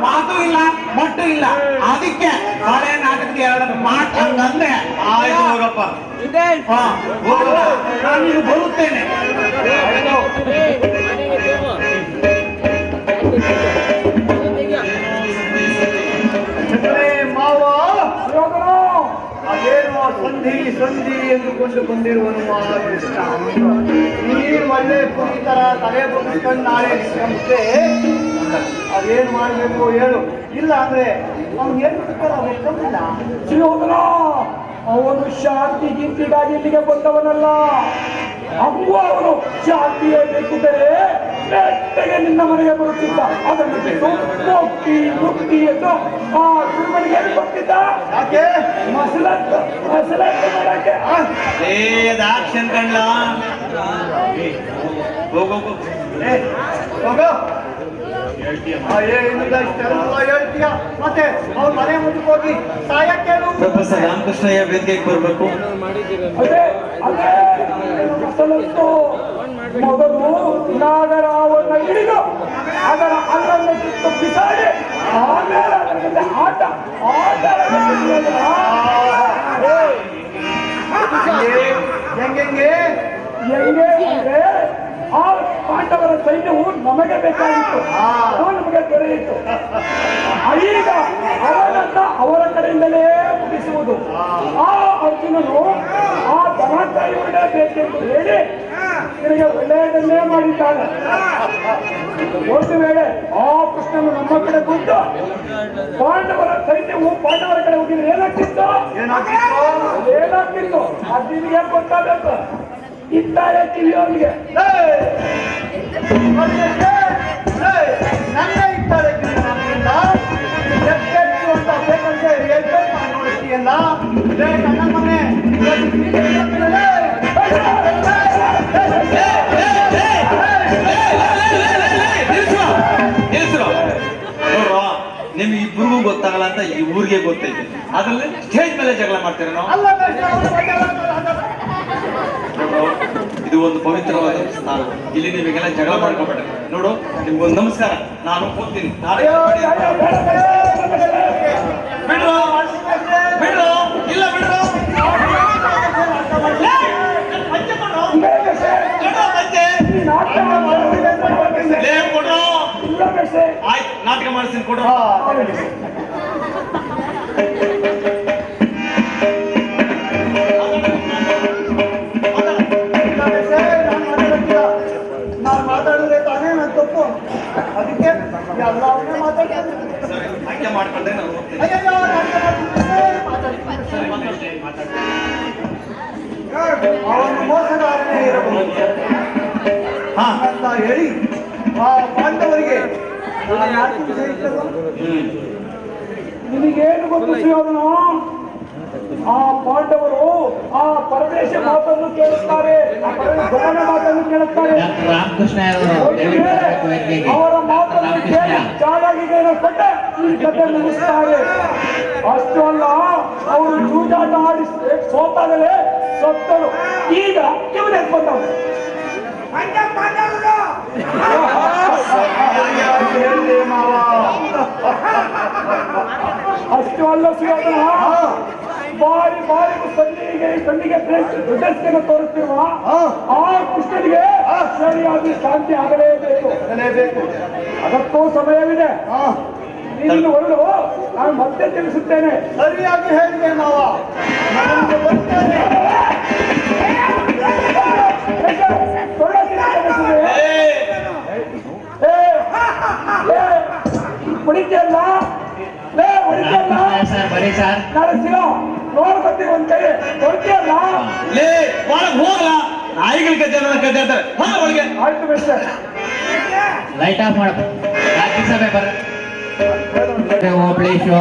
ಮಾತು ಇಲ್ಲ, ಮಟ್ಟು ಇಲ್ಲ. ಅದಕ್ಕೆ ಹಳೆ ನಾಟಕದ ಎರಡು ಮಾತು ಹಂಗಂದ್ರೆ ಆಯ್ತು ಹೋಗಪ್ಪ. ನಾನು ಬರುತ್ತೇನೆ. ಮಾವ ಅದೇನೋ ಸಂಧಿ ಎಂದುಕೊಂಡು ಬಂದಿರುವನು ಆ ಕೃಷ್ಣ. ನೀನು ಒಳ್ಳೆ ಪುರಿ ತರ ತಲೆ ಬಗ್ಗಿಸ್ಕೊಂಡು ನಾಳೆ ನಿಂತ್ಕೊಂಡ್ರೆ ಅದೇನು ಮಾಡಬೇಕು ಹೇಳು. ಇಲ್ಲ ಅಂದ್ರೆ ಅವ್ನು ಏನು ಒಪ್ಕೊಂಡಿಲ್ಲ. ಸುಯೋಧನ ಅವನು ಶಾಂತಿ ಗಿಂತಿಗಾಗಿ ಇಲ್ಲಿಗೆ ಬಂದವನಲ್ಲ. ಅಮ್ಮ ಅವನು ಶಾಂತಿಯೇ ಬೇಕಿದ್ದರೆ ನೆಟ್ಟಗೆ ನಿನ್ನ ಮನೆಗೆ ಬರುತ್ತಿದ್ದ. ಅದನ್ನು ಬಿಟ್ಟು ಮುಕ್ತಿ ಎಂದು ಆ ಗುರುಮನಿಗೆ ಬರ್ತಿದ್ದ. ಯಾಕೆ? ಮಸಲತ್ತು ಮಾಡಕ್ಕೆ. ಆಕ್ಷನ್ ಕಣ್ಲ. ಹೋಗೋ ಹೋಗೋ. ಏನಿಲ್ಲ, ಇಷ್ಟೆಲ್ಲ ಹೇಳ್ತೀಯ. ಮತ್ತೆ ಅವ್ರ ಮನೆ ಮುಂದಕ್ಕೆ ಹೋಗಿ ಸಾಯಕ್ಕೇನು? ಪ್ರೊಫೆಸರ್ ರಾಮಕೃಷ್ಣಯ್ಯ ವೇದಿಕೆಗೆ ಬರ್ಬೇಕು. ಅದೇ ಮಸಲತ್ತು ಮೊದಲು ನಾಗರಾವನ್ನ ಹಿಡಿದು ಅದರ ಅಲ್ಲನ್ನು ಕಿತ್ತು ಬಿಸಾಡಿ ಆಮೇಲೆ ಅದರ ಆಟ ಹೆಂಗೆ ಹೆಂಗೆ ಅಂದ್ರೆ ಆ ಪಾಂಡವರ ಸೈನ್ಯವು ನಮಗೆ ಬೇಕಾಗಿತ್ತು, ಅದು ನಮಗೆ ದೊರೆಯಿತು. ಈಗ ಅವರನ್ನ ಅವರ ಕಡೆಯಿಂದಲೇ ಮುಗಿಸುವುದು. ಆ ಅರ್ಜುನನು ಆ ಧನಾಧ್ಯಾಯವನ್ನೇ ಬೇಕೆಂದು ಹೇಳಿ ನಿನಗೆ ಒಳ್ಳೆಯದನ್ನೇ ಮಾಡಿದ್ದಾನೆ. ಒಂದು ವೇಳೆ ಆ ಕೃಷ್ಣನು ನಮ್ಮ ಕಡೆ ಬಂದು ಪಾಂಡವರ ಸೈನ್ಯವು ಪಾಂಡವರ ಕಡೆ ಹೋಗಿದ್ರೆ ಏನಾಗ್ತಿತ್ತು ಏನಾಗ್ತಿತ್ತು ಅದು ನಿನಗೆ ಗೊತ್ತಾಗಬೇಕು. ಇದ್ದಾರೆ ಕಿವಿಯವರಿಗೆ ನನ್ನ ಇದ್ದಾರೆ ಕಿವಿಯಿಂದ ಎಷ್ಟೆಷ್ಟು ಅಂತ ಬೇಕಂತೆ ಹೇಳ್ಬೇಕು ನೋಡ್ತೀಯಲ್ಲ ನನ್ನ ಮನೆ ನೋಡ್ರ ನಿಮ್ಗೆ ಇಬ್ರಿಗೂ ಗೊತ್ತಾಗಲ್ಲ ಅಂತ ಈ ಊರಿಗೆ ಗೊತ್ತೈತೆ, ಅದ್ರಲ್ಲಿ ಸ್ಟೇಜ್ ಮೇಲೆ ಜಗಳ ಮಾಡ್ತೀರ ನಾವು. ಅಲ್ಲ ಇದು ಒಂದು ಪವಿತ್ರವಾದ ಸ್ಥಾನ, ಇಲ್ಲಿ ನಿಮಗೆಲ್ಲ ಜಗಳ ಮಾಡ್ಕೋಬೇಡ. ನೋಡು ನಿಮ್ಗೊಂದು ನಮಸ್ಕಾರ, ನಾನು ಹೋಗ್ತೀನಿ. ಬಿಡ್ರು ಬಿಡ್ರು ಇಲ್ಲ ಬಿಡ್ರು ಆಯ್ತು, ನಾಟಕ ಮಾಡಿಸ್ತೀನಿ ಕೊಡ್ರು. ನಾನು ಮಾತಾಡಿದ್ರೆ ತಾನೇ ನನ್ನ ತಪ್ಪು, ಅದಕ್ಕೆ ಎಲ್ಲವನ್ನೇ ಮಾತಾಡ್ತಾರೆ. ಹಂಗೆ ಮಾಡ್ಕೊಂಡ್ರೆ ನಾನು ಹೋಗ್ತೀನಿ. ಅವನು ಮೋಸಗಾರನೇ ಇರಬಹುದು ಅಂತ ಹೇಳಿ ಆ ಪಾಂಡವರಿಗೆ ನಿನಗೇನು ಗೊತ್ತು ಸುಯೋಧನ? ಆ ಪಾಂಡವರು ಆ ಪರದೇಶ ಮಾತನ್ನು ಕೇಳುತ್ತಾರೆ, ಆ ಪರದೇಶ ಮಾತನ್ನು ಕೇಳುತ್ತಾರೆ. ರಾಮಕೃಷ್ಣ ಅವರ ಮಾತನ್ನು ಕೇಳಿ ಚಾಲಾಗಿಗೆ ಕೊಟ್ಟೆ ಈ ಕಥೆ ಮುಗಿಸ್ತಾರೆ. ಅಷ್ಟು ಅಲ್ಲ, ಅವರು ಜೂಜಾಟ ಆಡಿ ಸೋತಾಗಲೇ ಸತ್ತರು. ಈಗ ಇವನೇ ಬಂದವರು ಅಷ್ಟು ಅಲ್ಲ ಸುಯೋಧನ, ಬಾರಿ ಬಾರಿ ಕಣ್ಣಿಗೆ ಪ್ರಶಸ್ತಿಯನ್ನು ತೋರಿಸ್ತಿರುವ ಆ ಕೃಷ್ಣನಿಗೆ ಸರಿಯಾಗಿ ಶಾಂತಿ ಆಗಲೇಬೇಕು. ಅದಕ್ಕೂ ಸಮಯವಿದೆ. ನೀನು ಹೊರಡು, ನಾನು ಮತ್ತೆ ತಿಳಿಸುತ್ತೇನೆ. ಸರಿಯಾಗಿ ಹೇಳಿದೆ ಮಾವ, ನಾನು ಬರ್ತೇನೆ. ಹೊಡಿತಿಯಲ್ಲ ಬರೀ ಸರ್ ನೋಡ್ಕೊತೀವಿ ಒಂದ್ ಕೈ ಹೊಡಿತಿಯಲ್ಲ. ಲೇ ಒಳಗೆ ಹೋಗಲ್ಲ, ನಾಯಿಗಳ ಕತೆ ಕತೆ ಅಂತಾರೆ. ಒಳಗೆ ಆಯ್ತು ಮಿಸ್ಟರ್, ಲೈಟ್ ಆಫ್ ಮಾಡ. ರಾಜ್ಯಸಭೆ ಬರ ಓಬಳೇಶು,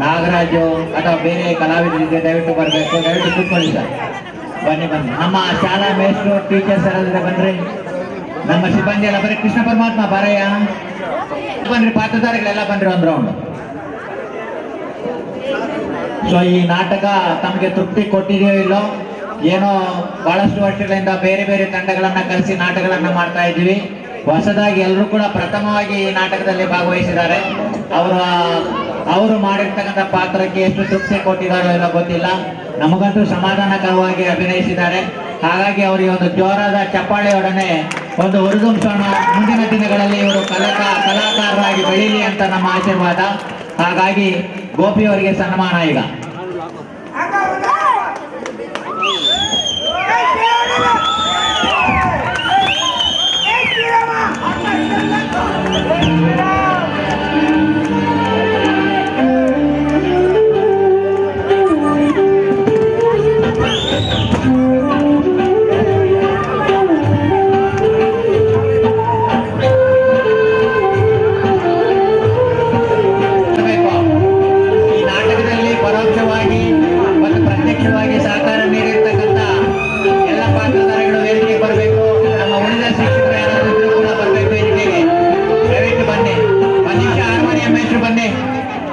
ನಾಗರಾಜು ಅಥವಾ ಬೇರೆ ಕಲಾವಿದರಿಗೆ ದಯವಿಟ್ಟು ಬರಬೇಕು. ದಯವಿಟ್ಟು ಕೂತ್ಕೊಳ್ಳಿ ಸರ್. ಬನ್ನಿ ಬನ್ನಿ. ನಮ್ಮ ಶಾಲಾ ಮೇಷ್ಟ್ರು ಟೀಚರ್ಸ್ ಎಲ್ಲ ಬನ್ರಿ. ನಮ್ಮ ಸಿಬ್ಬಂದಿ ಎಲ್ಲ ಬರೀ. ಕೃಷ್ಣ ಪರಮಾತ್ಮ ಬಾರಯ್ಯ ಬನ್ರಿ. ಪಾತ್ರಧಾರಿಗಳೆಲ್ಲ ಬನ್ರಿ ಒಂದು ರೌಂಡ್. ಸೊ ಈ ನಾಟಕ ತಮಗೆ ತೃಪ್ತಿ ಕೊಟ್ಟಿದೆಯೋ ಇಲ್ಲೋ ಏನೋ, ಬಹಳಷ್ಟು ವರ್ಷಗಳಿಂದ ಬೇರೆ ಬೇರೆ ತಂಡಗಳನ್ನ ಕರೆಸಿ ನಾಟಕಗಳನ್ನ ಮಾಡ್ತಾ ಇದ್ದೀವಿ. ಹೊಸದಾಗಿ ಎಲ್ಲರೂ ಕೂಡ ಪ್ರಥಮವಾಗಿ ಈ ನಾಟಕದಲ್ಲಿ ಭಾಗವಹಿಸಿದ್ದಾರೆ. ಅವರು ಮಾಡಿರ್ತಕ್ಕಂಥ ಪಾತ್ರಕ್ಕೆ ಎಷ್ಟು ತೃಪ್ತಿ ಕೊಟ್ಟಿದ್ದಾರೋ ಏನೋ ಗೊತ್ತಿಲ್ಲ. ನಮಗಂತೂ ಸಮಾಧಾನಕರವಾಗಿ ಅಭಿನಯಿಸಿದ್ದಾರೆ. ಹಾಗಾಗಿ ಅವರಿಗೆ ಒಂದು ಜೋರಾದ ಚಪ್ಪಾಳೆಯೊಡನೆ ಒಂದು ಹುರಿದುಂಬಿಸೋಣ. ಮುಂದಿನ ದಿನಗಳಲ್ಲಿ ಇವರು ಕಲಾಕಾರರಾಗಿ ಬೆಳೀಲಿ ಅಂತ ನಮ್ಮ ಆಶೀರ್ವಾದ. ಹಾಗಾಗಿ ಗೋಪಿ ಅವರಿಗೆ ಸನ್ಮಾನ ಈಗ.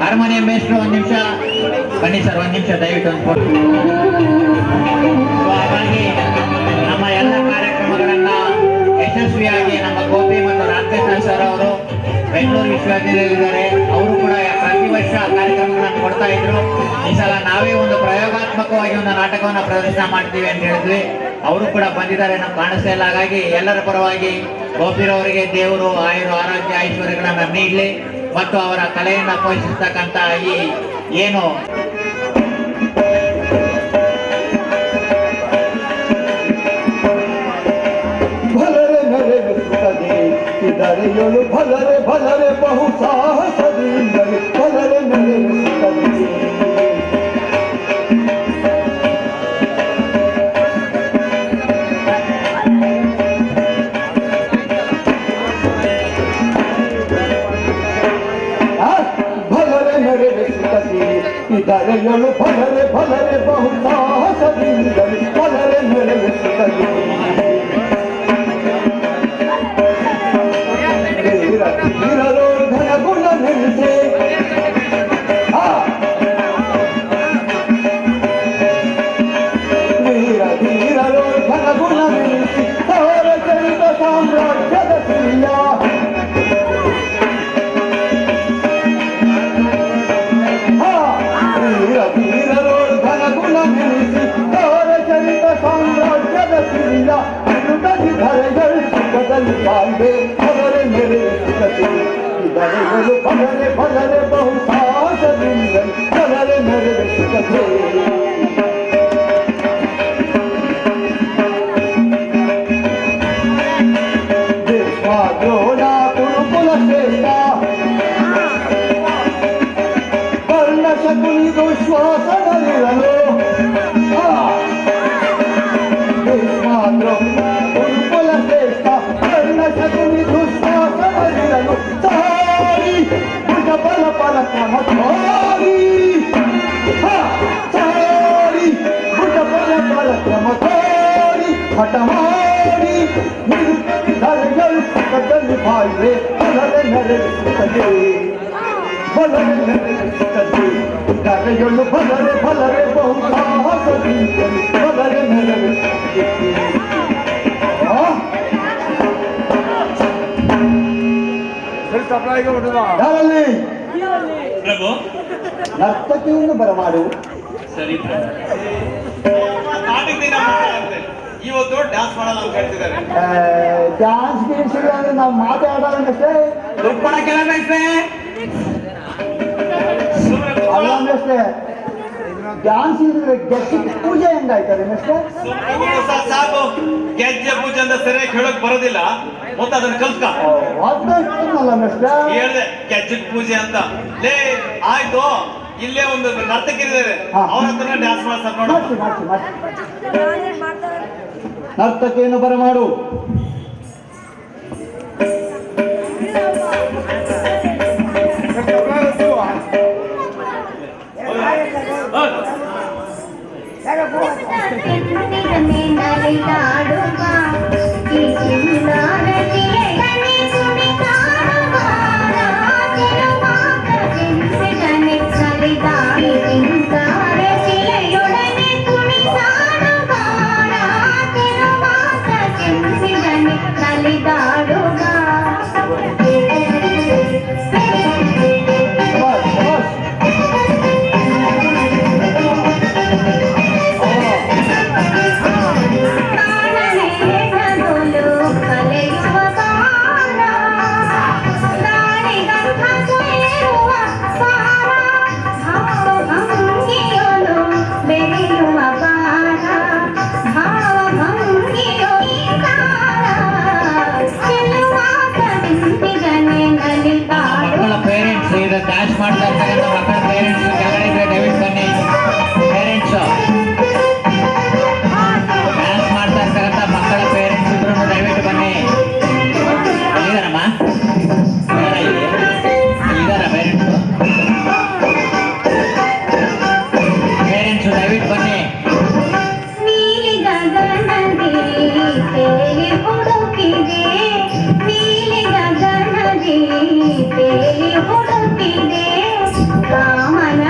ಹಾರ್ಮೋನಿಯಂ ಮೇಷ್ಟ್ರು ಒಂದು ನಿಮಿಷ ಬನ್ನಿ ಸರ್, ಒಂದು ನಿಮಿಷ ದಯವಿಟ್ಟು ಒಂದು. ಹಾಗಾಗಿ ನಮ್ಮ ಎಲ್ಲ ಕಾರ್ಯಕ್ರಮಗಳನ್ನ ಯಶಸ್ವಿಯಾಗಿ ನಮ್ಮ ಗೋಪಿ ಮತ್ತು ರಾಮಕೃಷ್ಣ ಸರ್ ಅವರು ಬೆಂಗಳೂರು ವಿಶ್ವವಿದ್ಯಾಲಯದಲ್ಲಿದ್ದಾರೆ. ಅವರು ಕೂಡ ಪ್ರತಿ ವರ್ಷ ಕಾರ್ಯಕ್ರಮಗಳನ್ನು ಕೊಡ್ತಾ ಇದ್ರು. ಈ ಸಲ ನಾವೇ ಒಂದು ಪ್ರಯೋಗಾತ್ಮಕವಾಗಿ ಒಂದು ನಾಟಕವನ್ನ ಪ್ರದರ್ಶನ ಮಾಡ್ತೀವಿ ಅಂತ ಹೇಳಿದ್ವಿ. ಅವರು ಕೂಡ ಬಂದಿದ್ದಾರೆ, ನಮ್ಗೆ ಕಾಣಿಸ್ತಾ ಇಲ್ಲ. ಹಾಗಾಗಿ ಎಲ್ಲರ ಪರವಾಗಿ ಗೋಪಿರವರಿಗೆ ದೇವರು ಆರೋಗ್ಯ ಐಶ್ವರ್ಯಗಳನ್ನ ನೀಡಲಿ ಮತ್ತು ಅವರ ಕಲೆಯನ್ನ ಪೋಷಿಸ್ತಕ್ಕಂಥ ಈ ಏನು ಭಲರೆ ಮೆರೆಯುತ್ತದೆ ಇದರೆಯೊಳು ಭಲರೆ ಭಲರೆ ಬಹು ಸಾಹಸದಿಂದಲೇ ಭಲರೆ ಮೆರೆಯುತ್ತದೆ. ಭಲರೆ ಮೆರೆಯುತ್ತದೆ ಇದರೆಯೊಳು ಭಲರೆ ಭಲರೆ ಬಹು ಸಾಹಸದಿಂದಲೇ ಭಲರೆ ಮೆರೆಯುತ್ತದೆ. ಧೀರರೋ ಘನ ಗುಣ ನೆನೆಸೆ ಧೀರರೋ ಘನ ಗುಣ ನೆನೆಸಿ ಅವರ ಚರಿತ ಸಾಮ್ರಾಜ್ಯದ ಪ್ರಿಯ ಧೀರರೋ ಘನ ಗುಣ ನೆನೆಸಿ ಅವರ ಚರಿತ ಸಾಮ್ರಾಜ್ಯದ ಪ್ರಿಯ ಧರೆಗಳು ಸುಖದಲ್ಲಿ ಬಾಳ್ವೆ ಅವರೇ ಮೆರೆಯುತ್ತದೆ ಇದರೆಗಳು ಭಲರೆ ಭಲರೆ ಬಹು ಸಾಹಸದಿಂದ ಅವರೇ ಮೆರೆಯುತ್ತದೆ. ದ್ರೋಣ ಕುರುಕುಲ ಶ್ರೇಷ್ಠ ಕರ್ಣ ಶಕುನಿ ದುಶ್ವಾಸದಲ್ಲಿರಲು ಕುರುಕುಲ ಶ್ರೇಷ್ಠ ಕರ್ಣ ಶಕುನಿ ದುಶ್ವಾಸದಲ್ಲಿರಲು ಸಾರಿ ಭುಜ ಬಲ ಪರಾಕ್ರಮ ಸಾರಿ ಸಾರಿ ಭುಜ ಬಲ ಪರಾಕ್ರಮ ಸಾರಿ ಹಠ ಮಾಡಿ ಧರೆಗಳು ಸುಖದಲ್ಲಿ ಬಾಳ್ವೆ ಭಲರೆ ಮೆರೆಯುತ್ತದೆ ಭಲರೆ ಮೆರೆಯುತ್ತದೆ ಧರೆಗಳು ಭಲರೆ ಭಲರೆ ಬಹು ಸಾಹಸದಿಂದಲೇ ಭಲರೆ ಮೆರೆಯುತ್ತದೆ. ಯಾರಲ್ಲಿ ಪ್ರಭು ನರ್ತಕಿಯನ್ನು ಬರಮಾಡು. ಸರಿ ನಾಟಕದಿಂದ ಇವತ್ತು ಡ್ಯಾನ್ಸ್ ಮಾಡಲ್ಲ ಅಂತ ಹೇಳ್ತಿದ್ದಾರೆ. ಡ್ಯಾನ್ಸ್ ಗೀನ್ಸ್ ಇಲ್ಲ ಅಂದ್ರೆ ನಾವು ಮಾತಾಡೋದಷ್ಟೇ ಅಲ್ಲ ಮೇಷ್ಟೇ. ಡ್ಯಾನ್ಸ್ ಇದ್ರೆ ಗೆಜ್ಜೆ ಪೂಜೆ ಹೆಂಗಾಯ್ತದೆ ಮೇಷ್ಟೇ? ಸಾಕು, ಗೆಜ್ಜೆ ಪೂಜೆ ಅಂತ ಸರಿಯಾಗಿ ಹೇಳಕ್ ಬರೋದಿಲ್ಲ, ಮತ್ತೆ ಅದನ್ನ ಕಲ್ತ್ಕ ಅಲ್ಲ ಮೇಷ್ಟೇ. ಹೇಳ್ದೆ ಗೆಜ್ಜೆ ಪೂಜೆ ಅಂತ. ಲೇ ಆಯ್ತು, ಇಲ್ಲೇ ಒಂದು ನರ್ತಕಿರಿದ್ದಾರೆ, ಅವ್ರ ಹತ್ರ ಡ್ಯಾನ್ಸ್ ಮಾಡ್ತಾರೆ ನೋಡ. ಮಾಡ್ಸಿ ನರ್ತಕಿಯನ್ನು ಬರಮಾಡು. ಡ್ಯಾನ್ಸ್ ಮಾಡ್ತಾ ಇರ್ತಕ್ಕಂಥ ಮಕ್ಕಳ ಪೇರೆಂಟ್ಸ್ ಕೆಳಗಡೆ ಇದ್ರೆ ದಯವಿಟ್ಟು ಬನ್ನಿ. ಪೇರೆಂಟ್ಸ್ ಡ್ಯಾನ್ಸ್ ಮಾಡ್ತಾ ಇರ್ತಕ್ಕಂಥ ಮಕ್ಕಳ ಪೇರೆಂಟ್ಸ್ ಇದ್ರು ದಯವಿಟ್ಟು ಬನ್ನಿ. ಇದಾರಮ್ಮ, ಇದಾರ ಪೇರೆಂಟ್ಸ್ ದಯವಿಟ್ಟು ಬನ್ನಿ. ನೀಲಿ ಗಗನದಿ ತೇಲಿ ಹುಡುಕಿದೆ, ನೀಲಿ ಗಗನದಿ ತೇಲಿ ಹುಡುಕಿದೆ, ಕಾಮನ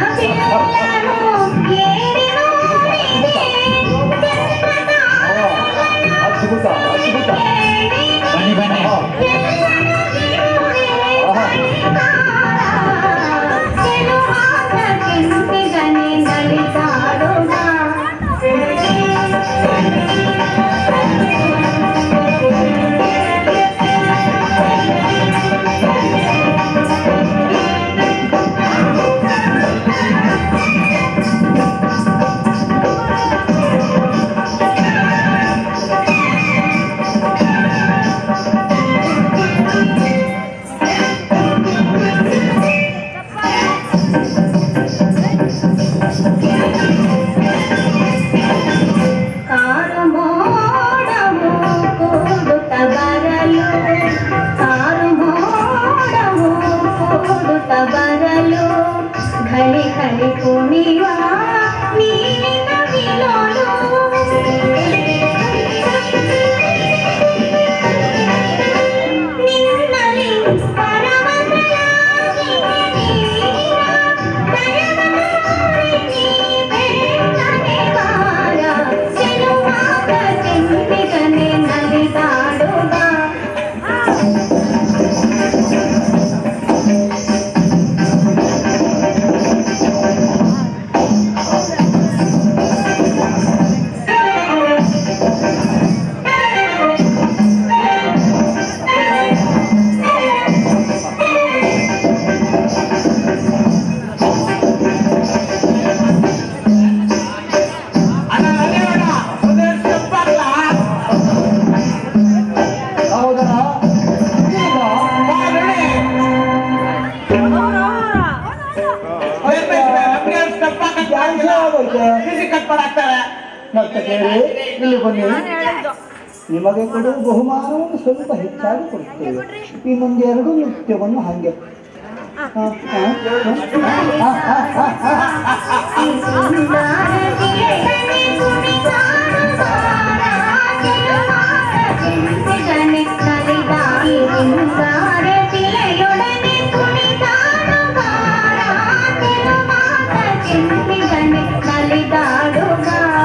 ವಿಲೋಲು ಘಳಿ ಘಳಿ ಕುಣಿವ ನೀರಿನ ವಿಲೋಲು ನಿನ್ನಲಿ ಪರಮಸಲಾಗಿ ನೀರ ದಯಮಾಡಿ ನೀ ಬೇಡನೆ ಬಾರ ಚೆಲುವಾಗ ಚೆನ್ನಿಗನೆ ನಲಿದಾಡುವ ಹೌದಾ ಇಲ್ಲಿ ಬನ್ನಿ, ನಿಮಗೆ ಕೊಡುವ ಬಹುಮಾನವನ್ನು ಸ್ವಲ್ಪ ಹೆಚ್ಚಾಗಿ ಕೊಡುತ್ತೇವೆ. ಇನ್ನೊಂದು ಎರಡು ನೃತ್ಯವನ್ನು ಹಾಗೆ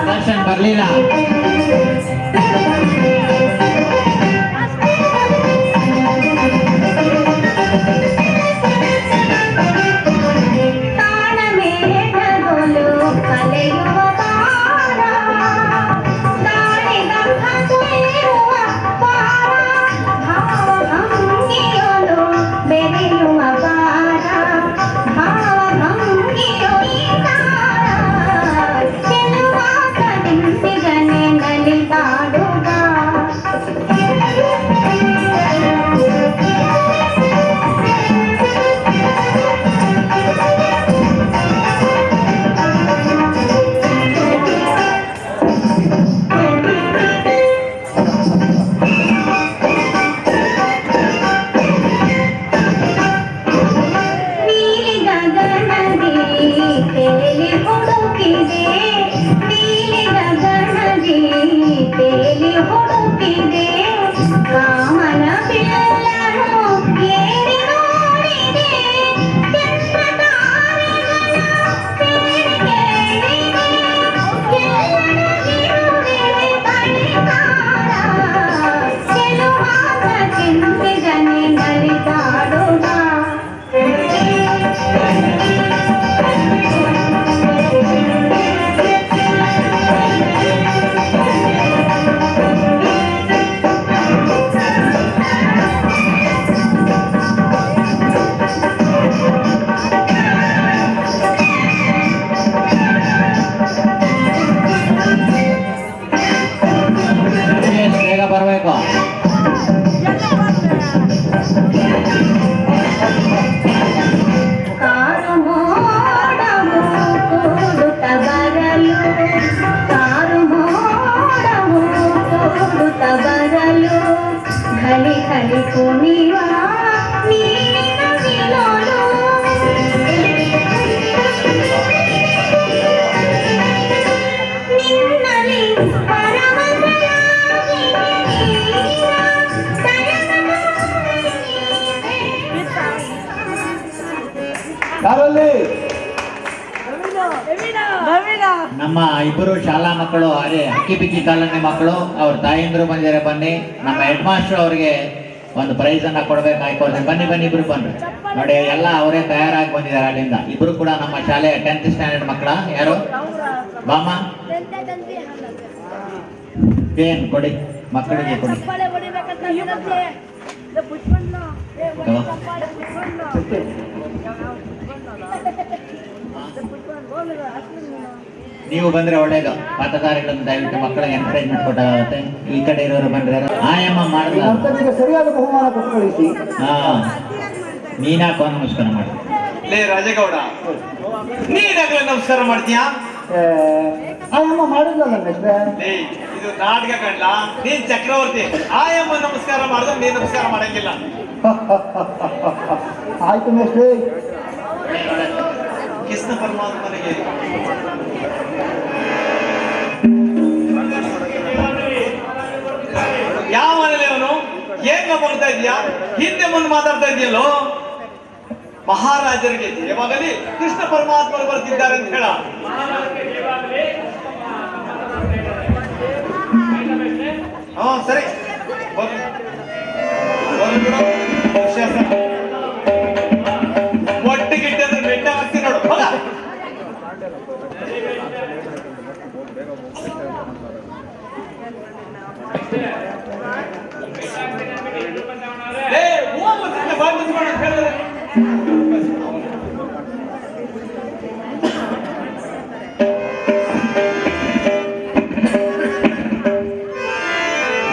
ದರ್ಶನ್ ಬರ್ಲಿಲ್ಲ. ಕಲೆಯುವ ಬಾರ ತಾಳಿದಂತೆಯುವ ಬಾರ ಭಾವಭಂಗಿಯೊಲು ಬೆರೆಯುವ ಬಾರ ಭಾವಭಂಗಿಯೊಲಿ ತಾರ ಚೆಲುವಾಗ ನಿಂತಿಗನೆ ನಲಿದಾಡುವ ನೀಲಿ ಗಗನದಿ ತೇಲಿ ಹುಡುಕಿದೆ ನೀಲಿ ಗಗನದಿ ತೇಲಿ ಹುಡುಕಿದೆ ಕಾಮನ ಬಿಲ್ಲನು ಏರಿ ನೋಡಿದೆ ಚಂದ್ರತಾರೆಗಳ ಸೇರಿ ಕೇಳಿದೆ ಎಲ್ಲರಗಿರುವೆ ಬಳಿಗಾರ ಚೆಲುವಾಗ ಚಿಂತಿಗನೆ ನಲಿದಾಡುವ ಬೇಗ ಬರಬೇಕು. ಕಾರು ಮೋಡವು ಕೂಡುತ್ತ ಬರಲು ಕಾರು ಮೋಡವು ಕೂಡುತ್ತ ಬರಲು ಘಳಿ ಘಳಿ ಕುಣಿವ ನೀರಿನ ವಿಲೋಲು ನಿನ್ನಲಿ ಪರಮಸಲಾಗಿ ನೀರ ದಯಮಾಡಿ ನೀ ಯಾರಲ್ಲಿ ನಮ್ಮ ಇಬ್ಬರು ಶಾಲಾ ಮಕ್ಕಳು ಅದೇ ಅಕ್ಕಿ ಬಿಕ್ಕಿ ಕಾಲೋನಿ ಮಕ್ಕಳು ಅವ್ರ ತಾಯಂದ್ರು ಬಂದಿದ್ದಾರೆ. ಬನ್ನಿ, ನಮ್ಮ ಹೆಡ್ ಮಾಸ್ಟರ್ ಅವ್ರಿಗೆ ಒಂದು ಪ್ರೈಸ್ ಅನ್ನ ಕೊಡ್ಬೇಕು ಹಾಕೊಳ್ತೀನಿ. ಬನ್ನಿ ಬನ್ನಿ ಇಬ್ರು ಬನ್ರಿ. ನೋಡಿ ಎಲ್ಲ ಅವರೇ ತಯಾರಾಗಿ ಬಂದಿದ್ದಾರೆ ಅಲ್ಲಿಂದ. ಇಬ್ರು ಕೂಡ ನಮ್ಮ ಶಾಲೆ 10th ಸ್ಟ್ಯಾಂಡರ್ಡ್ ಮಕ್ಕಳ. ಯಾರು ಬಾಮ ಏನ್ ಕೊಡಿ ಮಕ್ಕಳಿಗೆ ಕೊಡಿ. ತಗೋ. ನೀವು ಬಂದ್ರೆ ಒಳ್ಳೇದು. ಪಾತ್ರಧಾರಿಗಳನ್ನು ದಯವಿಟ್ಟು ಮಕ್ಕಳಿಗೆ ಎನ್ಕರೇಜ್ಮೆಂಟ್ ಕೊಟ್ಟಾಗುತ್ತೆ. ಈ ಕಡೆ ಇರೋರು ಬಂದ್ರೆ ಆಯಮ್ಮ ಮಾಡಿಲ್ಲ. ನರ್ತನಿಗೆ ಸರಿಯಾದ ಬಹುಮಾನ ಕೊಟ್ಟು ಕಳಿಸಿ. ಹಾ, ನೀನಾಕೋ ನಮಸ್ಕಾರ ಮಾಡಿ. ಲೇ ರಾಜಗೌಡ, ನೀನಾಗ್ಲೇ ನಮಸ್ಕಾರ ಮಾಡ್ತೀಯಾ? ಆಯಮ್ಮ ಮಾಡಿದ್ಲಲ್ಲ ಮೇಷ್ಟ್ರೆ. ಲೇ, ಇದು ನಾಟಕ ಕಂಡ್ಲ. ನೀನ್ ಚಕ್ರವರ್ತಿ. ಆಯಮ್ಮ ನಮಸ್ಕಾರ ಮಾಡಿದ್ರೆ ನೀನ್ ನಮಸ್ಕಾರ ಮಾಡಂಗಿಲ್ಲ. ಆಯ್ತು ಮೇಷ್ಟ್ರೆ. ಕೃಷ್ಣ ಪರಮಾತ್ಮನಿಗೆ ಯಾವ ಮನೇಲಿ ಅವನು ಏನ್ ಮಾಡ್ತಾ ಇದೀಯಾ? ಹಿಂದೆ ಮುಂದೆ ಮಾತಾಡ್ತಾ ಇದೆಯಲ್ಲೋ. ಮಹಾರಾಜರಿಗೆ ದೇವಾಗಲಿ ಕೃಷ್ಣ ಪರಮಾತ್ಮರು ಬರ್ತಿದ್ದಾರೆ ಅಂತ ಹೇಳ. ಸರಿ ಒಟ್ಟಿಗಿಟ್ಟೆ ಅಂದ್ರೆ ಬೆಟ್ಟ ಹಾಕ್ತೀನಿ ನೋಡು. ಹೋಗ.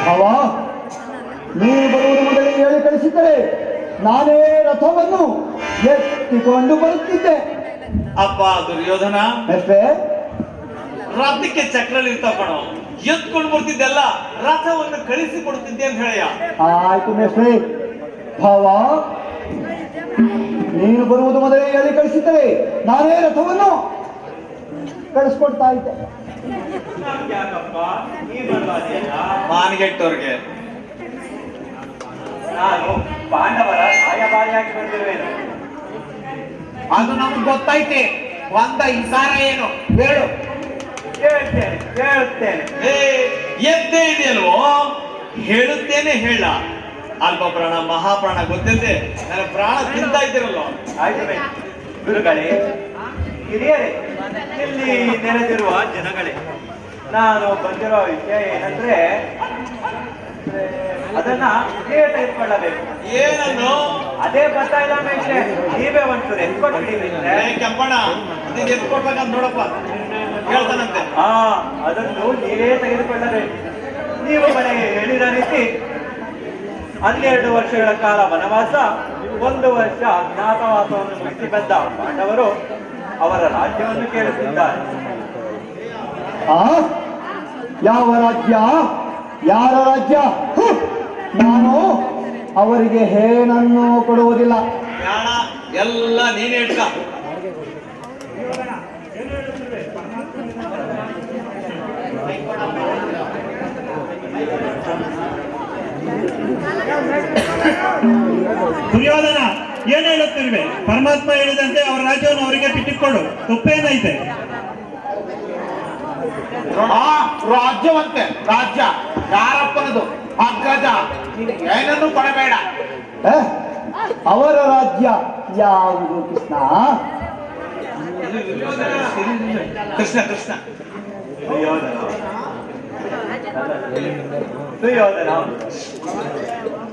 ಭಾವ, ನೀವು ಬರುವುದು ಮೊದಲೇ ಹೇಳಿ ಕಳಿಸಿದ್ದರೆ ನಾನೇ ರಥವನ್ನು ಎತ್ತಿಕೊಂಡು ಬರುತ್ತಿದ್ದೆ. ಅಪ್ಪ ದುರ್ಯೋಧನ, ಎಷ್ಟೇ ರಥಕ್ಕೆ ಚಕ್ರಲ್ಲಿ ಇರ್ತಾವ ಕಣೋ, ಎತ್ಕೊಂಡು ಬರ್ತಿದ್ದೆಲ್ಲ ರಥವನ್ನು ಕಳಿಸಿ ಕೊಡ್ತಿದ್ದೆ ಅಂತ ಹೇಳಯ್ಯ. ಆಯ್ತು ಮೇಷ್ಟ್ರೆ. ಭಾವ, ನೀನು ಬರುವುದು ಮೊದಲೇ ಹೇಳಿ ಕಳಿಸಿದ್ದರೆ ನಾನೇ ರಥವನ್ನು ಕಳಿಸ್ಕೊಡ್ತಾ ಇದ್ದೆ. ಯಾಕಪ್ಪ ನೀ ಬರ್ಬಾರ್ದಿಲ್ಲ? ಮಾನ್ಗೆಟ್ಟವ್ರಿಗೆ ನಾನು ಪಾಂಡವರ ರಾಯಭಾರಿಯಾಗಿ ಬಂದಿರುವೆನು. ಅದು ನಮ್ಗೆ ಗೊತ್ತೈತೆ. ಒಂದ ಇಸಾರ ಏನು ಹೇಳು. ಕೇಳುತ್ತೇನೆ. ಎದ್ದೇ ಇದೆಯಲ್ವೋ, ಹೇಳುತ್ತೇನೆ ಹೇಳ. ಅಲ್ಪ ಪ್ರಾಣ ಮಹಾಪ್ರಾಣ ಗೊತ್ತಿಲ್ಲದೆ ನನ್ನ ಪ್ರಾಣ ತಿಂತಾ ಇದ್ದೀರಲ್ವ. ಆಯ್ತು ಬೈ. ಗುರುಗಳೇ, ಹಿರಿಯರೇ, ಇಲ್ಲಿ ನೆರೆದಿರುವ ಜನಗಳೇ, ನಾನು ಬಂದಿರೋ ವಿಷಯ ಏನಂದ್ರೆ ಅದನ್ನ ನೀವೇ ತೆಗೆದುಕೊಳ್ಳಬೇಕು. ಏನನ್ನು? ಅದೇ ಬರ್ತಾ ಇಲ್ಲ ಮೇಷ್ಟ್ರೆ, ನೀವೇ ಒಂಚೂರು ಎತ್ಕೊಟ್ಬಿಡಿ. ಕೆಂಪಣ್ಣ ಎತ್ಕೊಡ್ಬೇಕಂತ ನೋಡಪ್ಪ ಹೇಳ್ತಾನಂತೆ. ಅದನ್ನು ನೀವೇ ತೆಗೆದುಕೊಳ್ಳಬೇಕು. ನೀವು ಮನೆಗೆ ಹೇಳಿದ ರೀತಿ 12 ವರ್ಷಗಳ ಕಾಲ ವನವಾಸ, 1 ವರ್ಷ ಅಜ್ಞಾತವಾಸವನ್ನು ಮುಗಿಸಿ ಬಂದ ಪಾಂಡವರು ಅವರ ರಾಜ್ಯವನ್ನು ಕೇಳುತ್ತಿದ್ದಾರೆ. ಯಾವ ರಾಜ್ಯ? ಯಾರ ರಾಜ್ಯ? ನಾನು ಅವರಿಗೆ ಏನನ್ನೂ ಕೊಡುವುದಿಲ್ಲ. ಬೇಡ, ಎಲ್ಲ ನೀನೇ ಇಟ್ಕ. ದುರ್ಯೋಧನ, ಏನ್ ಹೇಳುತ್ತಿರುವೆ? ಪರಮಾತ್ಮ ಹೇಳಿದಂತೆ ಅವರ ರಾಜ್ಯವನ್ನು ಅವರಿಗೆ ಬಿಟ್ಟುಕೊಡು, ತಪ್ಪೇನೈತೆ? ರಾಜ್ಯವಂತೆ ರಾಜ್ಯ ಯಾರಪ್ಪನದು? ಅಗ್ರಜ, ಏನನ್ನು ಕೊಡಬೇಡ. ಅವರ ರಾಜ್ಯ ಯಾವುದು ಕೃಷ್ಣ? ಕೃಷ್ಣ ಕೃಷ್ಣ ದುರ್ಯೋಧನ,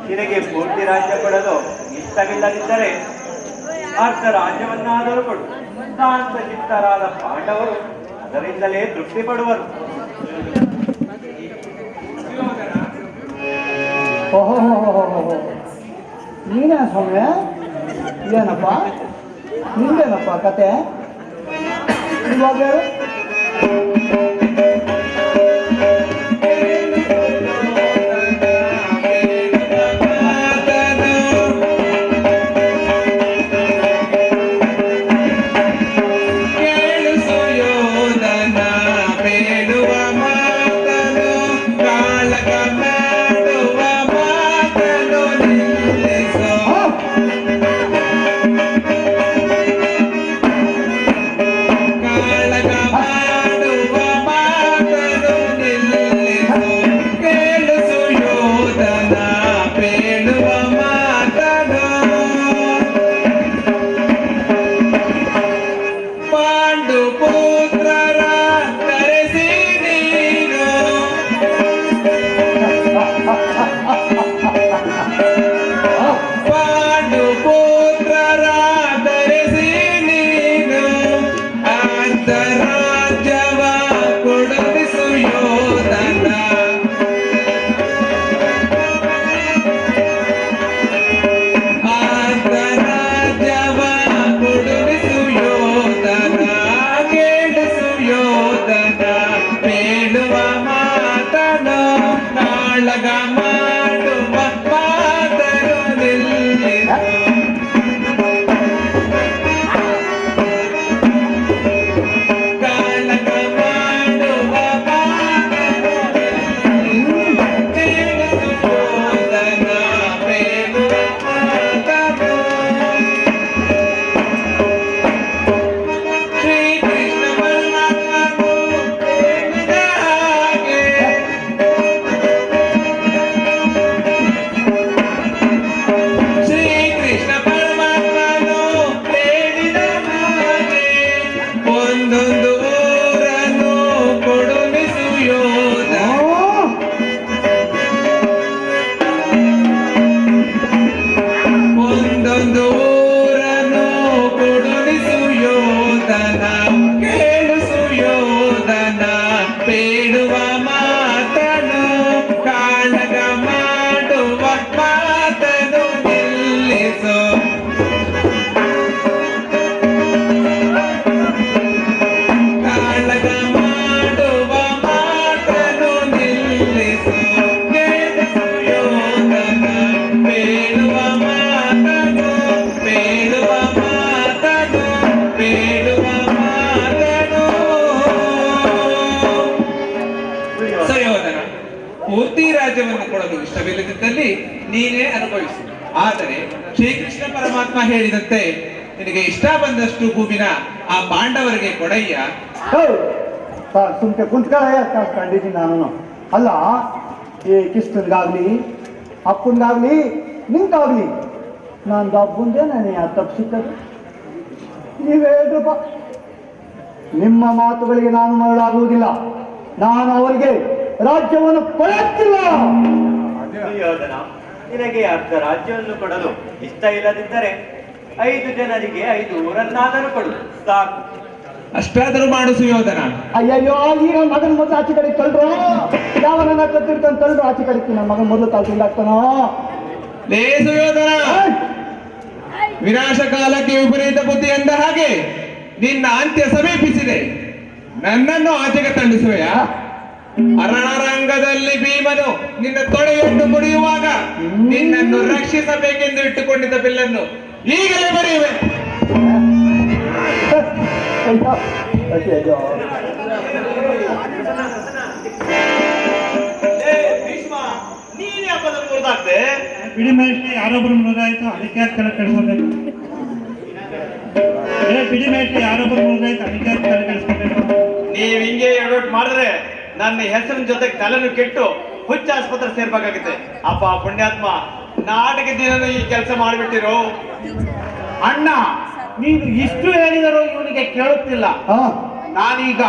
ನಿನಗೆ ಪೂರ್ತಿ ರಾಜ್ಯ ಕೊಡಲು ಇಷ್ಟವಿಲ್ಲದಿದ್ದರೆ ಅರ್ಧ ರಾಜ್ಯವನ್ನಾದರೂ ಕೊಡು. ಶಾಂತ ಚಿತ್ತರಾದ ಪಾಂಡವರು ಅದರಿಂದಲೇ ತೃಪ್ತಿ ಪಡುವರು. ಓಹೋ, ನೀನೇ ಸೌಮ್ಯ? ಏನಪ್ಪ ನಿಂದೇನಪ್ಪ ಕತೆ? ಇವಾಗ ಹೇಳು. ಇಷ್ಟವಿಲ್ಲದಿದ್ದಲ್ಲಿ ನೀನೇ ಅನುಭವಿಸು. ಆದರೆ ಶ್ರೀಕೃಷ್ಣ ಪರಮಾತ್ಮ ಹೇಳಿದಂತೆ ನಿನಗೆ ಇಷ್ಟ ಬಂದಷ್ಟು ಭೂಮಿನ ಆ ಪಾಂಡವರಿಗೆ ಕೊಡಯ್ಯ. ಸುಮ್ಕೆ ಕುಂತ್ಕೊಳ್ಳ ಕಂಡಿದ್ದೀನಿ ನಾನು. ಅಲ್ಲ, ಈ ಕಿಷ್ಟನ್ಗಾಗ್ಲಿ ಅಪ್ಪನ್ಗಾಗ್ಲಿ ನಿಂಗಾಗ್ಲಿ ನಾನು ದಬ್ಬುಂದೆ ನಾನು ಯಾರು ತಪ್ಪಿಸಿಟ್ಟದು? ನೀವೇ ಹೇಳ್ರಪ್ಪ. ನಿಮ್ಮ ಮಾತುಗಳಿಗೆ ನಾನು ಮರಳಾಗುವುದಿಲ್ಲ. ನಾನು ಅವರಿಗೆ ರಾಜ್ಯವನ್ನು ಕೊಡುತ್ತಿಲ್ಲ. ದುರ್ಯೋಧನ, ನಿನಗೆ ಅರ್ಧ ರಾಜ್ಯವನ್ನು ಕೊಡಲು ಇಷ್ಟ ಇಲ್ಲದಿದ್ದರೆ 5 ಜನರಿಗೆ 5 ಊರನ್ನಾದರೂ ಕೊಡು ಸಾಕು. ಅಷ್ಟಾದರೂ ಮಾಡು ಸುಯೋಧನ. ಅಯ್ಯಯ್ಯೋ, ಈಗ ಮಗನ ಮೊದಲು ಆಚೆ ಕಡೆ ತಳ್ರು. ಯಾವನ್ನ ಕತ್ತಿರ್ತಾನೆ ತಳ್ರು ಆಚೆ ಕಡೆ. ನನ್ನ ಮಗನ ಮೊದಲು ತಾಳ್ಕೊಂಡಾಗ್ತಾನೋ. ಲೇ ಸುಯೋಧನ, ವಿನಾಶ ಕಾಲಕ್ಕೆ ವಿಪರೀತ ಬುದ್ಧಿ ಎಂದ ಹಾಗೆ ನಿನ್ನ ಅಂತ್ಯ ಸಮೀಪಿಸಿದೆ. ನನ್ನನ್ನು ಆಚೆಗೆ ತಳ್ಳಿಸುವೆಯ? ಅರಣರಂಗದಲ್ಲಿ ಭೀಮನು ನಿನ್ನ ತೊಡೆಯನ್ನು ಮುಡಿಯುವಾಗ ನಿನ್ನನ್ನು ರಕ್ಷಿಸಬೇಕೆಂದು ಇಟ್ಟುಕೊಂಡಿದ್ದ ಬಿಲ್ಲನ್ನು ಈಗಲೇ ಬರೆಯುವೆ. ಅಯ್ಯಯ್ಯೋ, ನೀನ್ ಯಾಕಂದ್ರೆ ಮುರಿದಾಗ್ತೆ? ಬಿಡಿ ಮೇಷ್ಟ್ರೆ, ಯಾರೊಬ್ರು ಮುರಿದಾಯ್ತು, ಅದಕ್ಕೆ ಯಾಕೆ ತಲೆ ಕೆಡಿಸ್ಕೋಬೇಕು? ಬಿಡಿ ಮೇಷ್ಟ್ರೆ, ಯಾರೊಬ್ರು ಮುರಿದಾಯ್ತು, ಅದಕ್ಕೆ ಯಾಕೆ ತಲೆ ಕೆಡಿಸ್ಕೋಬೇಕು? ನೀವ್ ಹಿಂಗೆ ಎಡವಟ್ ಮಾಡಿದ್ರೆ ನನ್ನ ಹೆಸರಿನ ಜೊತೆಗೆ ತಲೆನು ಕೆಟ್ಟು ಹುಚ್ಚ ಆಸ್ಪತ್ರೆ ಸೇರ್ಬೇಕಾಗುತ್ತೆ. ಅಪ್ಪ ಪುಣ್ಯಾತ್ಮ, ನಾಟಕ ದಿನ ಈ ಕೆಲಸ ಮಾಡ್ಬಿಟ್ಟಿರೋ. ಅಣ್ಣ, ನೀನು ಇಷ್ಟು ಹೇಳಿದರೂ ಇವನಿಗೆ ಕೇಳುತ್ತಿಲ್ಲ. ನಾನೀಗ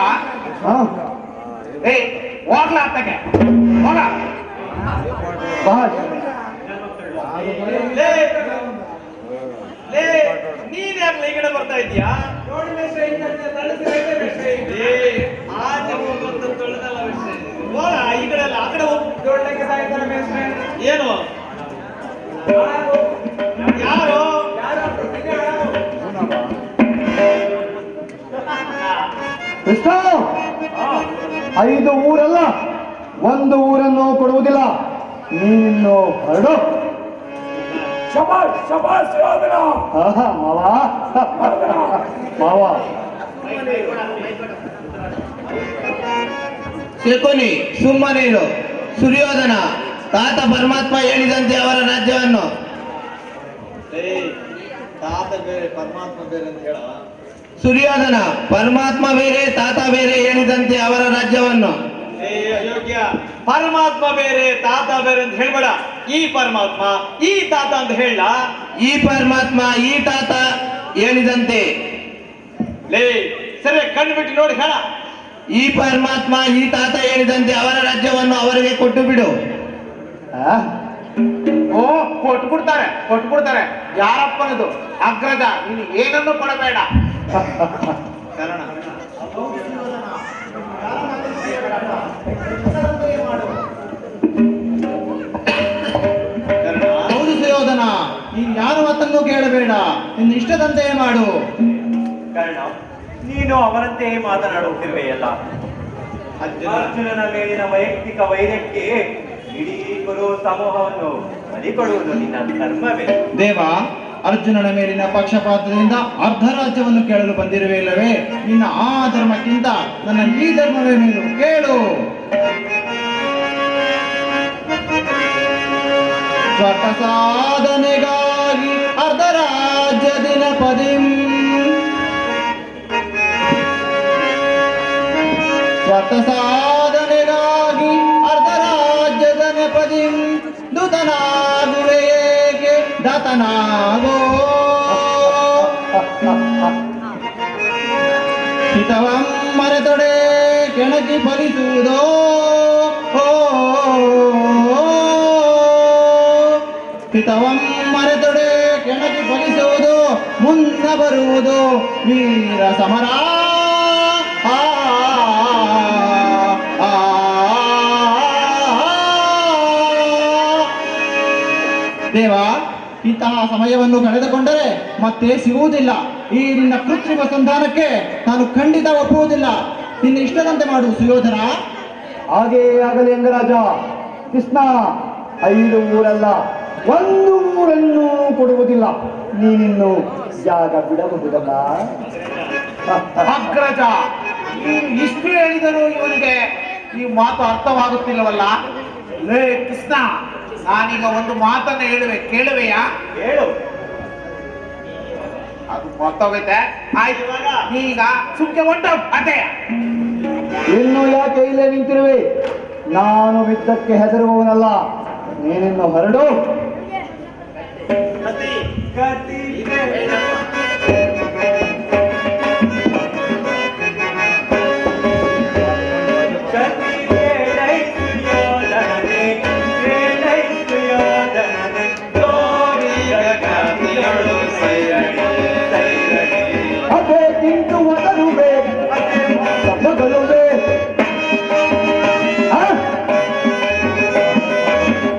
ಹೋಗ್ಲಾತಗೆ ಹೋಗ. ನೀನ್ ಯಾಕೆ ಈ ಕಡೆ ಬರ್ತಾ ಇದೀಯಾ? ಆಚೆ ಹೋಗುವಂತ ತೊಳೆದಲ್ಲ ವಿಷಯ. ಹೋಗ ಈ ಕಡೆ ಅಲ್ಲ, ಆ ಕಡೆ ಹೋಗು. ಏನು ಯಾರು? ಕೃಷ್ಣ, 5 ಊರಲ್ಲ 1 ಊರನ್ನು ಕೊಡುವುದಿಲ್ಲ. ನೀನು ಹೊರಡು. ಆಹಾ, ಮಾವ ಮಾವ. ಶಕುನಿ, ಸುಮ್ಮನಿರು. ಸುರ್ಯೋಧನ, ತಾತ ಪರಮಾತ್ಮ ಹೇಳಿದಂತೆ ಅವರ ರಾಜ್ಯವನ್ನು. ತಾತ ಬೇರೆ ಪರಮಾತ್ಮ ಬೇರೆ ಅಂತ ಹೇಳ. ಸುರ್ಯೋಧನ, ಪರಮಾತ್ಮ ಬೇರೆ ತಾತ ಬೇರೆ ಹೇಳಿದಂತೆ ಅವರ ರಾಜ್ಯವನ್ನು. ಅಯೋಗ್ಯ, ಪರಮಾತ್ಮ ಬೇರೆ ತಾತ ಬೇರೆ ಅಂತ ಹೇಳ್ಬೇಡ. ಈ ಪರಮಾತ್ಮ ಈ ತಾತ ಅಂತ ಹೇಳ. ಈ ಪರಮಾತ್ಮ ಈ ತಾತ ಹೇಳಿದಂತೆ. ಲೇ, ಸರಿ ಕಣ್ಣು ಬಿಟ್ಟು ನೋಡಿ ಹೇಳ. ಈ ಪರಮಾತ್ಮ ಈ ತಾತ ಹೇಳಿದಂತೆ ಅವರ ರಾಜ್ಯವನ್ನು ಅವರಿಗೆ ಕೊಟ್ಟು ಬಿಡು. ಓ, ಕೊಟ್ಬಿಡ್ತಾರೆ. ಯಾರಪ್ಪನದು? ಅಗ್ರಜ, ನೀನು ಏನನ್ನು ಕೊಡಬೇಡ. ಕಾರಣ ಹೌದು ಸುಯೋಧನ, ನೀನು ಯಾರ ಮಾತನ್ನು ಕೇಳಬೇಡ, ನಿನ್ನ ಇಷ್ಟದಂತೆ ಮಾಡು. ಕಾರಣ ನೀನು ಅವರಂತೆ ಮಾತನಾಡುತ್ತಿರುವೆಯಲ್ಲ. ಅರ್ಜುನನ ಮೇಲಿನ ವೈಯಕ್ತಿಕ ವೈರಕ್ಕೆ ಇಡೀ ಕುರು ಸಮೂಹವನ್ನು ಬಲಿಕೊಡುವುದು ನಿನ್ನ ಧರ್ಮವೇ? ದೇವ, ಅರ್ಜುನನ ಮೇಲಿನ ಪಕ್ಷಪಾತದಿಂದ ಅರ್ಧ ರಾಜ್ಯವನ್ನು ಕೇಳಲು ಬಂದಿರುವೆಯಲ್ಲವೇ? ನಿನ್ನ ಆ ಧರ್ಮಕ್ಕಿಂತ ನನ್ನ ಈ ಧರ್ಮವೇ ಮೇಲು, ಕೇಳು. ಸ್ವರ್ಥ ಸಾಧನೆಗಾಗಿ ಅರ್ಧ ರಾಜ್ಯ ದಿನಪದಿಂ, ಸ್ವರ್ಥ ಸಾಧನೆಗಾಗಿ ಅರ್ಧ ರಾಜ್ಯದ ನೆಪದಿಂ, ದುತನಾಗುವೆಯೇಕೆ ದತನಾಗೋ. ಹಿತವಂ ಮರೆತೊಡೆ ಕೆಣಕಿ ಫಲಿಸುವುದೋ, ಹಿತವಂ ಮರೆತೊಡೆ ಕೆಣಕಿ ಫಲಿಸುವುದು, ಮುನ್ನ ಬರುವುದು ವೀರ ಸಮರ. ದೇವ, ಇಂತಹ ಸಮಯವನ್ನು ಕಳೆದುಕೊಂಡರೆ ಮತ್ತೆ ಸಿಗುವುದಿಲ್ಲ. ಈ ನಿನ್ನ ಕೃತ್ರಿಮ ಸಂಧಾನಕ್ಕೆ ನಾನು ಖಂಡಿತ ಒಪ್ಪುವುದಿಲ್ಲ. ನಿನ್ನ ಇಷ್ಟದಂತೆ ಮಾಡು ಸುಯೋಧನ. ಹಾಗೇ ಆಗಲಿ ಅಂಗರಾಜ. ಕೃಷ್ಣ, 5 ಊರಲ್ಲ 1 ಊರನ್ನು ಕೊಡುವುದಿಲ್ಲ. ನೀನಿನ್ನು ಜಾಗ ಬಿಡಬಹುದಲ್ಲ. ಅಗ್ರಜ, ನೀನು ಇಷ್ಟು ಹೇಳಿದರೂ ಇವನಿಗೆ ಈ ಮಾತು ಅರ್ಥವಾಗುತ್ತಿಲ್ಲವಲ್ಲ. ಲೇ ಕೃಷ್ಣ, ನಾನೀಗ ಒಂದು ಮಾತನ್ನು ಹೇಳುವೆ, ಕೇಳುವೆಯಾ? ಹೇಳು. ಅದು ಮರ್ತೋಗೈತೆ. ಆಯ್ತು, ಈಗ ಸುಮ್ಕೆ ಹೊಂಟ ಅದೇ. ಇನ್ನು ಯಾಕೆ ಇಲ್ಲೇ ನಿಂತಿರುವೆ? ನಾನು ಬಿದ್ದಕ್ಕೆ ಹೆದರುವವನಲ್ಲ. ನೀನಿನ್ನು ಹೊರಡು. ಅದೇ ತಿಂದು ಒದರುವೆ, ಮಗಳುವೆ.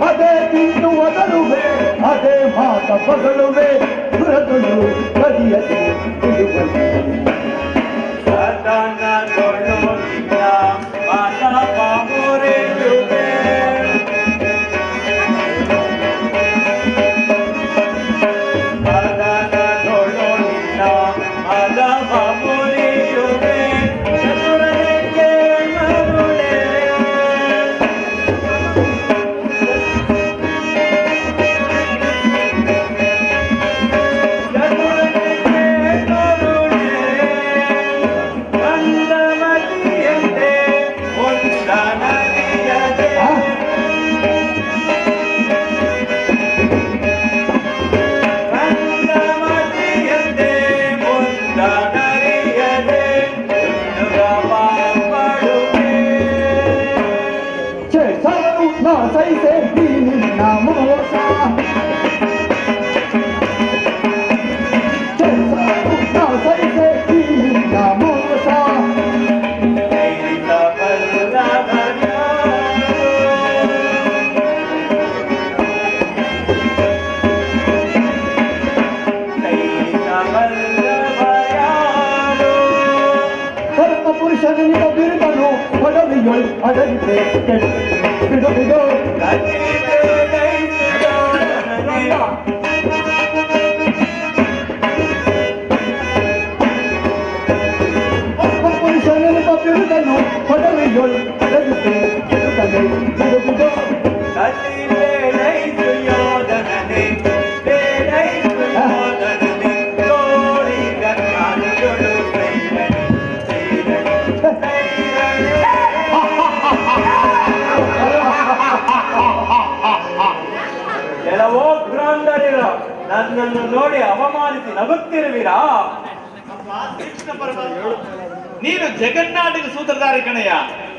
ಅದೇ ತಿಂದು ಒದರುವೆ, ಅದೇ ಮಾತ ಮಗಳುವೆ. ದುರದುಳು ಕದಿಯದೆ ಬಿಡುವಲ್ಲಿ. ಸೈಸೆ ನಿನ್ನ ಮೋಸ ಸೈಸೆ ನಿನ್ನ ಮೋಸ. ಕರ್ಮ ಪುರುಷನಿಗೆ ಬಿರುದನು ಪದವಿಯೊಳ್ ಅಡಗಿತೆ ಬಿಡು ಬಿಡು. ಪುರುಷನಿಗೆ ಬಿರುದನು ಪದವಿಯೊಳ್ ಅಡಗಿತೆ ಬಿಡು ಬಿಡು. ಕೆಲವೋ ಭ್ರಾಂತರಿರ ನನ್ನನ್ನು ನೋಡಿ ಅವಮಾನಿಸಿ ನಗುತ್ತಿರುವಿರಾ? ನೀನು ಜಗನ್ನಾಟಕ ಸೂತ್ರಧಾರಿ ಕಣಯ್ಯ.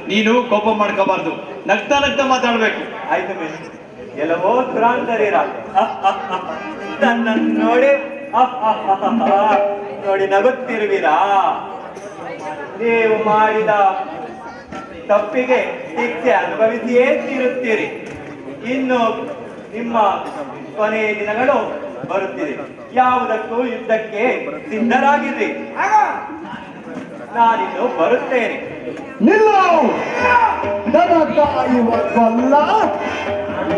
ನೀನು ಕೋಪ ಮಾಡ್ಕೋಬಾರ್ದು, ನಗ್ತಾ ನಗ್ತಾ ಮಾತಾಡ್ಬೇಕು. ಆಯ್ತು ಮೇಲೆ ಕೆಲವೋ ಭ್ರಾಂತರಿರ ನನ್ನನ್ನು ನೋಡಿ ನೋಡಿ ನಗುತ್ತಿರುವಿರಾ? ನೀವು ಮಾಡಿದ ತಪ್ಪಿಗೆ ಶಿಕ್ಷೆ ಅನುಭವಿಸಿಯೇ ತೀರುತ್ತೀರಿ. ಇನ್ನು ನಿಮ್ಮ ಕೊನೆಯ ದಿನಗಳು ಬರುತ್ತಿದೆ. ಯಾವುದಕ್ಕೂ ಯುದ್ಧಕ್ಕೆ ಸಿದ್ಧರಾಗಿರಿ. ನಾನಿನ್ನು ಬರುತ್ತೇನೆ. ನಿಲ್ಲು. ದನ ಕಾಯುವಲ್ಲ.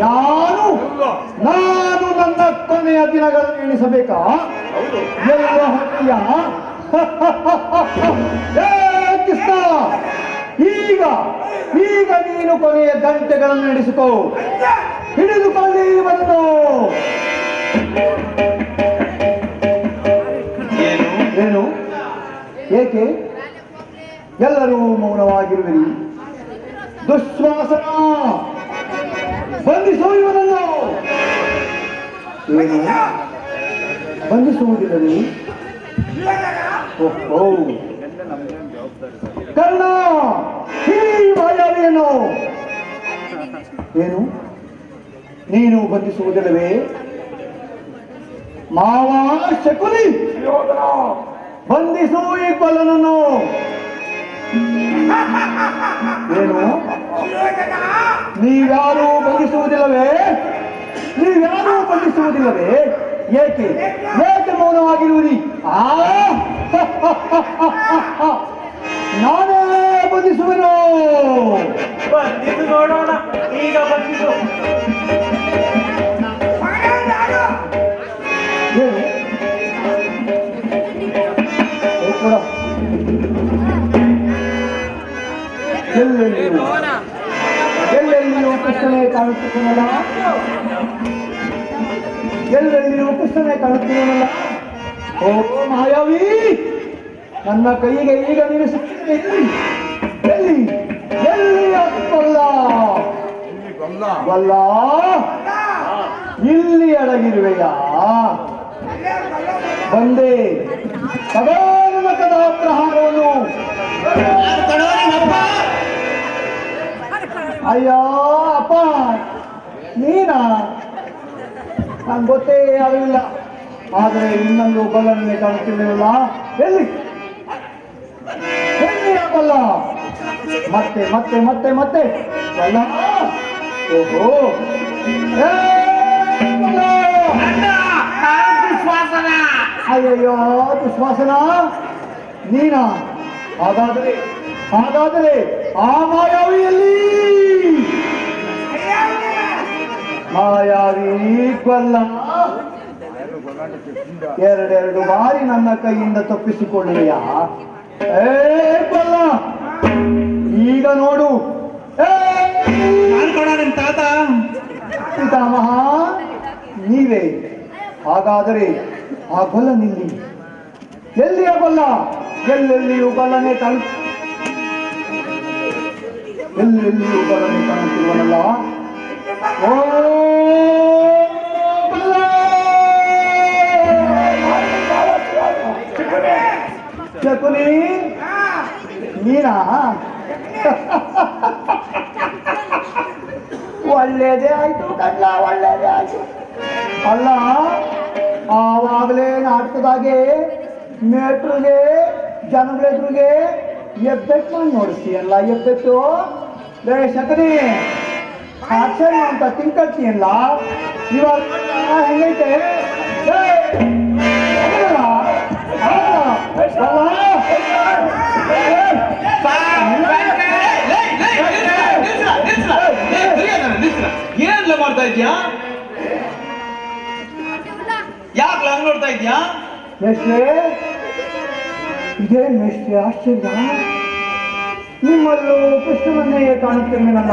ನಾನು ನನ್ನ ಕೊನೆಯ ದಿನಗಳನ್ನು ಎಣಿಸಬೇಕಾ? ಎಲ್ಲ ಹೊತ್ತಿಯ ಕೃಷ್ಣ, ಈಗ ನೀನು ಕೊನೆಯ ಗಂಟೆಗಳನ್ನು ಎಣಿಸಿಕೋ. ಹಿಡಿದುಕೊಳ್ಳಿ ಇವರನ್ನು. ಏನು ಏಕೆ ಎಲ್ಲರೂ ಮೌನವಾಗಿರುವಿರಿ? ದುಶ್ವಾಸನ, ಬಂಧಿಸು ಇವನನ್ನು. ಏನು ಬಂಧಿಸುವುದಿಲ್ಲವೇ? ಓಹೋ ಕರ್ಣ, ಈ ಭಯವೇನು? ಏನು ನೀನು ಬಂಧಿಸುವುದಿಲ್ಲವೇ? ಮಾವ ಶಕುನಿ, ಬಂಧಿಸು ಈ ಕೊಲ್ಲನನ್ನು. ಏನು ನೀವ್ಯಾರೂ ಬಂಧಿಸುವುದಿಲ್ಲವೇ? ಏಕೆ ಮೌನವಾಗಿರುವಿರಿ? ನಾನೇ ಬಂಧಿಸುವೆನು. ಬಂಧಿಸು ನೋಡೋಣ. ಈಗ ಬಂಧಿಸು. ಎಲ್ಲೆಲ್ಲಿಯೂ ಕೃಷ್ಣನೇ ಕಾಣುತ್ತಿದ್ದೇನಲ್ಲ, ಎಲ್ಲೆಲ್ಲಿಯೂ ಕೃಷ್ಣನೇ ಕಾಣುತ್ತಿದ್ದೇನಲ್ಲ. ಓ ಮಾಯಾವಿ, ನನ್ನ ಕೈಗೆ ಈಗ ನೀನು ಸಿಕ್ಕಿದೆ. ಎಲ್ಲಿ ಎಲ್ಲಿ ಅಲ್ಲ ಬಲ್ಲ, ಇಲ್ಲಿ ಅಡಗಿರುವೆಯಾ? ಬಂದೆ ಸದಾನ ಕದಾ ಪ್ರಹಾರವನ್ನು. ಅಯ್ಯ ಅಪ್ಪ, ನೀನಾ? ನಂಗೆ ಗೊತ್ತೇ ಆಗಲಿಲ್ಲ. ಆದರೆ ಇನ್ನೊಂದು ಬಲ್ಲನ್ನೇ ಕಾಣುತ್ತಿದ್ದೇವಲ್ಲ, ಎಲ್ಲಿ ಎಲ್ಲಿ ಬಲ್ಲ? ಮತ್ತೆ ಮತ್ತೆ ಮತ್ತೆ ಮತ್ತೆ ಬಲ್ಲ. ಓಹೋ, ಏ ಬಲ್ಲ! ಅಯ್ಯಯ್ಯೋ ದುಶ್ವಾಸನ, ನೀನಾ? ಹಾಗಾದರೆ ಹಾಗಾದರೆ ಆ ಮಾಯಾವಿಯಲ್ಲಿ ಮಾಯಾವಿ ಬಲ್ಲ. ಎರಡೆರಡು ಬಾರಿ ನನ್ನ ಕೈಯಿಂದ ತಪ್ಪಿಸಿಕೊಳ್ಳುವೆಯಾ? ಏ ಬಲ್ಲ, ಈಗ ನೋಡು. ನಿಮ್ ತಾತ ಪಿತಾಮಹ ನೀವೇ? ಹಾಗಾದರೆ ಆ ಗೊಲ್ಲ ನಿಲ್ಲಿ. ಎಲ್ಲಿಯ ಗೊಲ್ಲ? ಎಲ್ಲೆಲ್ಲಿಯೂ ಗೊಲ್ಲನೆ ಎಲ್ಲೆಲ್ಲಿಯೂ ಗೊಲ್ಲನೆ ಕಾಣುತ್ತಿರುವನಲ್ಲ. ಓ ಗೊಲ್ಲ! ಶಕುನಿ, ನೀನಾ? ಒಳ್ಳೇದೇ ಆಯ್ತು ಕಡ್ಲ, ಒಳ್ಳೇದೇ ಆಯ್ತು. ಅಲ್ಲ, ಆವಾಗಲೇ ನಾಟಕದಾಗೆ ಮೇಟ್ರಿಗೆ ಜನಗಳೆದ್ರಿಗೆ ಎಬ್ಬೆಟ್ಟು ಮಾಡಿ ನೋಡಿಸ್ತೀಯಲ್ಲ. ಎಬ್ಬೆಟ್ಟು ಲೇ ಶಕನಿ, ಆಕ್ಷನ್ ಅಂತ ತಿಳ್ಕೊಳ್ತೀಯಲ್ಲ. ಇವಾಗ ಹೆಂಗೈತೆ? ಏನೆಲ್ಲ ಮಾಡ್ತಾ ಇದ್ಯಾ? ಯಾಕೆ ಹಂಗ್ ನೋಡ್ತಾ ಇದ್ಯಾ? ಮೇಷ್ಟ್ರೆ, ಇದೇನ್ ಮೇಷ್ಟ್ರೆ ಆಶ್ಚರ್ಯ, ನಿಮ್ಮಲ್ಲೂ ಕೃಷ್ಣನನ್ನೇ ಕಾಣುತ್ತಿರುವೆನಲ್ಲ.